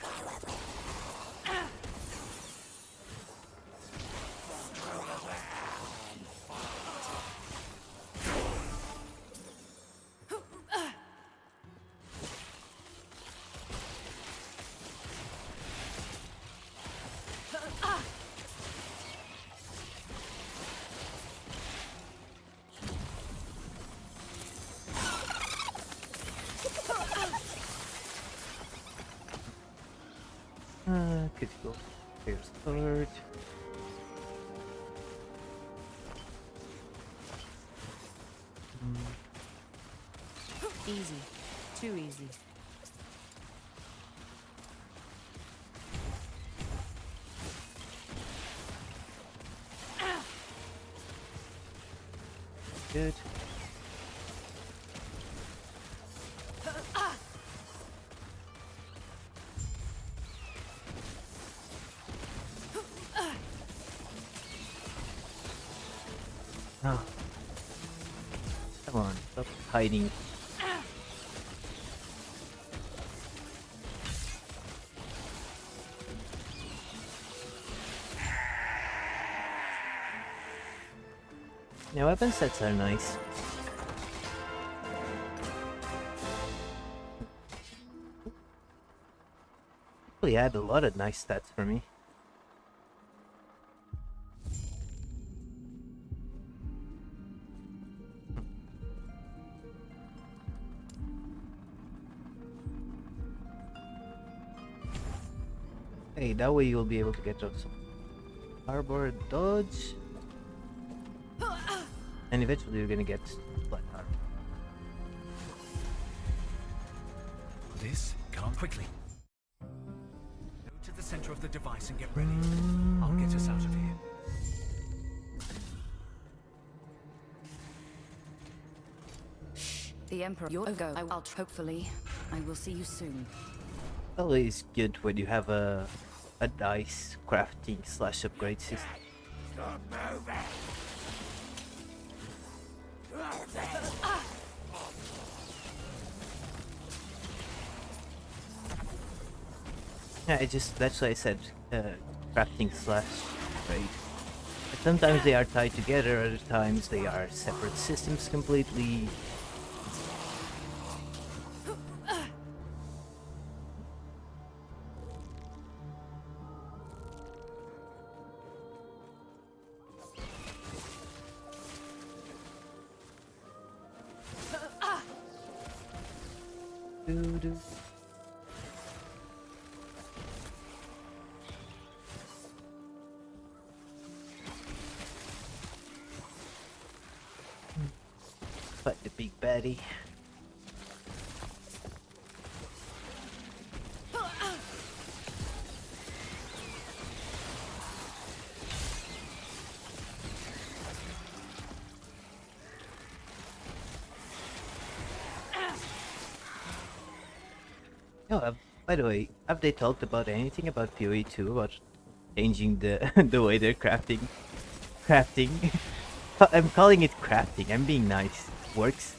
Critical. Here's third. Easy. Too easy. Good. Oh. Come on, stop hiding. Yeah, weapon sets are nice. Really had a lot of nice stats for me. Hey, that way you'll be able to get some harbor dodge. And eventually you're gonna get flat armor. This, come quickly. Go to the center of the device and get ready. I'll get us out of here. The Emperor, you'll go. Hopefully, I will see you soon. Always good when you have a dice crafting / upgrade system. Stop moving! Yeah, that's why I said crafting / upgrade. Sometimes they are tied together, other times they are separate systems completely. Doo-doo. Fight the big baddie. Oh, by the way, have they talked about anything about PoE 2 about changing the the way they're crafting? I'm calling it crafting. I'm being nice. Works.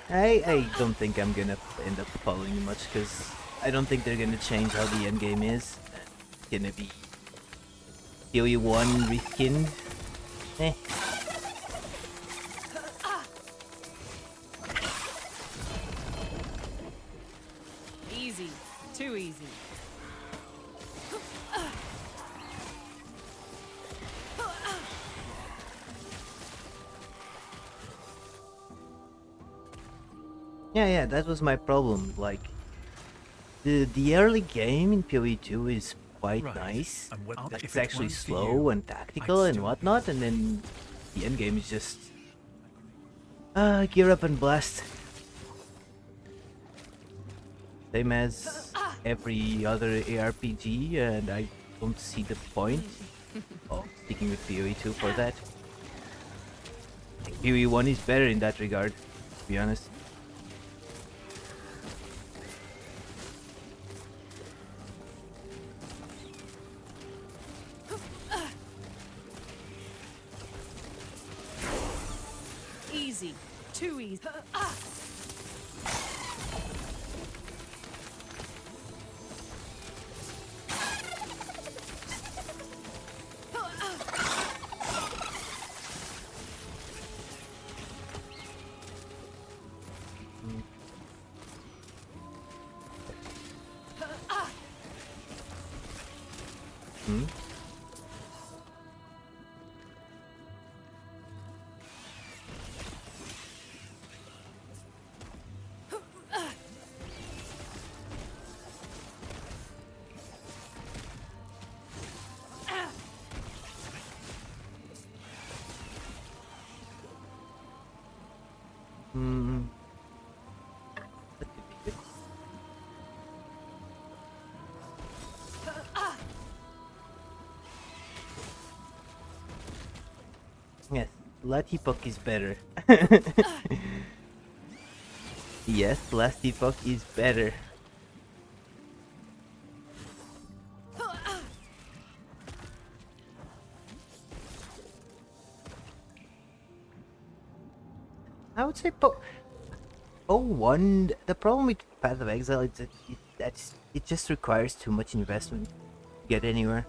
I don't think I'm gonna end up following much because I don't think they're gonna change how the end game is. It's gonna be PoE 1 reskinned. Eh. Easy. Too easy. Yeah, that was my problem. Like, the early game in PoE2 is quite Right. nice. And if It's it actually weren't for slow you, and I'd tactical and still be whatnot, and then the end game is just gear up and blast. Same as every other ARPG, and I don't see the point of sticking with PoE2 for that. I think PoE1 is better in that regard, to be honest. Easy. Too easy. Hmm? Hmm. That could be good. Yes, last Epoch is better. Yes, last Epoch is better. I would say Po1, the problem with Path of Exile is that it just requires too much investment to get anywhere.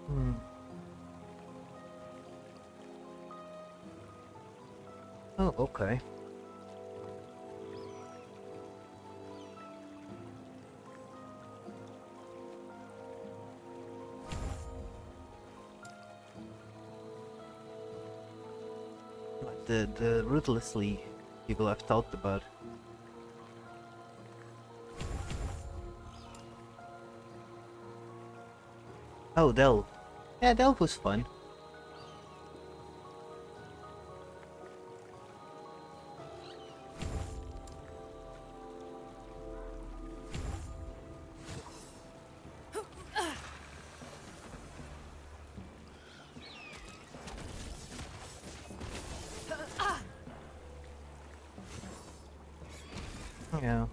Hmm. Oh, okay. Like the ruthlessly people have talked about. Oh, Delve. Yeah, Delve was fun. Yeah,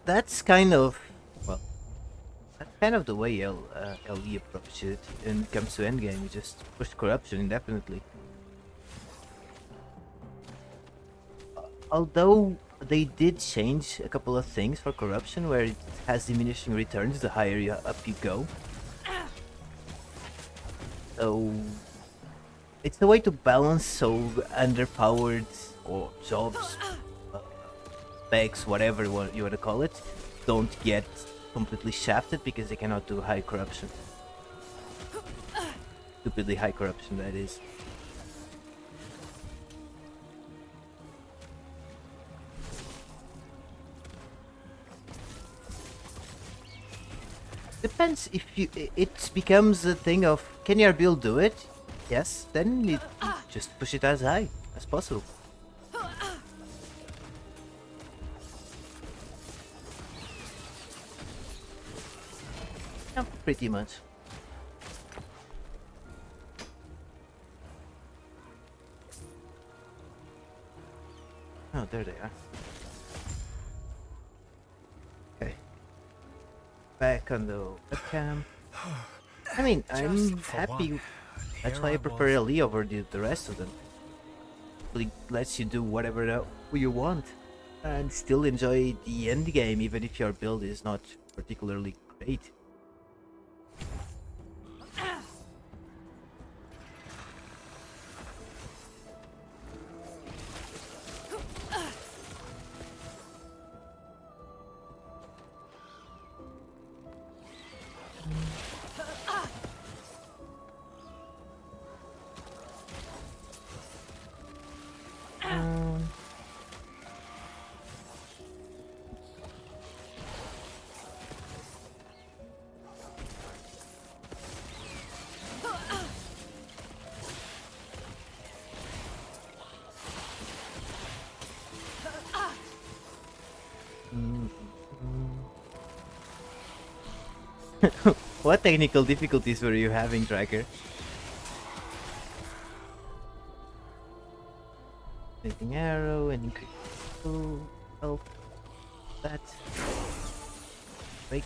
that's kind of, well, that's kind of the way LE approach it when it comes to endgame. You just push corruption indefinitely. Although they did change a couple of things for corruption, where it has diminishing returns the higher up you go. So it's a way to balance so underpowered or jobs, specs, whatever you want to call it, don't get completely shafted because they cannot do high corruption. Stupidly high corruption, that is. Depends if it becomes a thing of, can your build do it? Yes, then you just push it as high as possible. Yeah, pretty much. Oh, there they are. Okay. Back on the webcam. I mean, I'm happy. That's why I prefer LE over the rest of them. It lets you do whatever you want and still enjoy the end game, even if your build is not particularly great. What technical difficulties were you having, Tracker? Making arrow and increase health. That. Break.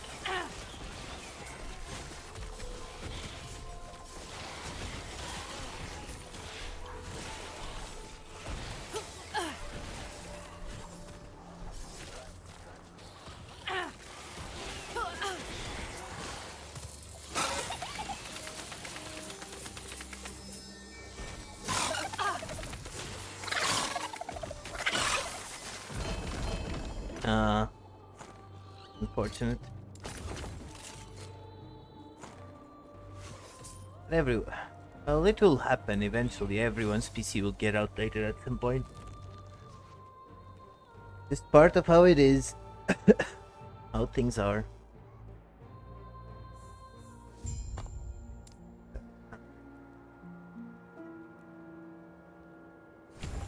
Unfortunate. Well, it will happen eventually. Everyone's PC will get outdated at some point. Just part of how it is. How things are.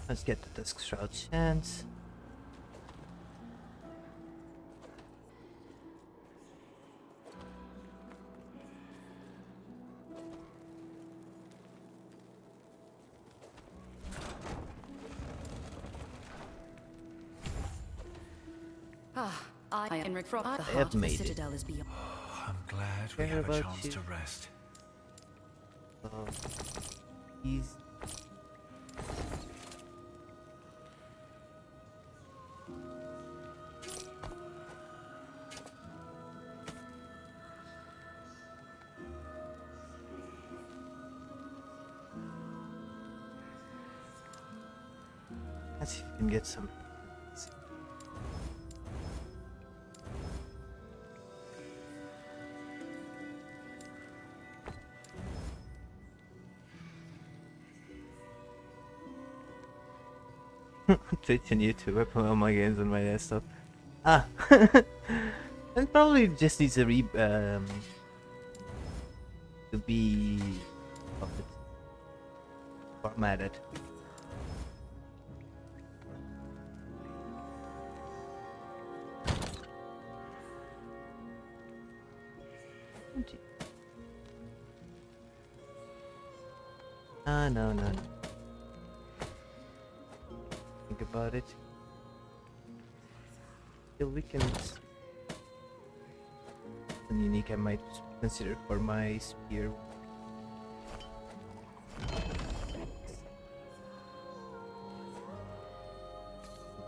Let's get the Dusk Shroud chance. I am Rick Frog. The I heart have of the made it. Citadel is beyond. I'm glad we Care have a about chance you. to rest. He's let's see if we can get some. Twitch and YouTube. I play all my games on my desktop. Ah, and probably just needs a to be formatted. No. Think about it. Still weakens. Something unique I might consider for my spear.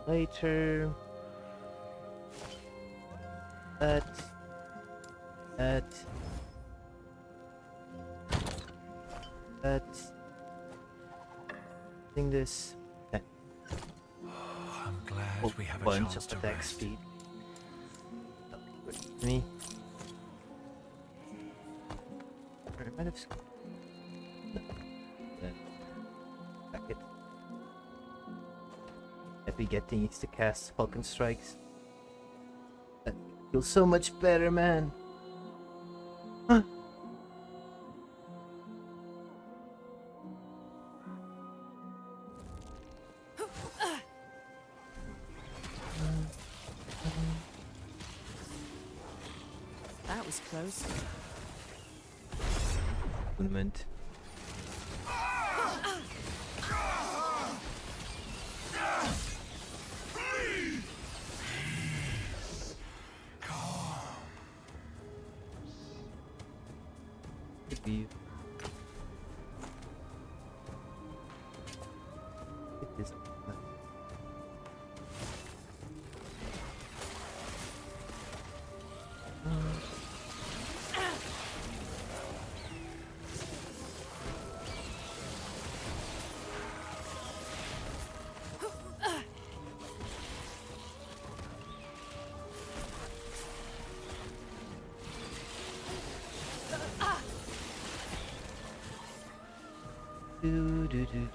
Later. That. I think this. I'm glad we have a Bunch chance of to attack rest. speed. Good for me. I might have. No. Back it. I'd be getting used to cast Falcon Strikes. That feels so much better, man. Huh. That was close. Movement. Could be. It is. Do.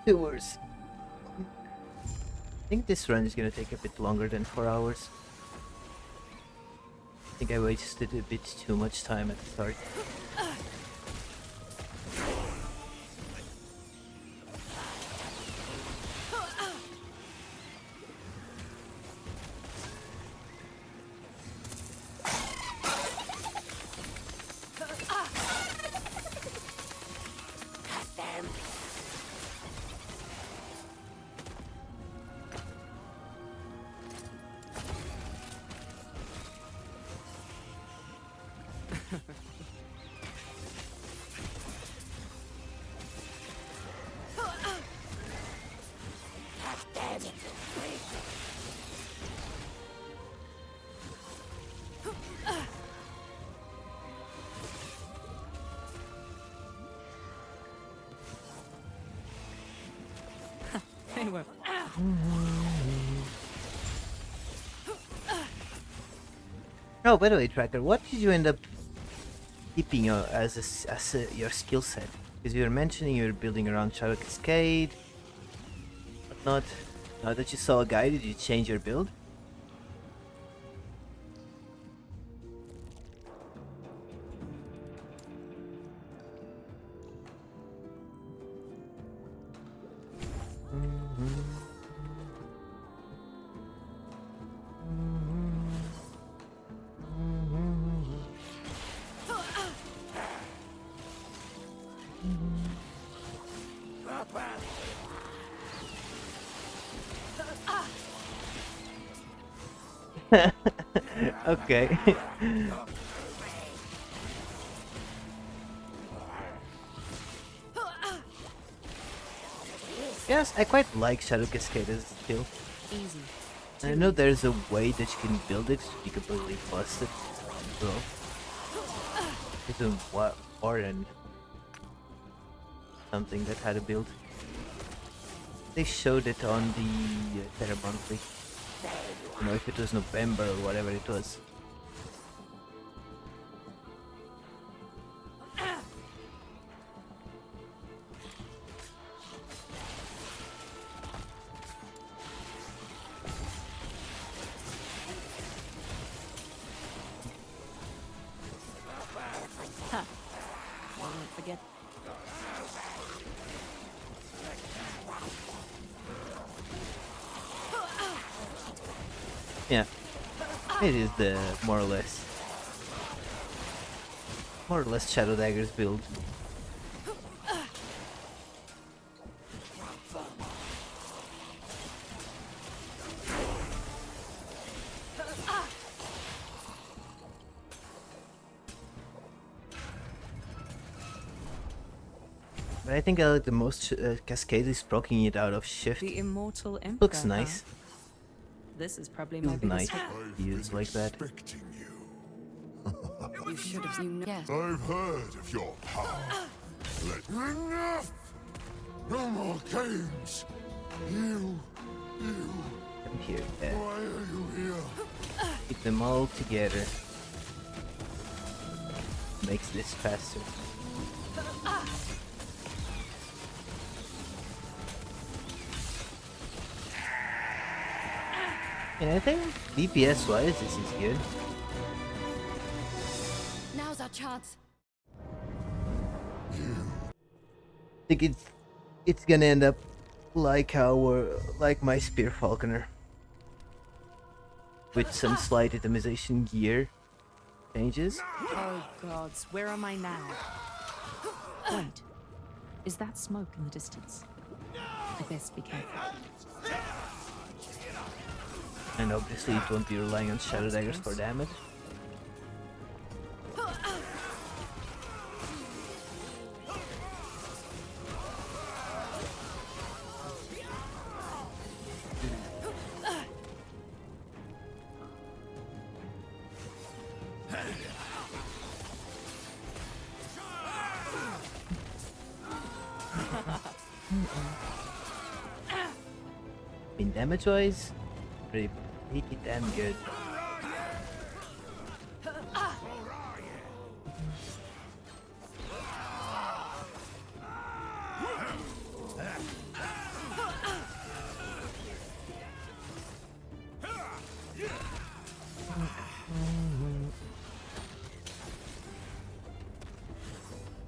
Tours. I think this run is gonna take a bit longer than 4 hours. I think I wasted a bit too much time at the start. They were. Oh, by the way, Tracker, what did you end up keeping your skill set? Because you were mentioning you were building around Shadow Cascade, whatnot. Now that you saw a guy, did you change your build? Okay. Yes, I quite like Shadow Cascade as a skill. Easy. I know there's a way that you can build it to be completely busted. So, there's a Warren something that had a build. They showed it on the Terra Monthly. I don't know if it was November or whatever it was. Won't forget. Yeah, it is the more or less Shadow Daggers build. But I think I like the most Cascade is proccing it out of shift. The immortal emperor. Looks nice. Huh? This is probably my Feels biggest. nice. Use like that. You should have. You know. Yes. I've heard of your power. Enough! No more games! You... Come here, Why are you here? keep them all together. Makes this faster. And I think DPS wise this is good. Now's our chance. I think it's gonna end up like like my Spear Falconer. With some slight itemization gear changes. Oh gods, where am I now? Wait, is that smoke in the distance? I best be careful. And obviously it won't be relying on Shadow Daggers for damage. In damage wise, pretty damn good.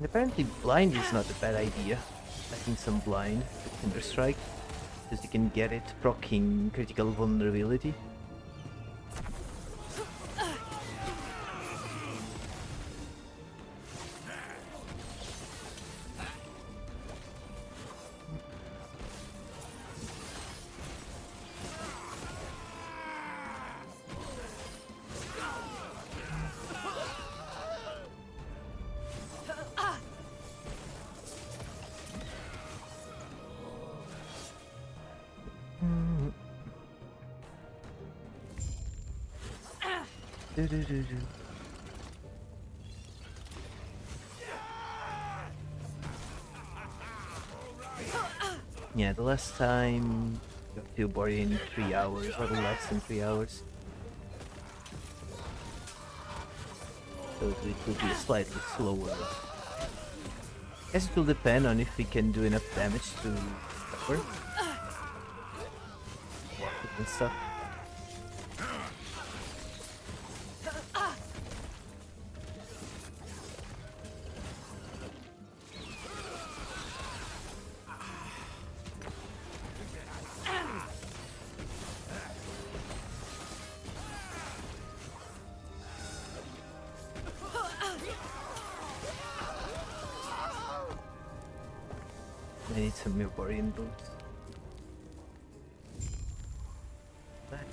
Apparently blind is not a bad idea. Letting some blind with Tinder Strike, because you can get it proccing critical vulnerability. Yeah, the last time got to body in 3 hours, or less than 3 hours. So it will be slightly slower. Guess it will depend on if we can do enough damage to cover and stuff. I need some Milborian boots. That.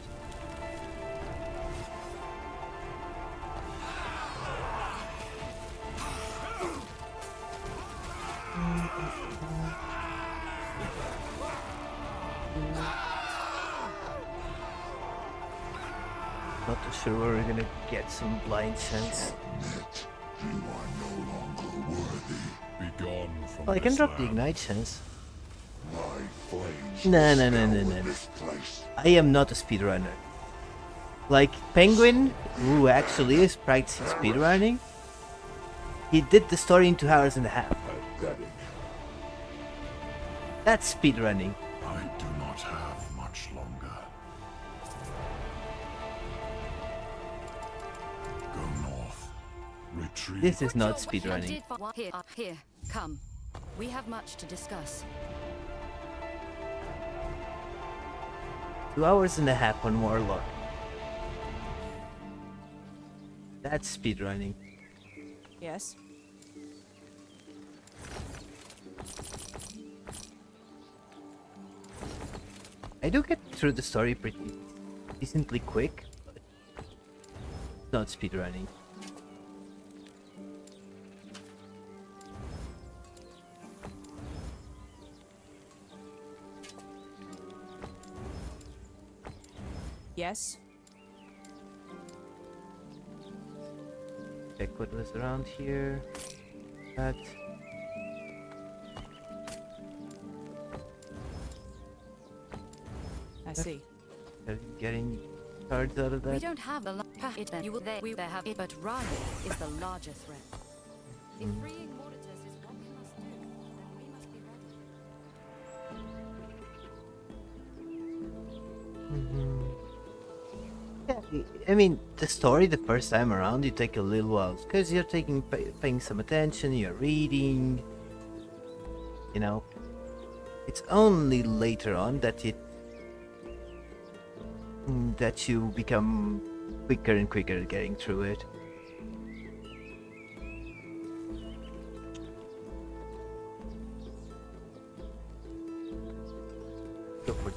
Not too sure where we're gonna get some blind sense. You are no longer worthy. Be gone from Well, I can this drop the land. ignite sense. My flames No. scour this place. I am not a speedrunner. Like Penguin, who actually is practicing speedrunning, he did the story in 2.5 hours. Pathetic. That's speedrunning. I do not have much longer. Go north. Retreat. This is not speedrunning. Here, come. We have much to discuss. 2.5 hours on Warlock. That's speedrunning. Yes. I do get through the story pretty decently quick, but it's not speedrunning. Yes. Check what was around here. That. I see. Are you getting cards out of We that? don't have a it then. You will there. We there have it, but Ryan is the larger threat. If freeing Mortitus is what we must do, then we must be ready. Yeah, I mean, the story the first time around, you take a little while, because you're paying some attention, you're reading, you know. It's only later on that you become quicker and quicker at getting through it. Go for it.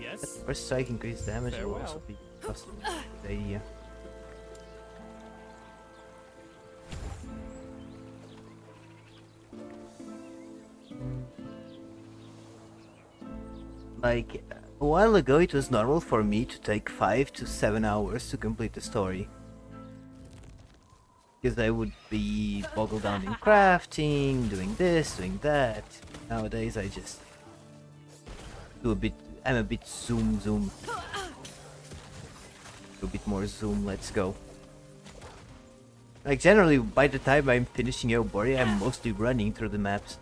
Yes? First strike increased damage will also Farewell. be custom. The idea. Like, a while ago it was normal for me to take 5 to 7 hours to complete the story. Because I would be boggled down in crafting, doing this, doing that. Nowadays I just do I'm a bit zoom. Do a bit more zoom, let's go. Like generally by the time I'm finishing Eobori, I'm mostly running through the maps.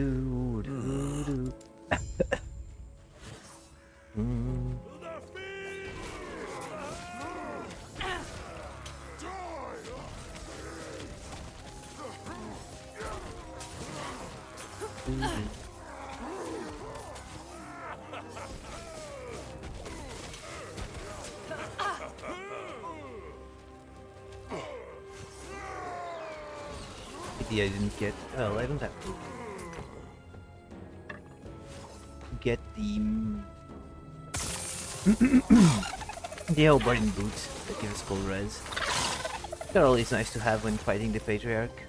Do, do, do. Mm. Maybe I didn't get. Well, I don't have to get the old burning boots that give us full res. They're always nice to have when fighting the Patriarch.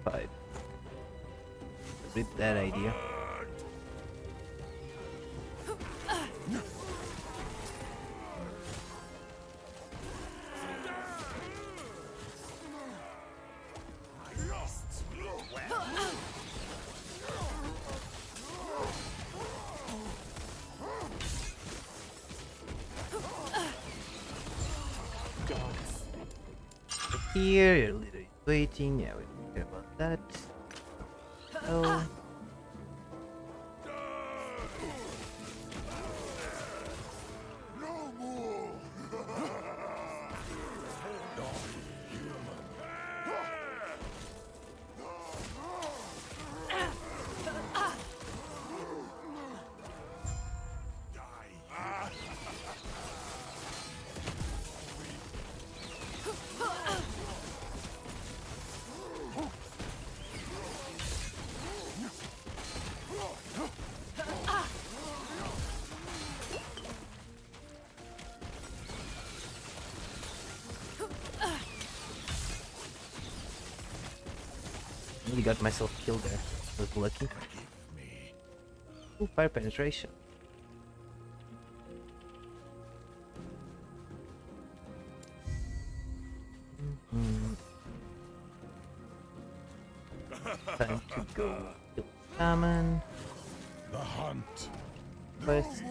5. Rip that idea. Here, your leader is waiting. Yeah, we don't care about that. Oh. Really got myself killed there. Was lucky. Ooh, fire penetration. Time to go kill salmon. The hunt. First.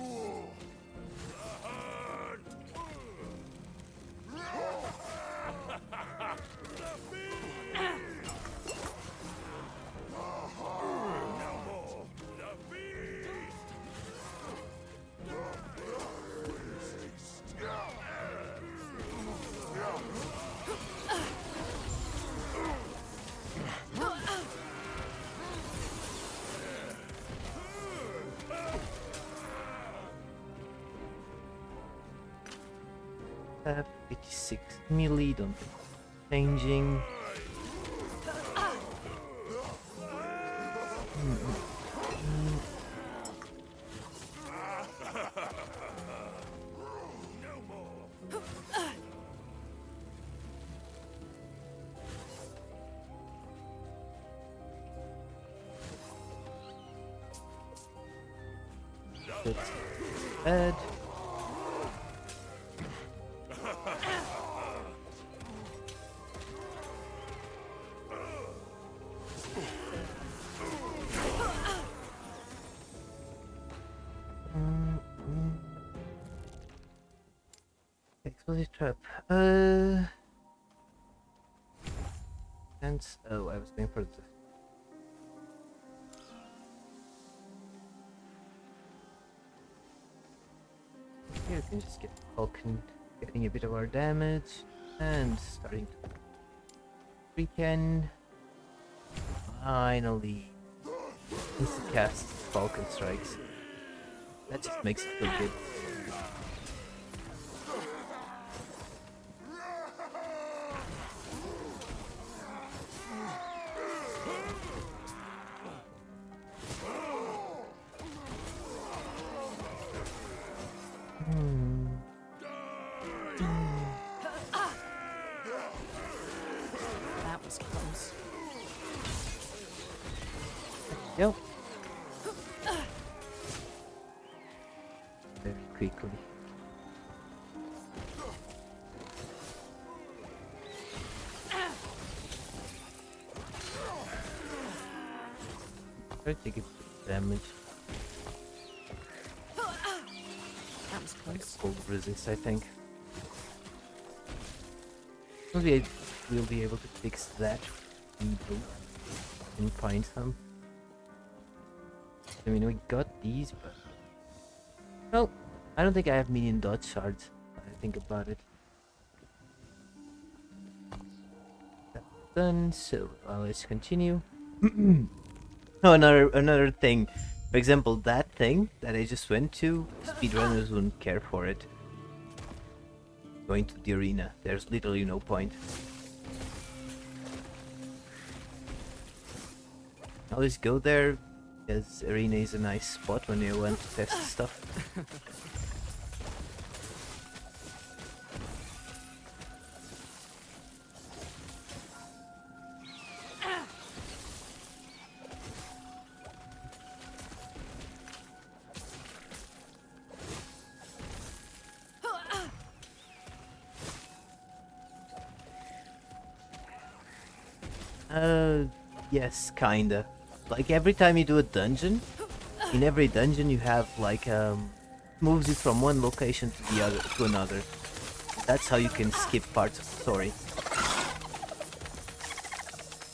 Have 86 melee, don't think changing. That's bad. Explosive trap. And oh, I was going for the. Here we can just get Falcon, getting a bit of our damage, and starting to freaking finally insta-cast Falcon strikes. That just makes it feel good. That was close. Yep. Very quickly. Try to take a bit of damage. That was close. Cold resist, I think. Maybe I will be able to fix that. can find some. I mean, we got these, but... No, I don't think I have million dot shards. I think about it. That's done, so let's continue. Oh, another thing. For example, that thing that I just went to, speedrunners wouldn't care for it. Going to the arena, there's literally no point. Always go there, because arena is a nice spot when you want to test stuff. Yes, kinda. Like every time you do a dungeon, in every dungeon you have like moves you from one location to the other to another. That's how you can skip parts of the story.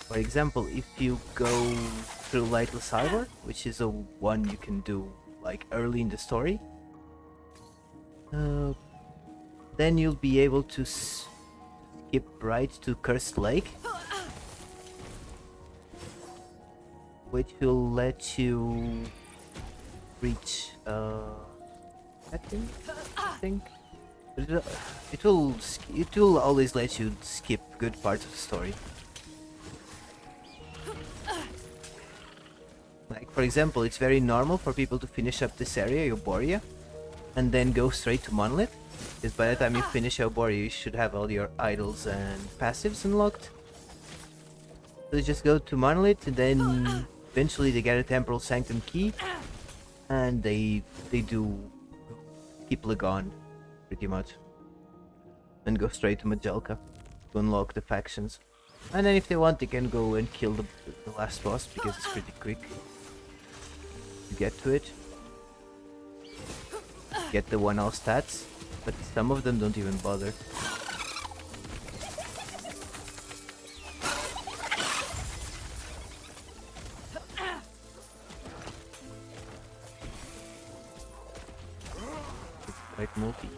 For example, if you go through Lightless Harbor, which is a one you can do like early in the story, then you'll be able to skip right to Cursed Lake, which will let you reach I think it will always let you skip good parts of the story. Like for example, it's very normal for people to finish up this area, Euboria, and then go straight to Monolith, because by the time you finish Euboria you should have all your idols and passives unlocked. So you just go to Monolith and then eventually they get a Temporal Sanctum key, and they do keep Lagon, pretty much. And go straight to Majelka to unlock the factions. And then if they want they can go and kill the last boss, because it's pretty quick to get to it. Get the 1L stats, but some of them don't even bother. Quite multi.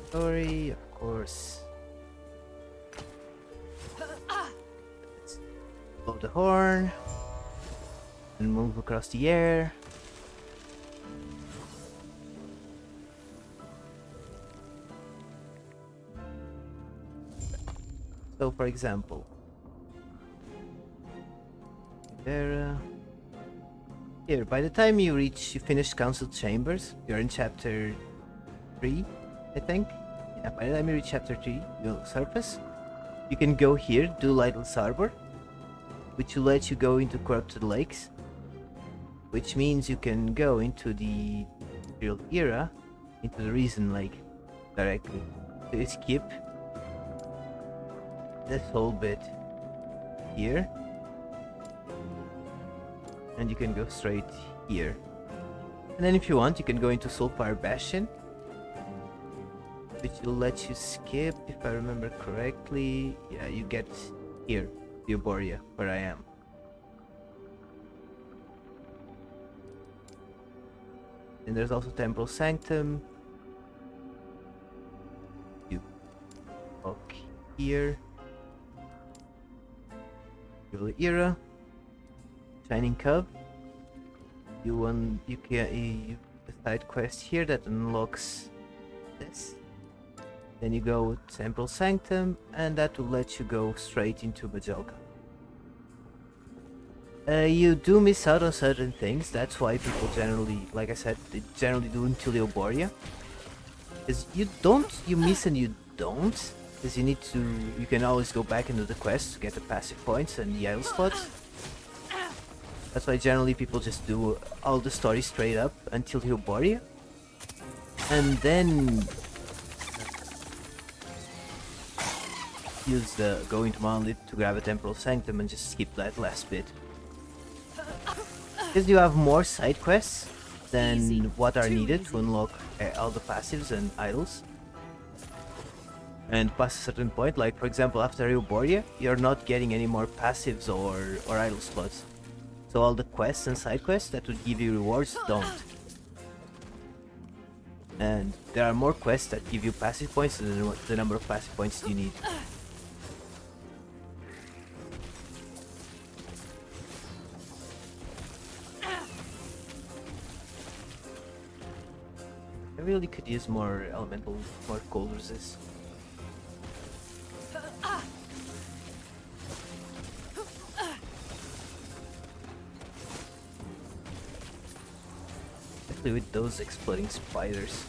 Story, of course. Let's blow the horn and move across the air. So, for example, there. Here, by the time you finish Council Chambers, you're in chapter 3, I think. Yeah, by the time you reach chapter 3, you'll surface. You can go here, do Lightless Harbor, which will let you go into Corrupted Lakes, which means you can go into the Imperial Era, into the Reason Lake directly. So you skip this whole bit here, and you can go straight here. And then if you want, you can go into Soulfire Bastion, which will let you skip, if I remember correctly. Yeah, you get here, Euboria, where I am. And there's also Temporal Sanctum. You walk here. Imperial Era, Shining Cub. You side quest here that unlocks this. Then you go with Temporal Sanctum, and that will let you go straight into Majelka. You do miss out on certain things. That's why people generally, like I said, they generally do until Eoboria. Because you miss and you don't. Because you can always go back into the quest to get the passive points and the idle slots. That's why generally people just do all the story straight up until Eoboria. And then use the go into Monolith to grab a Temporal Sanctum and just skip that last bit. Because you have more side quests than what are needed to unlock all the passives and idols. And past a certain point, like for example after Eoboria, you're not getting any more passives or idle slots. So all the quests and side quests that would give you rewards don't. And there are more quests that give you passive points than the number of passive points you need. I really could use more elemental, more cold resist. Especially with those exploding spiders.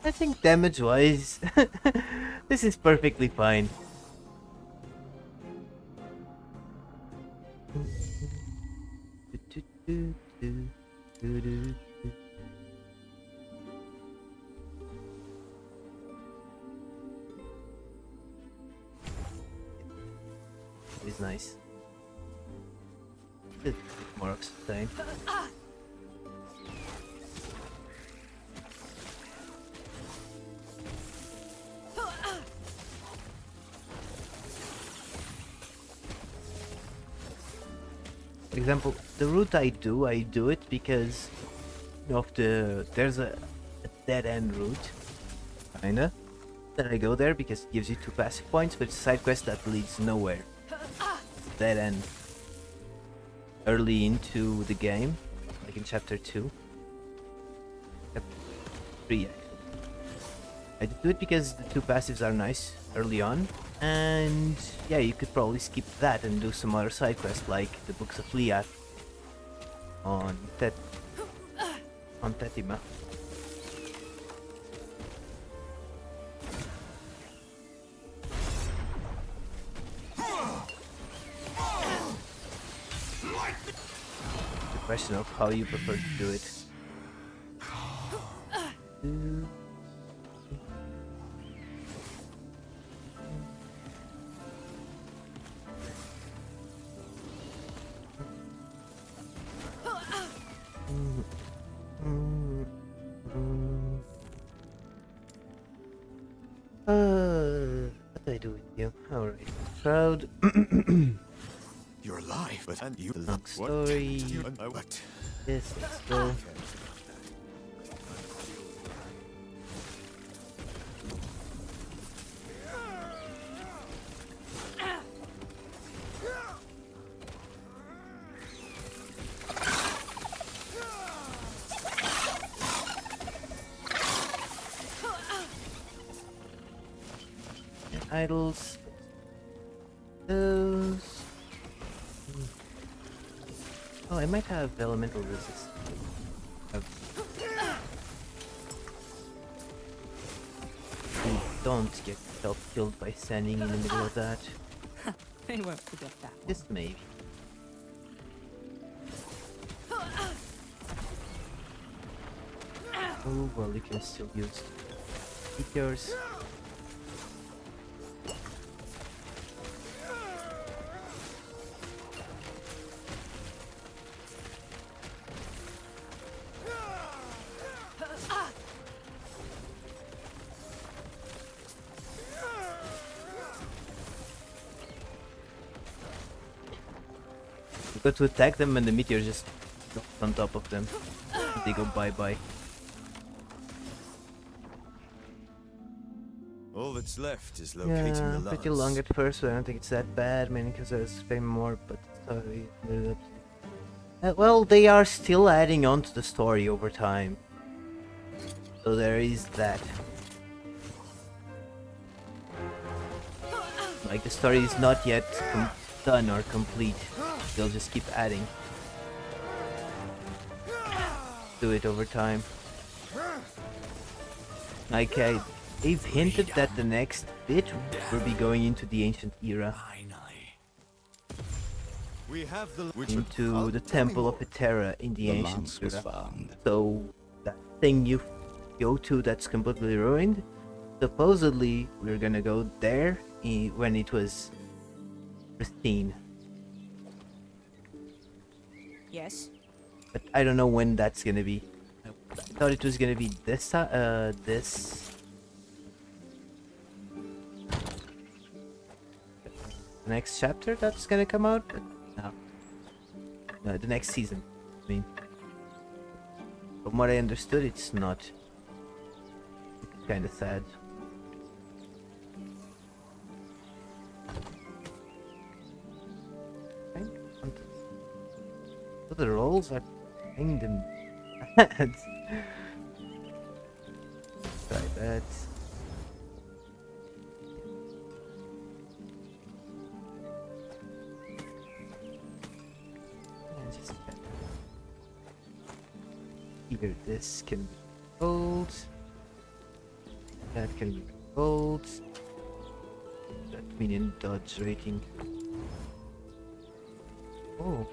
I think damage-wise, this is perfectly fine. It's nice. A bit more of sustain. For example, the route I do it because of there's a dead end route, kinda. Then I go there because it gives you 2 passive points, but it's a side quest that leads nowhere. It's dead end. Early into the game, like in chapter 2. Chapter 3 actually. I do it because the 2 passives are nice early on. And yeah, you could probably skip that and do some other side quests like the Books of Liat on Tetima. The question of how you prefer to do it. What do I do with you? Alright, crowd. You're alive, but and you Long story. Yes, let's go. Idols. Those. Oh, I might have elemental resist. Don't get yourself killed by standing in the middle of that. They won't forget that. Just maybe. Oh, well, you can still use yours. You got to attack them and the meteor just on top of them. They go bye-bye. All that's left is locating the lance. Pretty long at first, but I don't think it's that bad, mainly because I was expecting more, but sorry. Well, they are still adding on to the story over time. So there is that. Like, the story is not yet done or complete. They'll just keep adding to it over time. Like, they've hinted that the next bit will be going into the ancient era. We have into the temple of Hetera in the ancient era. So, that thing you go to that's completely ruined, supposedly we're gonna go there when it was pristine. Yes. But I don't know when that's gonna be. I thought it was gonna be this the next chapter that's gonna come out, but no, the next season. I mean, from what I understood, it's not. It's kind of sad. So the rolls are kind of bad. Try that. Either this can be gold, that can be gold, that minion dodge rating. Oh.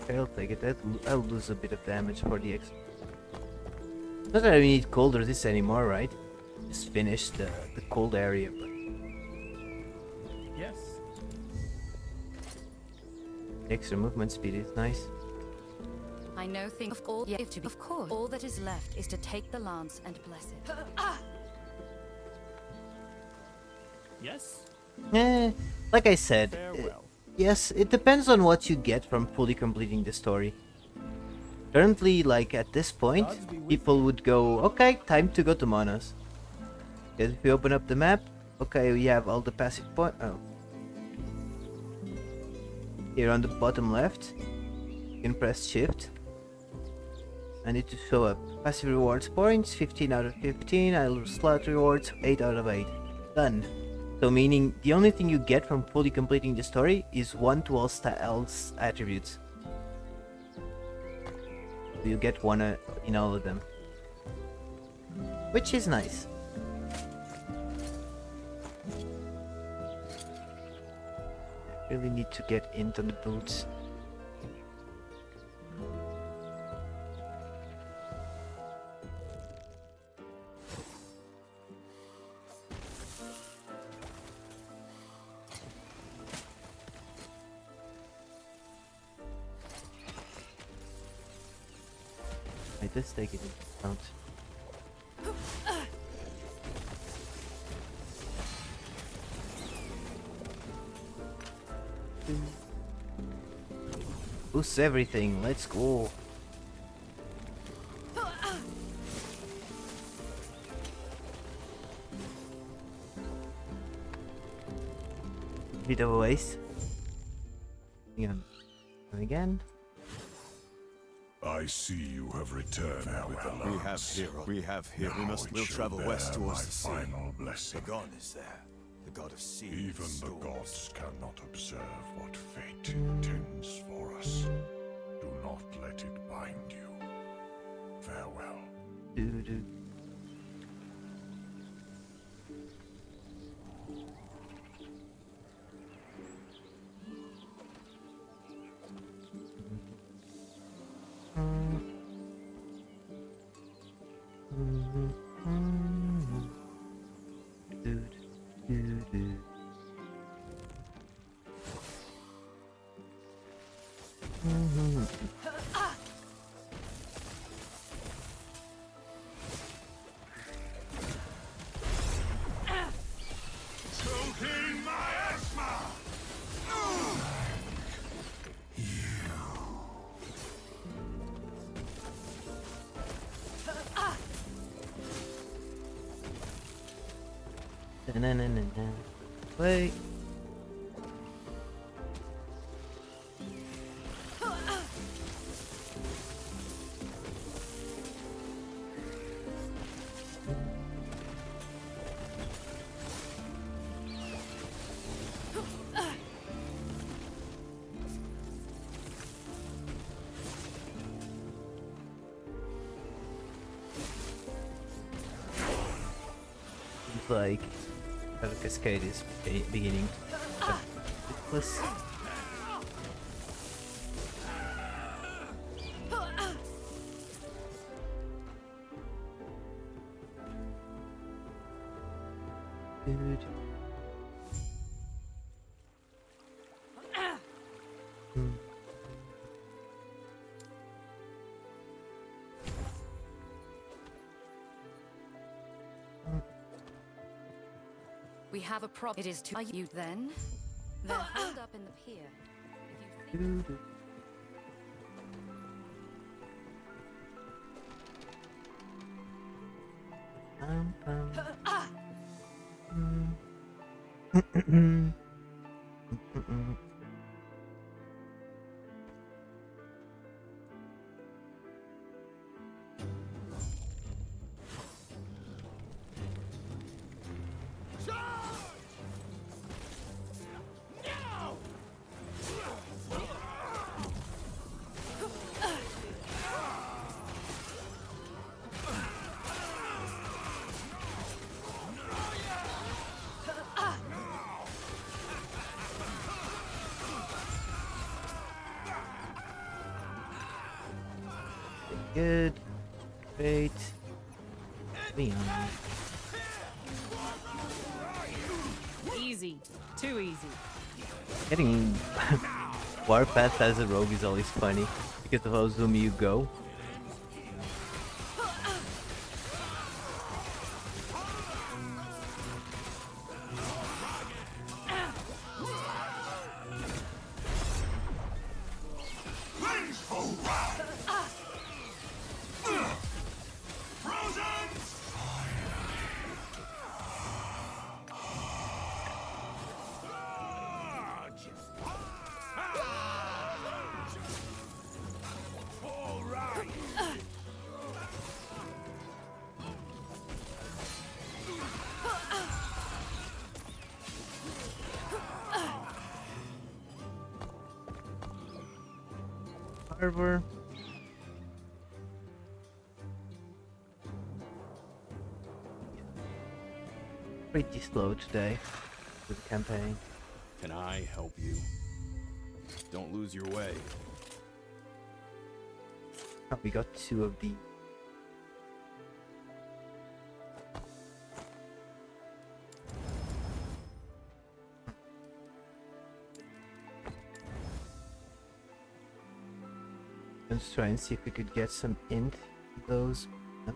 Okay, I'll take it. I'll lose a bit of damage for the X. Not that I need cold resist anymore, right? Just finish the cold area, but Yes. extra movement speed is nice. I know think of all if to be of course. All that is left is to take the lance and bless it. Yes. Like I said, Farewell. yes, it depends on what you get from fully completing the story. Currently, like at this point, people would go, okay, time to go to Monos. Because if you open up the map, okay, we have all the passive point. Oh. Here on the bottom left, you can press shift. And it will show up. Passive rewards points, 15 out of 15. I'll slot rewards, 8 out of 8. Done. So meaning, the only thing you get from fully completing the story is 1 to all styles attributes. So you get one in all of them. Which is nice. Really need to get into the boots. Let's take it into account. Boost everything, let's go. Bit of a waste. Hang on. And again. I see you have returned with the lance. We have hero. We'll travel west towards the sea. Final blessing. The god is there. The god of sea. Even the gods cannot observe what fate intends for us. Do not let it bind you. Farewell. Choking my Na-na-na-na-na. Wait. Like the cascade is beginning. Let's dude. We have a prop. It is to. Are you then? They're holed up in the pier. If you think Good. Great. Me on. Easy. Too easy. Getting Warpath as a rogue is always funny because of how zoomy you go. Harbor. Pretty slow today with the campaign. Can I help you? Don't lose your way. Oh, we got 2 of the. Let's try and see if we could get some int in those. No.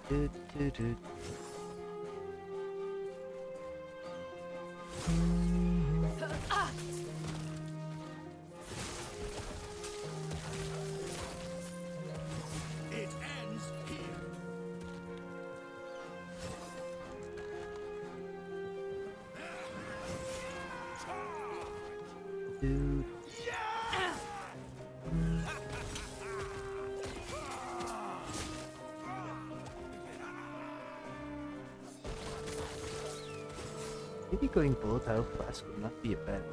Do. It ends here. Dude. Maybe going volatile fast would not be a bad.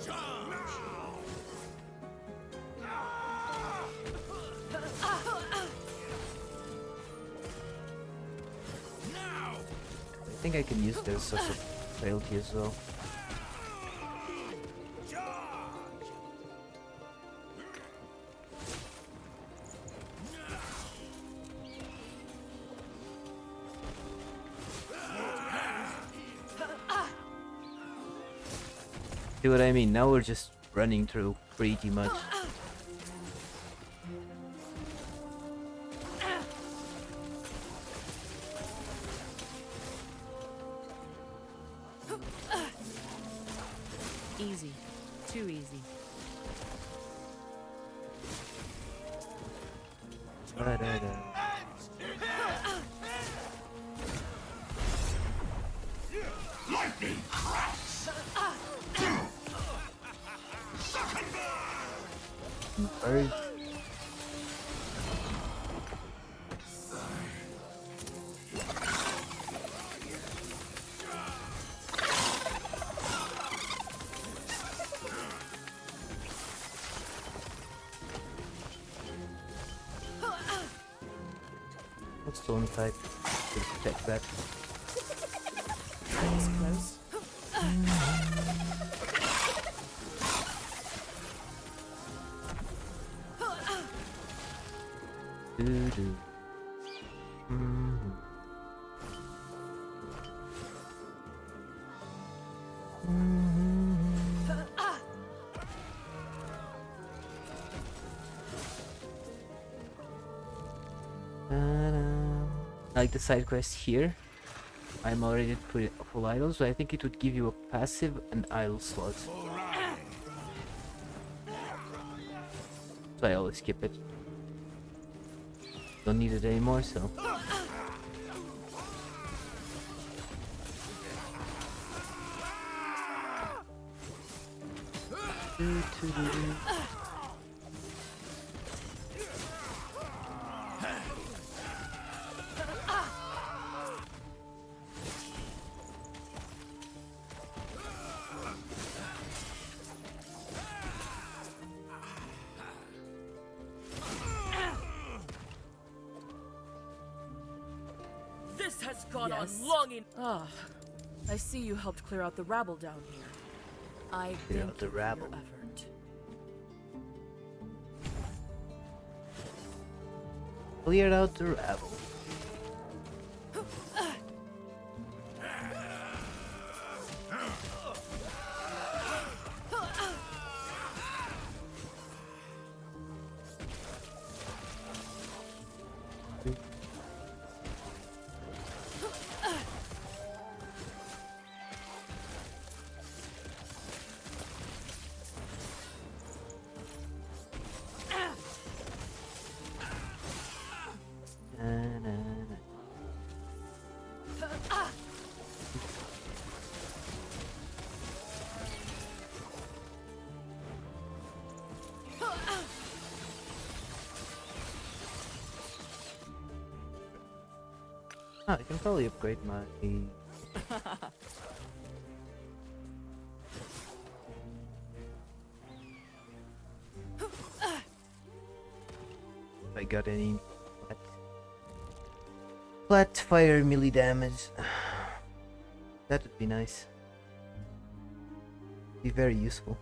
I think I can use this as a frailty as well. See what I mean? Now we're just running through pretty much. Easy. Too easy. Lightning crash! Bird. Stone type to protect that. That was close. Doo-doo. Like the side quest here, I'm already put full idle, so I think it would give you a passive and idle slot. So I always skip it. Don't need it anymore, so. This has gone on long enough. Ah, I see you helped clear out the rabble down here. I Clear thank out the you for rabble. your effort. Cleared out the rabble. I can probably upgrade my. If I got any flat fire melee damage, that would be nice. Be very useful.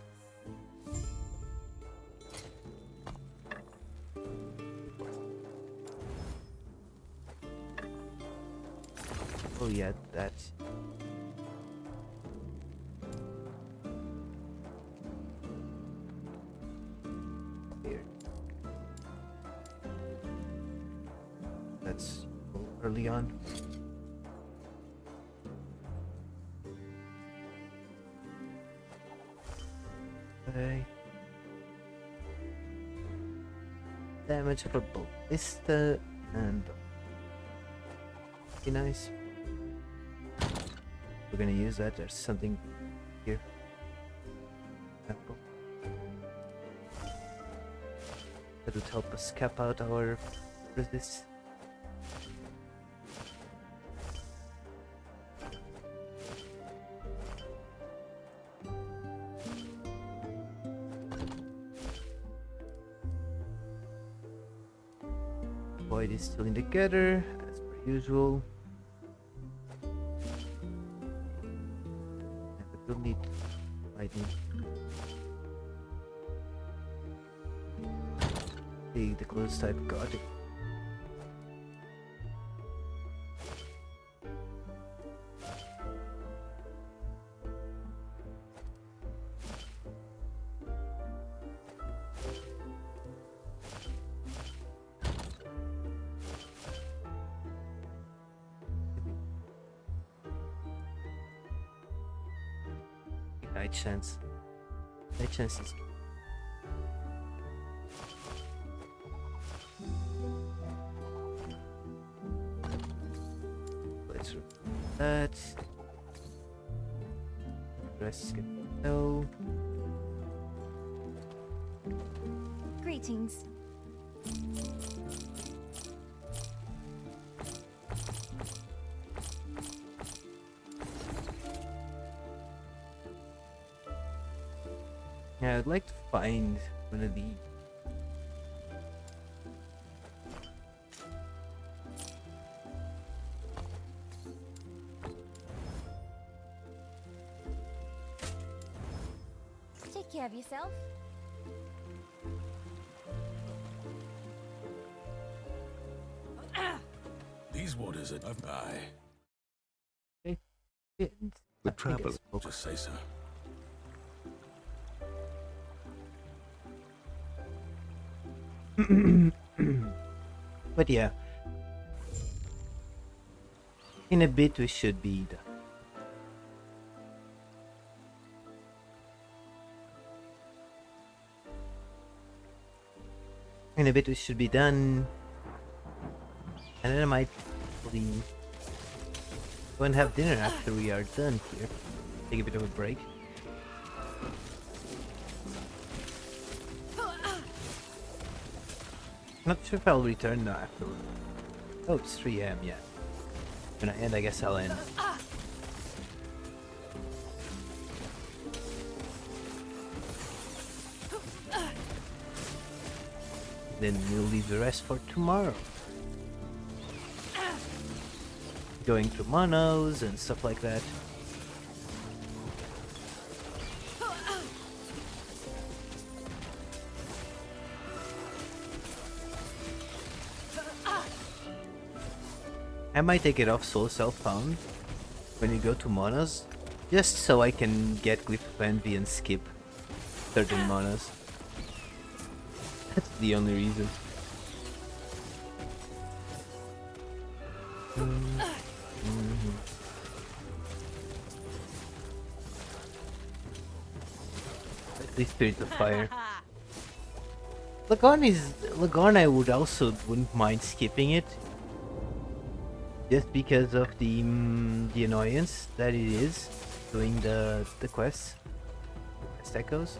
Oh yeah, that's here. That's early on. Okay. Damage for ballista and be nice. We're gonna use that. There's something here. Apple. That would help us cap out our resist. Void is still in the gutter, as per usual. We'll need lightning. The close type got it. Night chance. My chances. Let's remove that. The rest is good. No. Greetings. Yeah, I'd like to find one of these. Take care of yourself. These waters are of I. The traveler. Just say so. But yeah, in a bit we should be done. In a bit we should be done, and then I might leave. Go and have dinner after we are done here. Take a bit of a break. Not sure if I'll return afterward. Oh, it's 3 AM, yeah. When I end, I guess I'll end. Then we'll leave the rest for tomorrow. Going to monos and stuff like that. I might take it off Soul Self-Found when you go to monos, just so I can get Glyph of Envy and skip certain monos. That's the only reason. At least Spirit of Fire. Lagarn I wouldn't mind skipping it. Just because of the annoyance that it is doing the quests, quest echoes.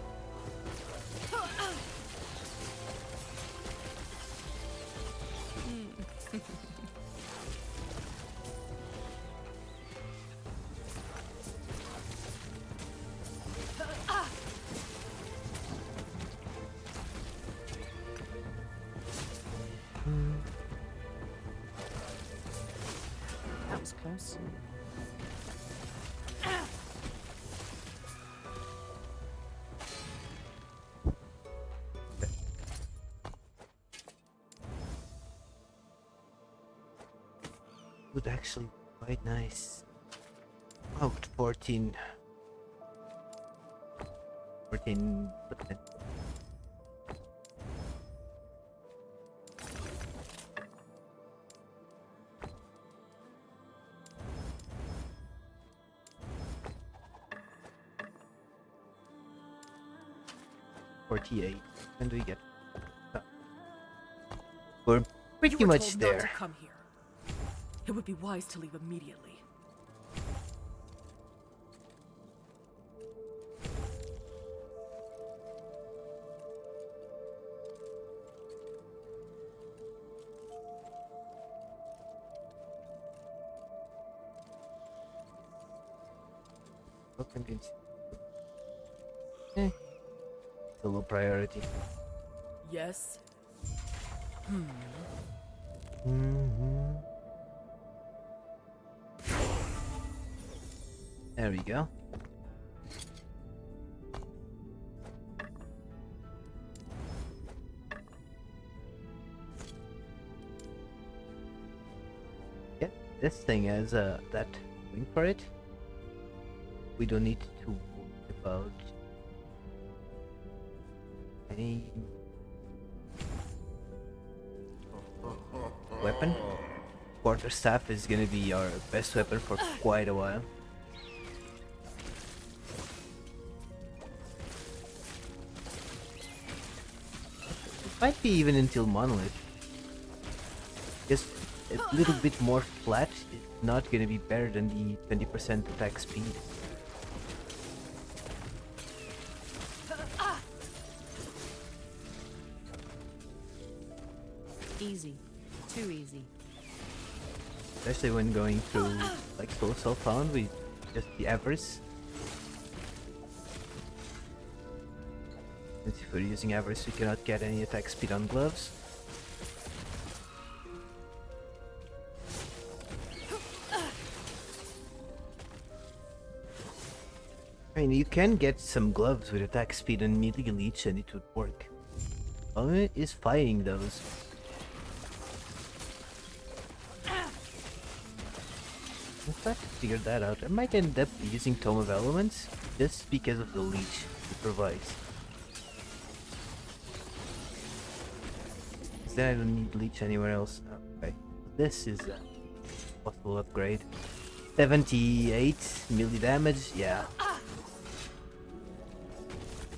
That was close. Would actually be quite nice. Oh, 14. 14. $48. When do we get? Oh. We're pretty You were much told there. Not to come here. It would be wise to leave immediately. It's a low priority. Yes. There we go. Yeah, this thing has that wing for it. We don't need to worry about any weapon. Quarterstaff is gonna be our best weapon for quite a while. Might be even until Monolith. Just a little bit more flat is not gonna be better than the 20% attack speed. Easy. Too easy. Especially when going through like Soul Found with just the Avarice. Since if we're using Avarice we cannot get any attack speed on gloves. I mean, you can get some gloves with attack speed and melee leech and it would work. Problem is fighting those. Let's try to figure that out. I might end up using Tome of Elements just because of the leech it provides. Because then I don't need leech anywhere else. Okay, this is a possible upgrade. 78 melee damage, yeah.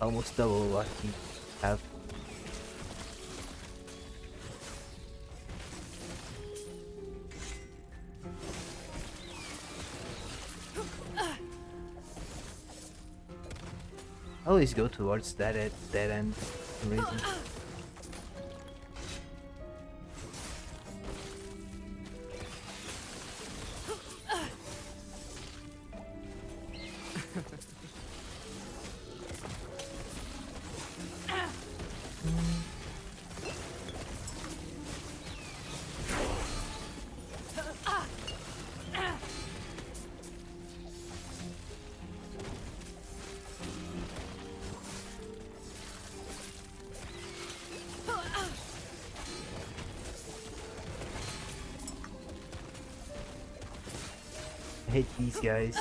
Almost double what we have. I always go towards that end for some reason. I hate these guys.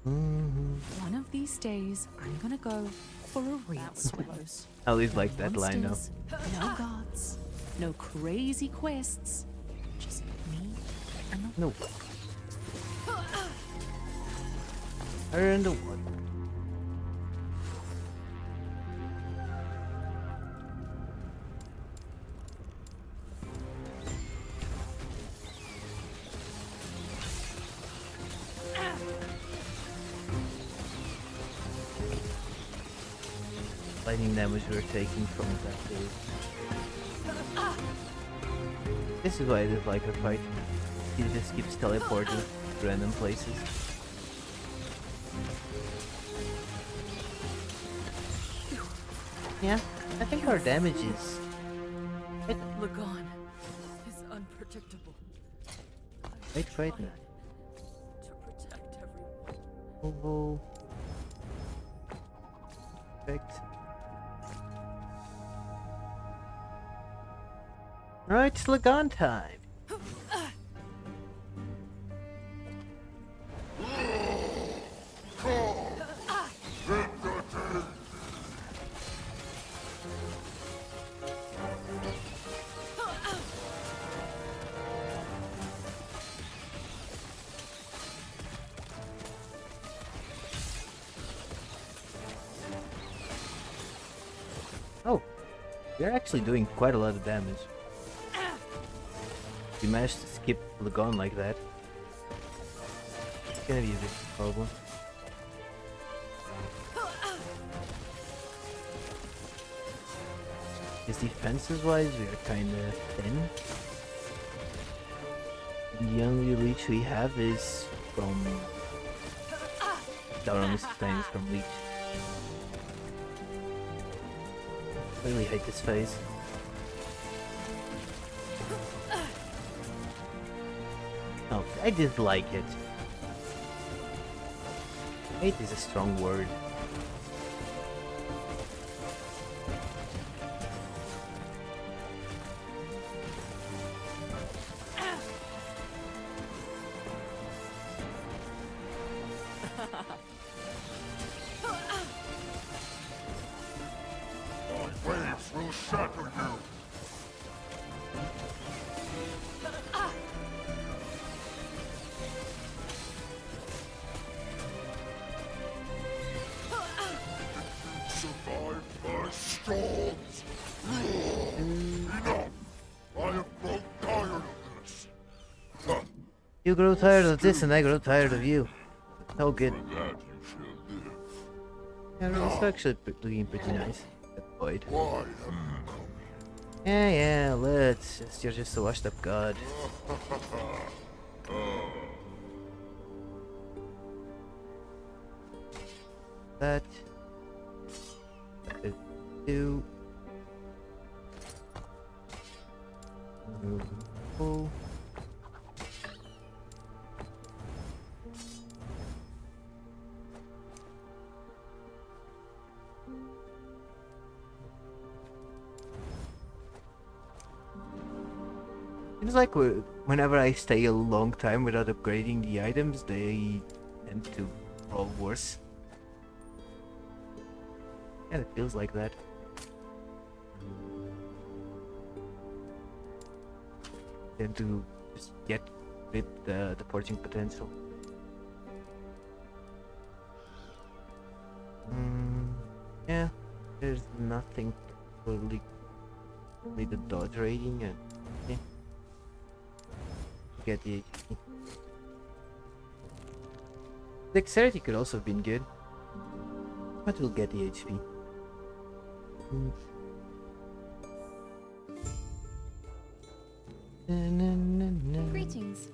One of these days, I'm gonna go for a real swallows. I always like that line though. Monsters, no gods, no crazy quests, just me and the No. Her and the one. Lightning damage we're taking from that dude. This is why I dislike her fight. He just keeps teleporting to random places. Yeah, I think our damage is... Lagon is unpredictable. Wait. To protect everyone. Oh. Perfect. Right, it's Lagon time. Oh, we're actually doing quite a lot of damage. We managed to skip Lagon like that. It's gonna be a big problem. Because defenses wise, we are kinda thin. The only leech we have is from... Our only sustain is from leech. I really hate this phase. Oh, I dislike it. Hate is a strong word. My waves will shatter you. Enough! I have grown tired of this. You grow tired of this and I grow tired of you. Oh good. For that you shall live. Yeah, it's actually looking pretty nice. That Boyd. Why have you come Yeah, let's just, you're just a washed up god. That is two. Full. It's like whenever I stay a long time without upgrading the items, they tend to roll worse. Yeah, it feels like that. Tend to just get rid the forging potential. Yeah, there's nothing totally. Only the dodge rating and yeah. Get the HP. Dexterity could also have been good, but we'll get the HP. Greetings.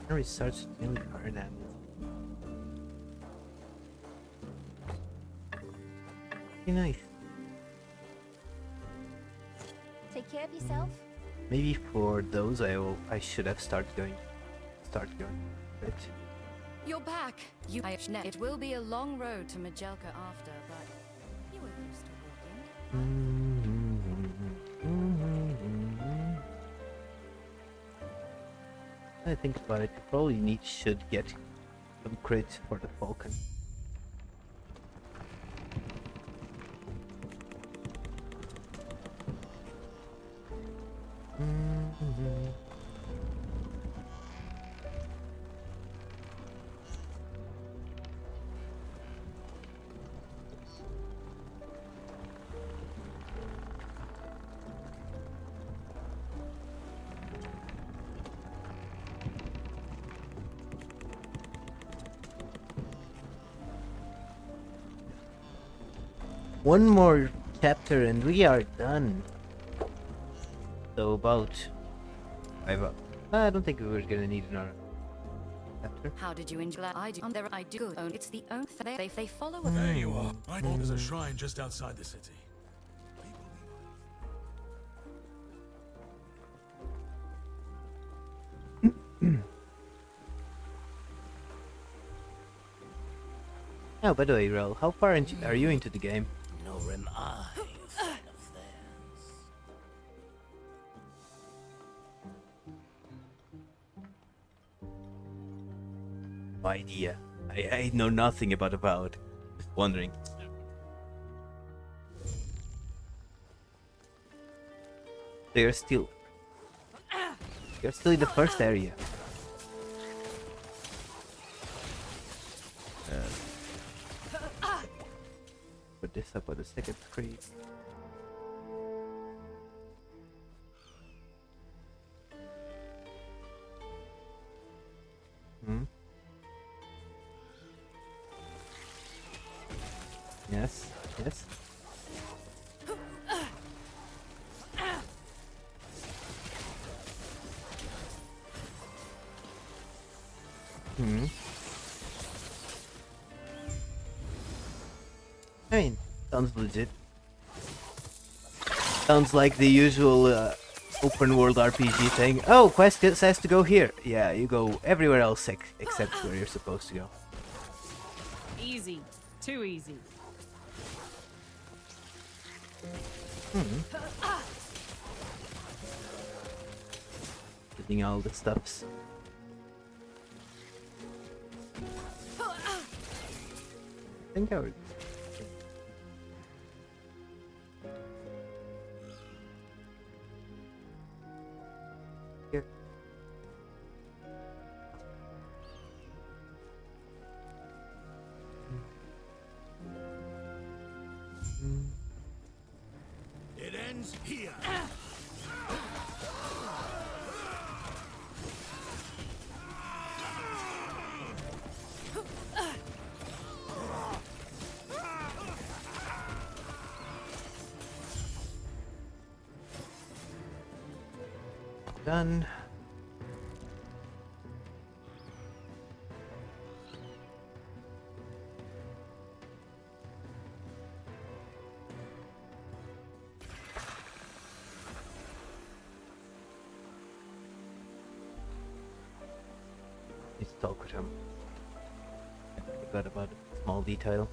Research really hard damage. Be nice. Take care of yourself. Maybe for those I should have started going. But You're back. It will be a long road to Majelka after, but you were used to walking. I think about it. You probably should get some crit for the Falcon. One more chapter and we are done. So about 5 up. I don't think we were gonna need another chapter. How did you enjoy? I do. There I do. Good. It's the own they follow. There you are. I know there's a shrine just outside the city. Oh, by the way, Rel, how far are you into the game? Nor am I a fan of theirs. No idea. I know nothing about Avowed. Just wondering. They're still in the first area. Put this up on the second screen. Yes. I mean, sounds legit. Sounds like the usual open world RPG thing. Oh, quest says to go here. Yeah, you go everywhere else except where you're supposed to go. Easy. Too easy. Getting all the stuffs. I think I would. ends here. Done. Let's talk with him. I forgot about a small detail.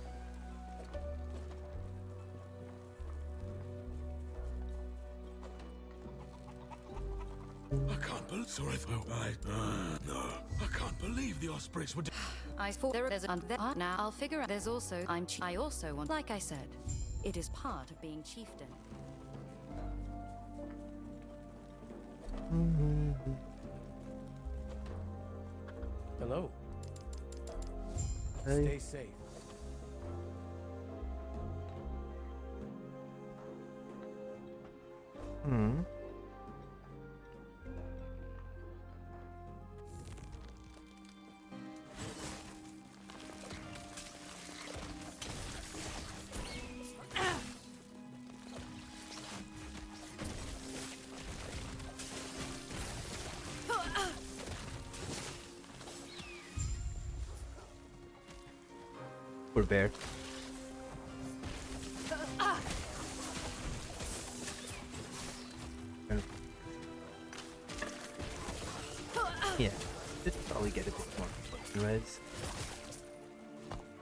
I can't believe. Sorry, no. I can't believe the Ospreys would. I thought there's a there are now. I'll figure out. There's also I also want. Like I said, it is part of being chieftain. Hello. Hey. Stay safe. Hmm. Poor bear. Yeah, should probably get a bit more res.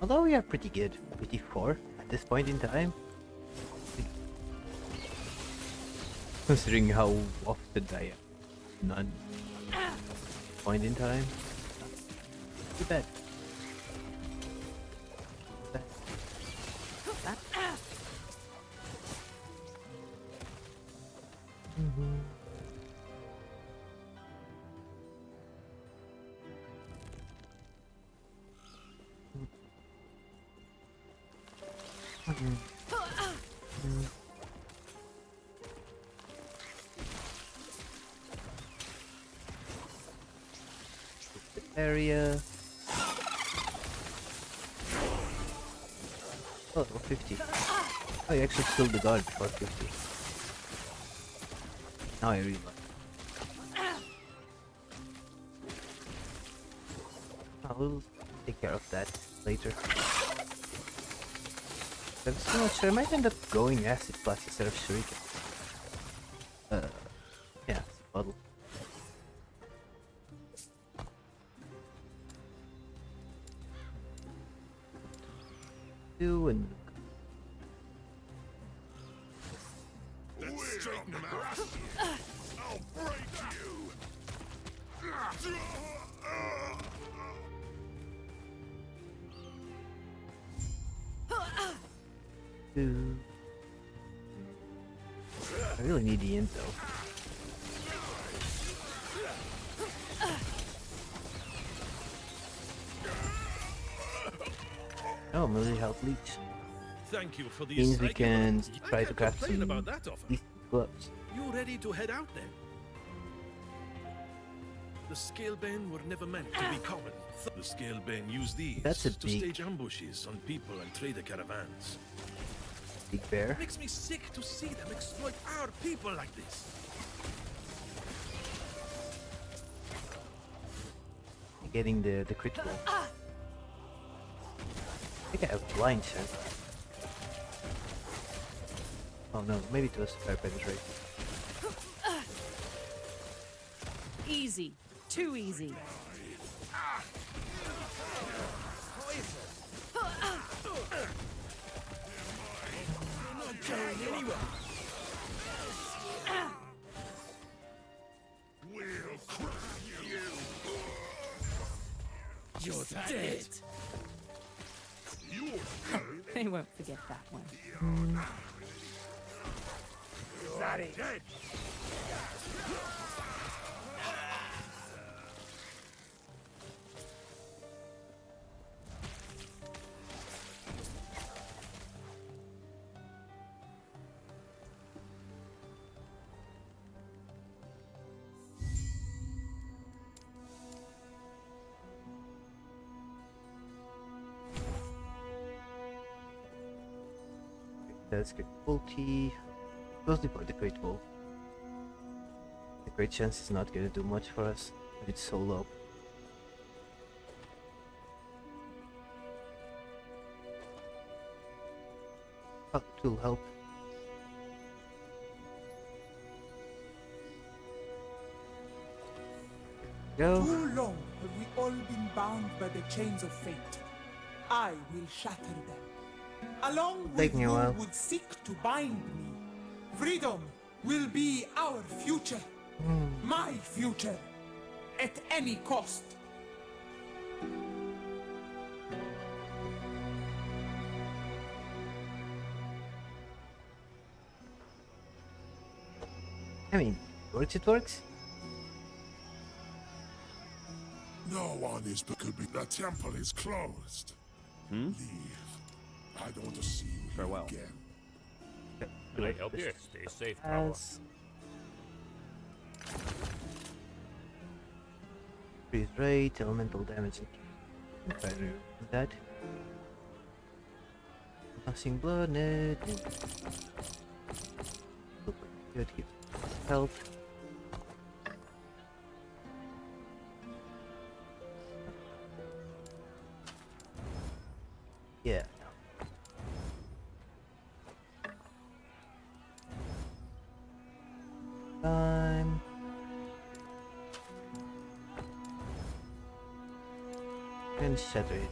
Although we are pretty good, 54 at this point in time. Considering how often I am none point in time. Too bad. Area. Oh, 50. Oh, you actually killed the guard before 50. Now I realize. I'll take care of that later. There's so much, I might end up going acid plus instead of shuriken. Yeah, it's a puddle. Two and Let's straighten them out. I'll break you. two. I really need the int though. Oh, melee health leech. Thank you for the Means we can try to craft complain some about that offer. gloves. You ready to head out then? The Scalebane were never meant to be common. The Scalebane use these That's a to big- stage ambushes on people and trader caravans. Big bear. It makes me sick to see them exploit our people like this. Getting the critical. I think I have blind shot. Oh no, maybe it was fire penetrate. Easy. Too easy. We'll crush you. You're dead. They won't forget that one. Is that it? Dead. That's great quality. Let's deploy the Great Wall. The Great Chance is not gonna do much for us, but it's so low. Oh, it will help. Go. Too long have we all been bound by the chains of fate. I will shatter them. Along with Taking a who while. would seek to bind me. Freedom will be our future. My future. At any cost. I mean, it works. No one is but could be. The temple is closed. Leave. I don't want to see you Farewell. again. Can I help you? Stay safe, Power. Freeze rate, elemental damage. Try to remove that. Passing blood, net. Good, keep health. Yeah. Time. And shatter it.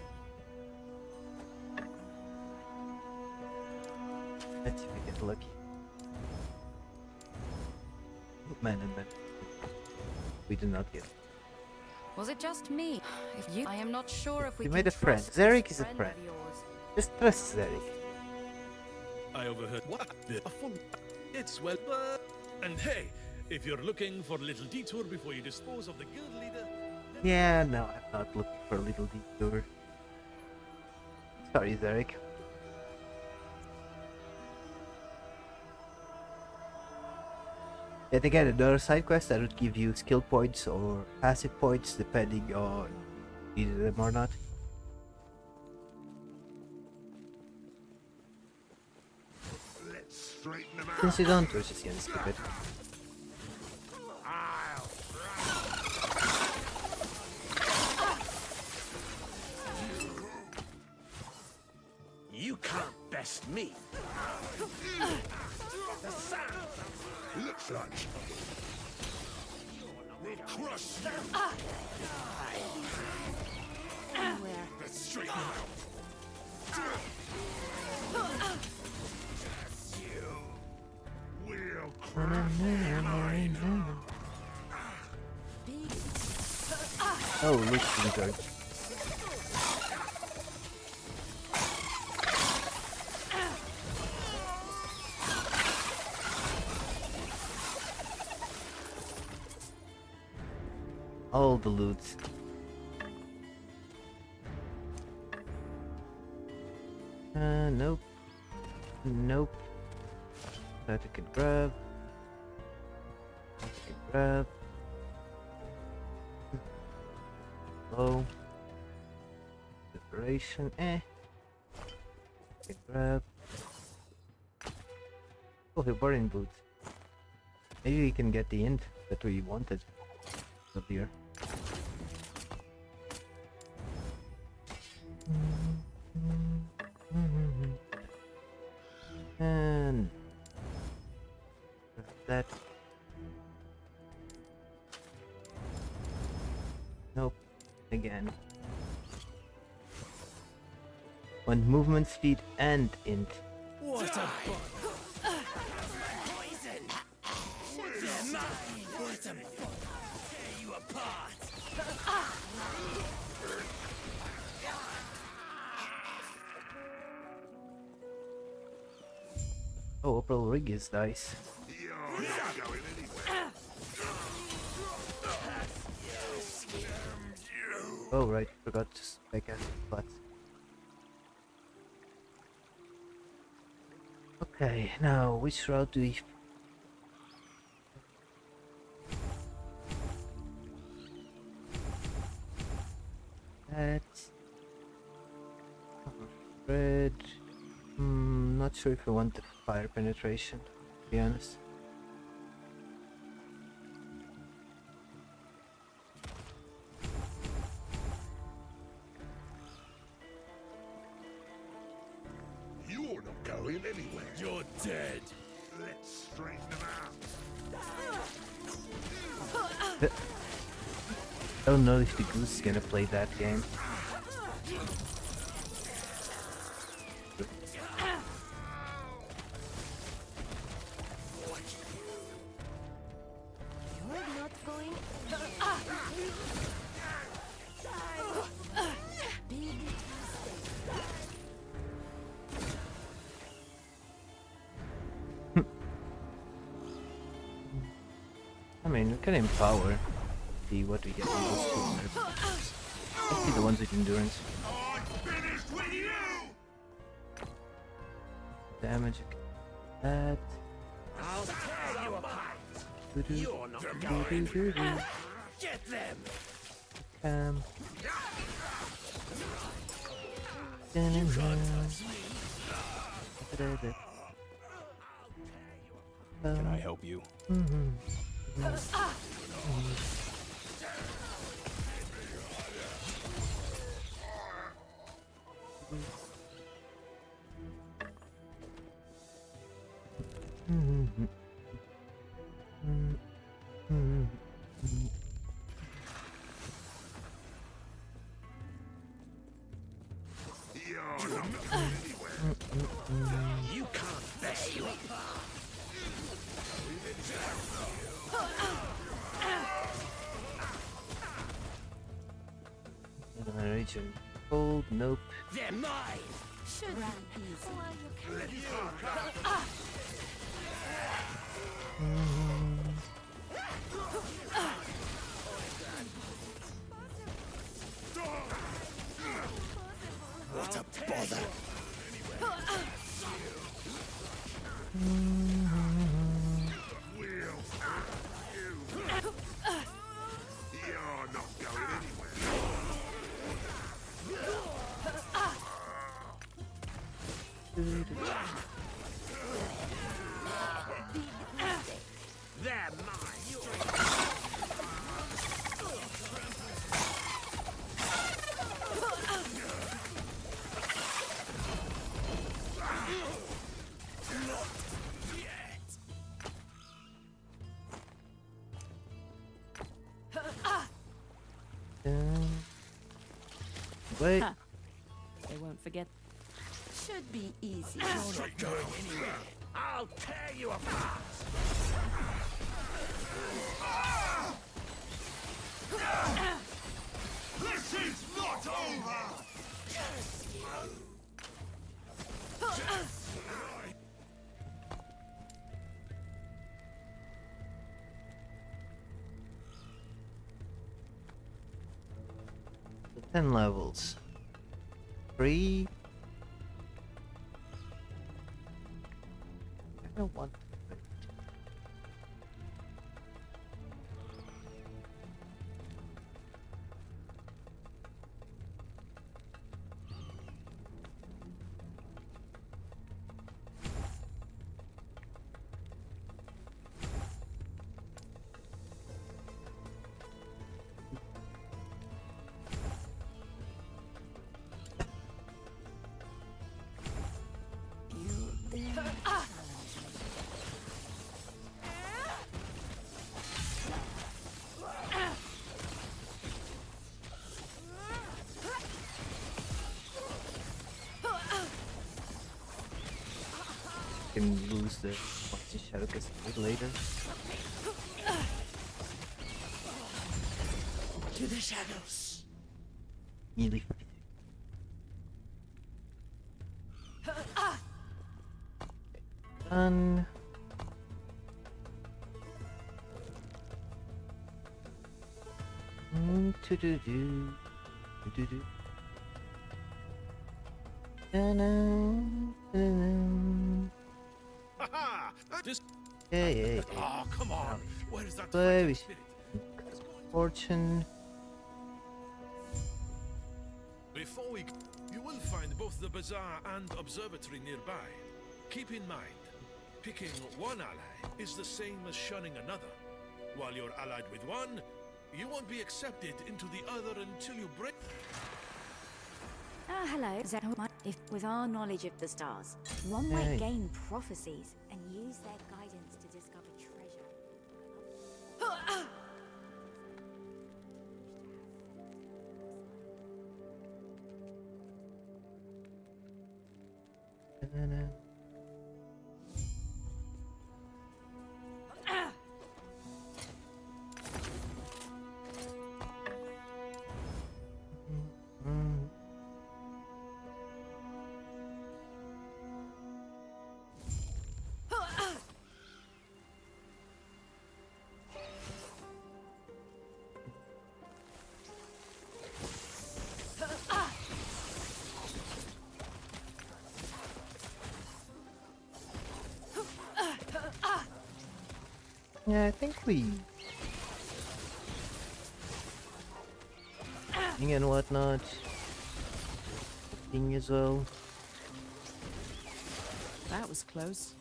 Let's see if we get lucky. Oh, man, and man. We do not get. Was it just me? If you, I am not sure if we You can made a friend. trust Zarek this is a friend. of yours. Just trust Zarek. I overheard what the fun. It's well, and hey, if you're looking for a little detour before you dispose of the guild leader, Yeah, no, I'm not looking for a little detour. Sorry, Zarek. Yet again, another side quest that would give you skill points or passive points depending on either them or not. Let's straighten them out. Since you don't, we're just gonna skip it. You can't best me. The sound. Looks like we'll crush you. Let's straighten them out. You will crush Oh, look, Lizard. All the loots. Nope. Nope. That I can grab. That I can grab. Low. Liberation, I can grab. Oh, the burning boots. Maybe we can get the int that we wanted earlier. And that. Nope. Again. Want movement speed and int. What a bun. Poison. They're mine. What a bun. Tear you apart. Oh, Opal Rig is nice. You're not going anywhere. Oh right, forgot to spec at but. Okay, now which route do we? That. Red. Not sure if I want the fire penetration, to be honest. You're not going anywhere. You're dead. Let's straighten them out. I don't know if the goose is gonna play that game. You're not going. Big I mean, we can empower. See what we get from those two nerfs. Let's see the ones with endurance. Finished with you. Damage. That. I'll tear you apart. Doo-doo, You're not doo-doo, doo-doo. Get them. Can I help you? You can't tear you apart. Region. Cold, nope. They're mine. should be easy. What a bother. You're not going anywhere. They're mine. Wait. Huh. They won't forget. Should be easy. You're not going anywhere. I'll tear you apart. This is not over. So 10 levels. 3. I don't want. Can lose the Foxy Shadow Cascade later. To the shadows. Nearly. Done. To-do-do. To-do-do. Da-na. Haha! This. Yeah. Oh, come on! Where is that Baby. fighting spirit? Fortune. Before we, you will find both the bazaar and observatory nearby. Keep in mind, Picking one ally is the same as shunning another. While you're allied with one, you won't be accepted into the other until you break. Hello. If with our knowledge of the stars, one might gain prophecies and use their guidance to discover treasure. Yeah, I think we... and whatnot. Thing as well. That was close.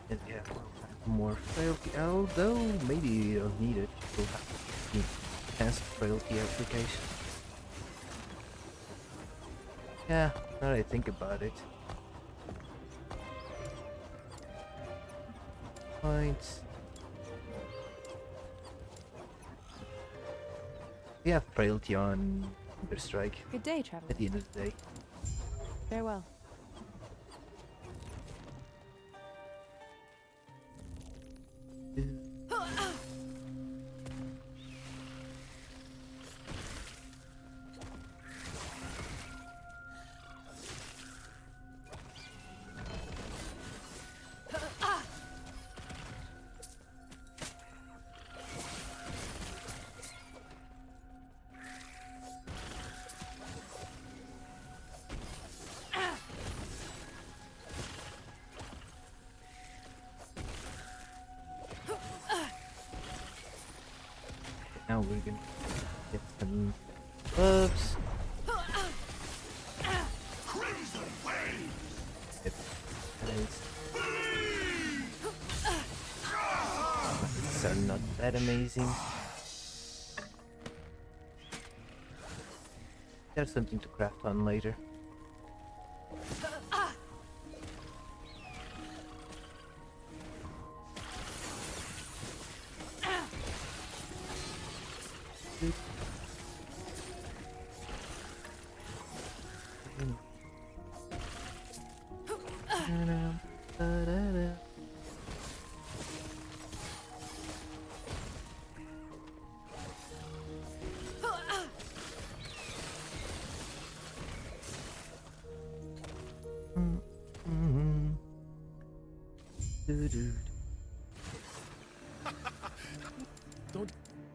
And yeah, more frailty, although maybe you don't need it. We'll have the enhanced frailty application. Yeah, now that I think about it. Points. We have frailty on Thunder Strike. Good day, traveler. At the end of the day. Farewell. Now we're gonna get some buffs. These are not that amazing. There's something to craft on later.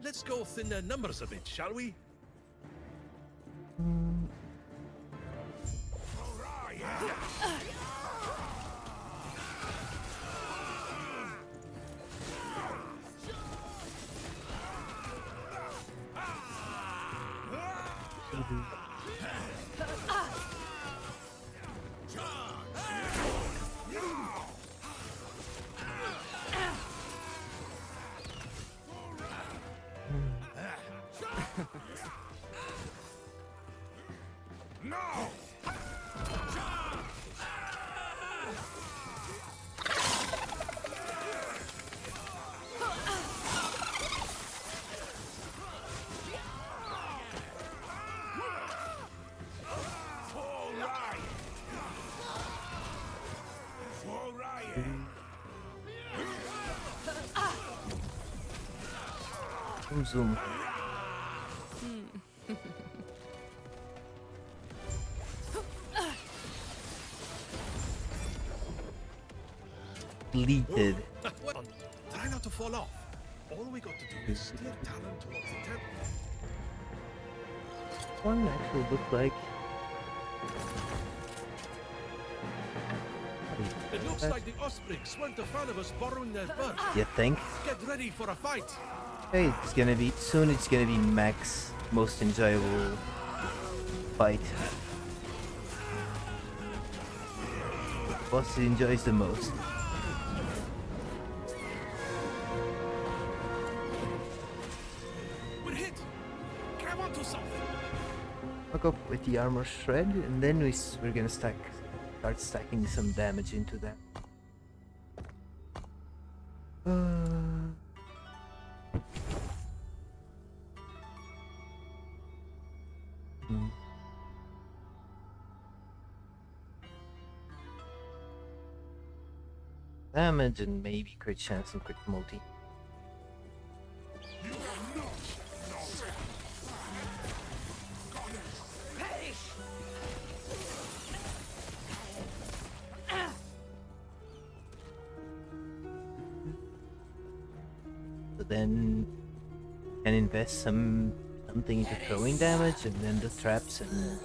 Let's go thin their numbers a bit, shall we? Zoom zoom. Deleted. Well, try not to fall off. All we got to do is steer Talon towards the temple. One actually looked like. It looks like the Ospreys weren't a fan of us borrowing their bird. You think? Get ready for a fight. Hey, it's gonna be soon. It's gonna be Mac's most enjoyable fight. Boss he enjoys the most. We're hit. Grab onto something. Hook up with the armor shred, and then we're gonna start stacking some damage into that. Damage and maybe crit chance and crit multi. So then can invest something into throwing damage and then the traps and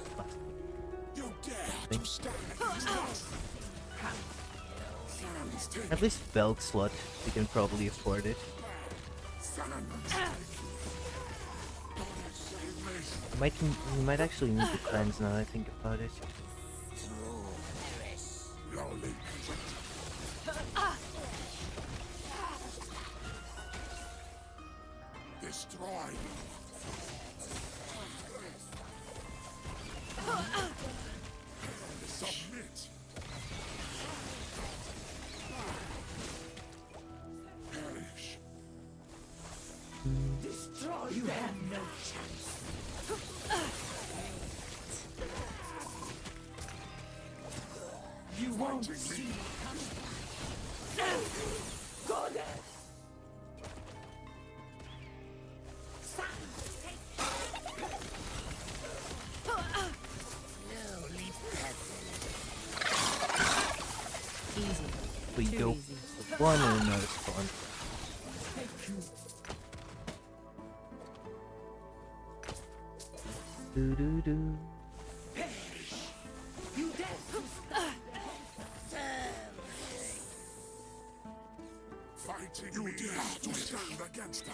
at least belt slot, we can probably afford it. We might actually need the cleanse now that I think about it. Destroy. Submit. Perish. Destroy. You have no chance. You won't see me coming. Goddess. Easy. We Too go easy. with one and another spawn. Do do do. You dare Fighting you dare to stand against us.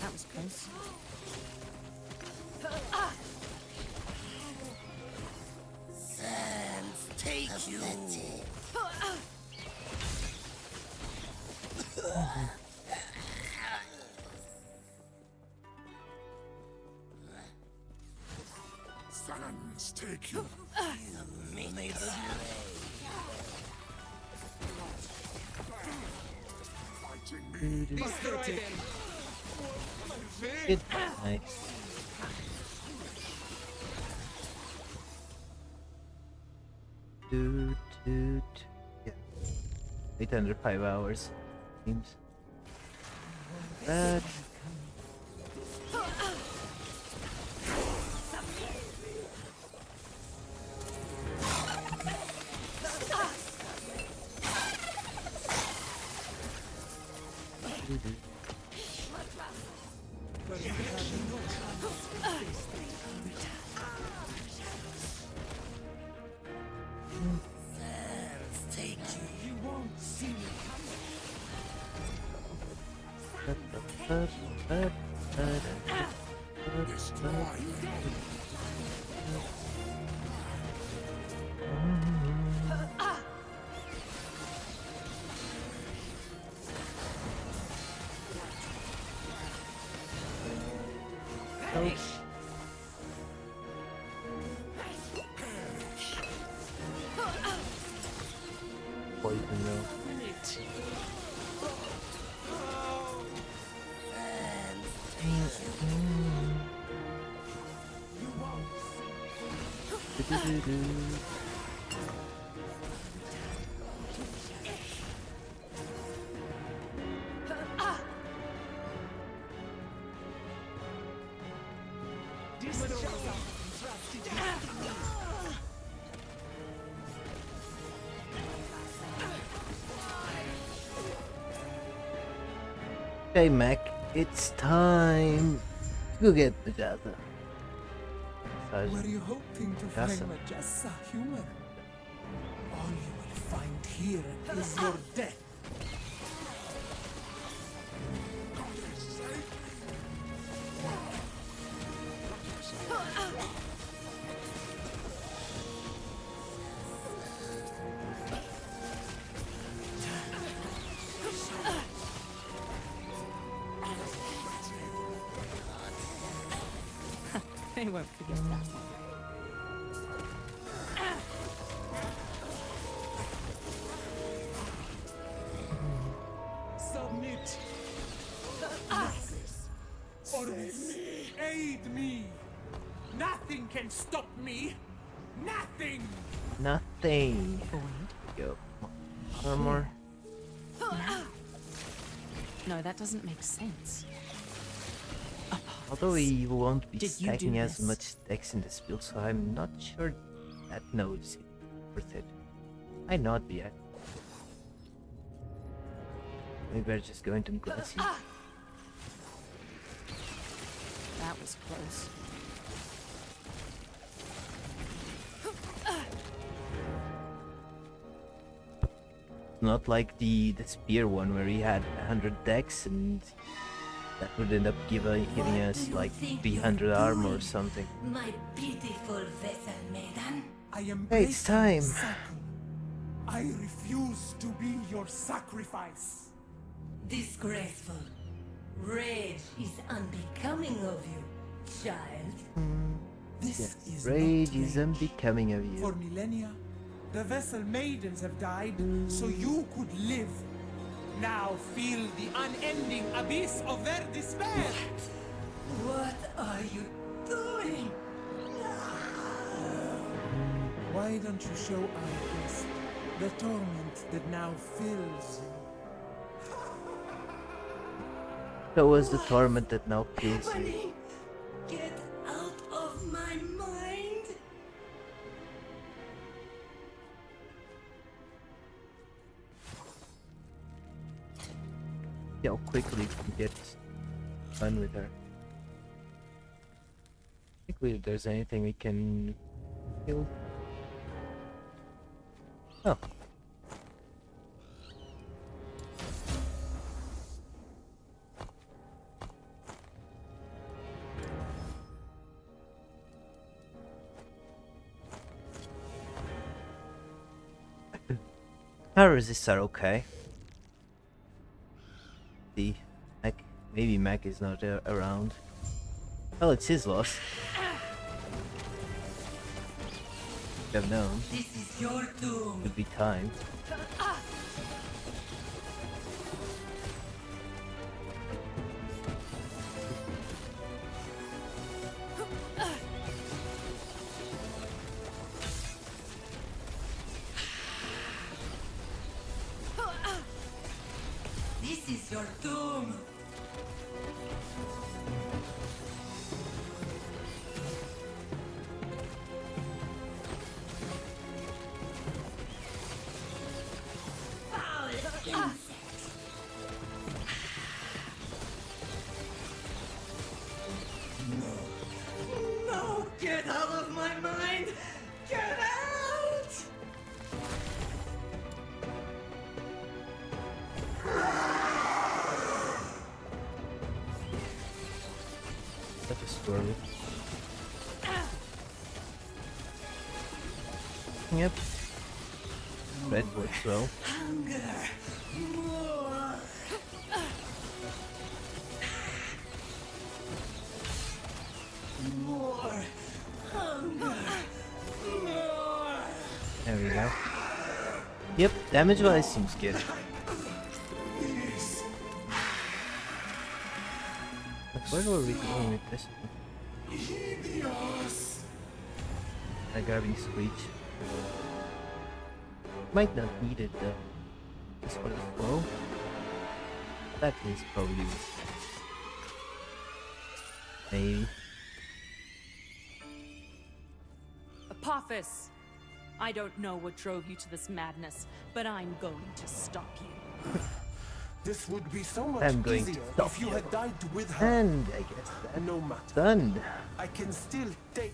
That was close. Sands take you. Sands take you. May the Fighting me. Good nice. Toot toot. Yeah. 805 hours. Seems. That. take you. You won't see me poison though. Okay, Mac, it's time to go get Majasa. Were you hoping to find Majasa human? All you will find here is your death. They won't forget that one. Submit. Orbis, aid me. Nothing can stop me. Nothing. Nothing. Go. Armor. No, that doesn't make sense. Although he won't be Did you stacking do as this? much dex in this build, so I'm not sure that node is worth it. Might not be yet. Maybe we're just going to glass you. That was close. Not like the spear one where he had 100 dex and that would end up giving us like 300 armor or something. My beautiful vessel maiden. I am Hey, it's time. I refuse to be your sacrifice. Disgraceful. Rage is unbecoming of you, child. This is Rage not is unbecoming of For you. millennia, the vessel maidens have died so you could live. Now feel the unending abyss of their despair. What are you doing? Why don't you show Iris the torment that now fills you? That was the torment that now kills you. Happening? Get out of my mind. See how quickly we get done with her. I think if there's anything we can kill. Oh. Our resists are okay. See, maybe Mac is not around. Well, it's his loss. Should have known. This is your doom. Would be time. This is your doom. Foul insect. No, get out of my mind. Get out. Such a story. Yep. Red works well. Hunger. More. More. Hunger. More. There we go. Yep, damage-wise seems good. But where were we going with this one? Grabbing Screech. Might not need it though. Just for the flow. That is probably maybe. Apophis! I don't know what drove you to this madness, but I'm going to stop you. This would be so much I'm going to easier stop if you you. had died with her. And I guess that's No matter. done. I can still take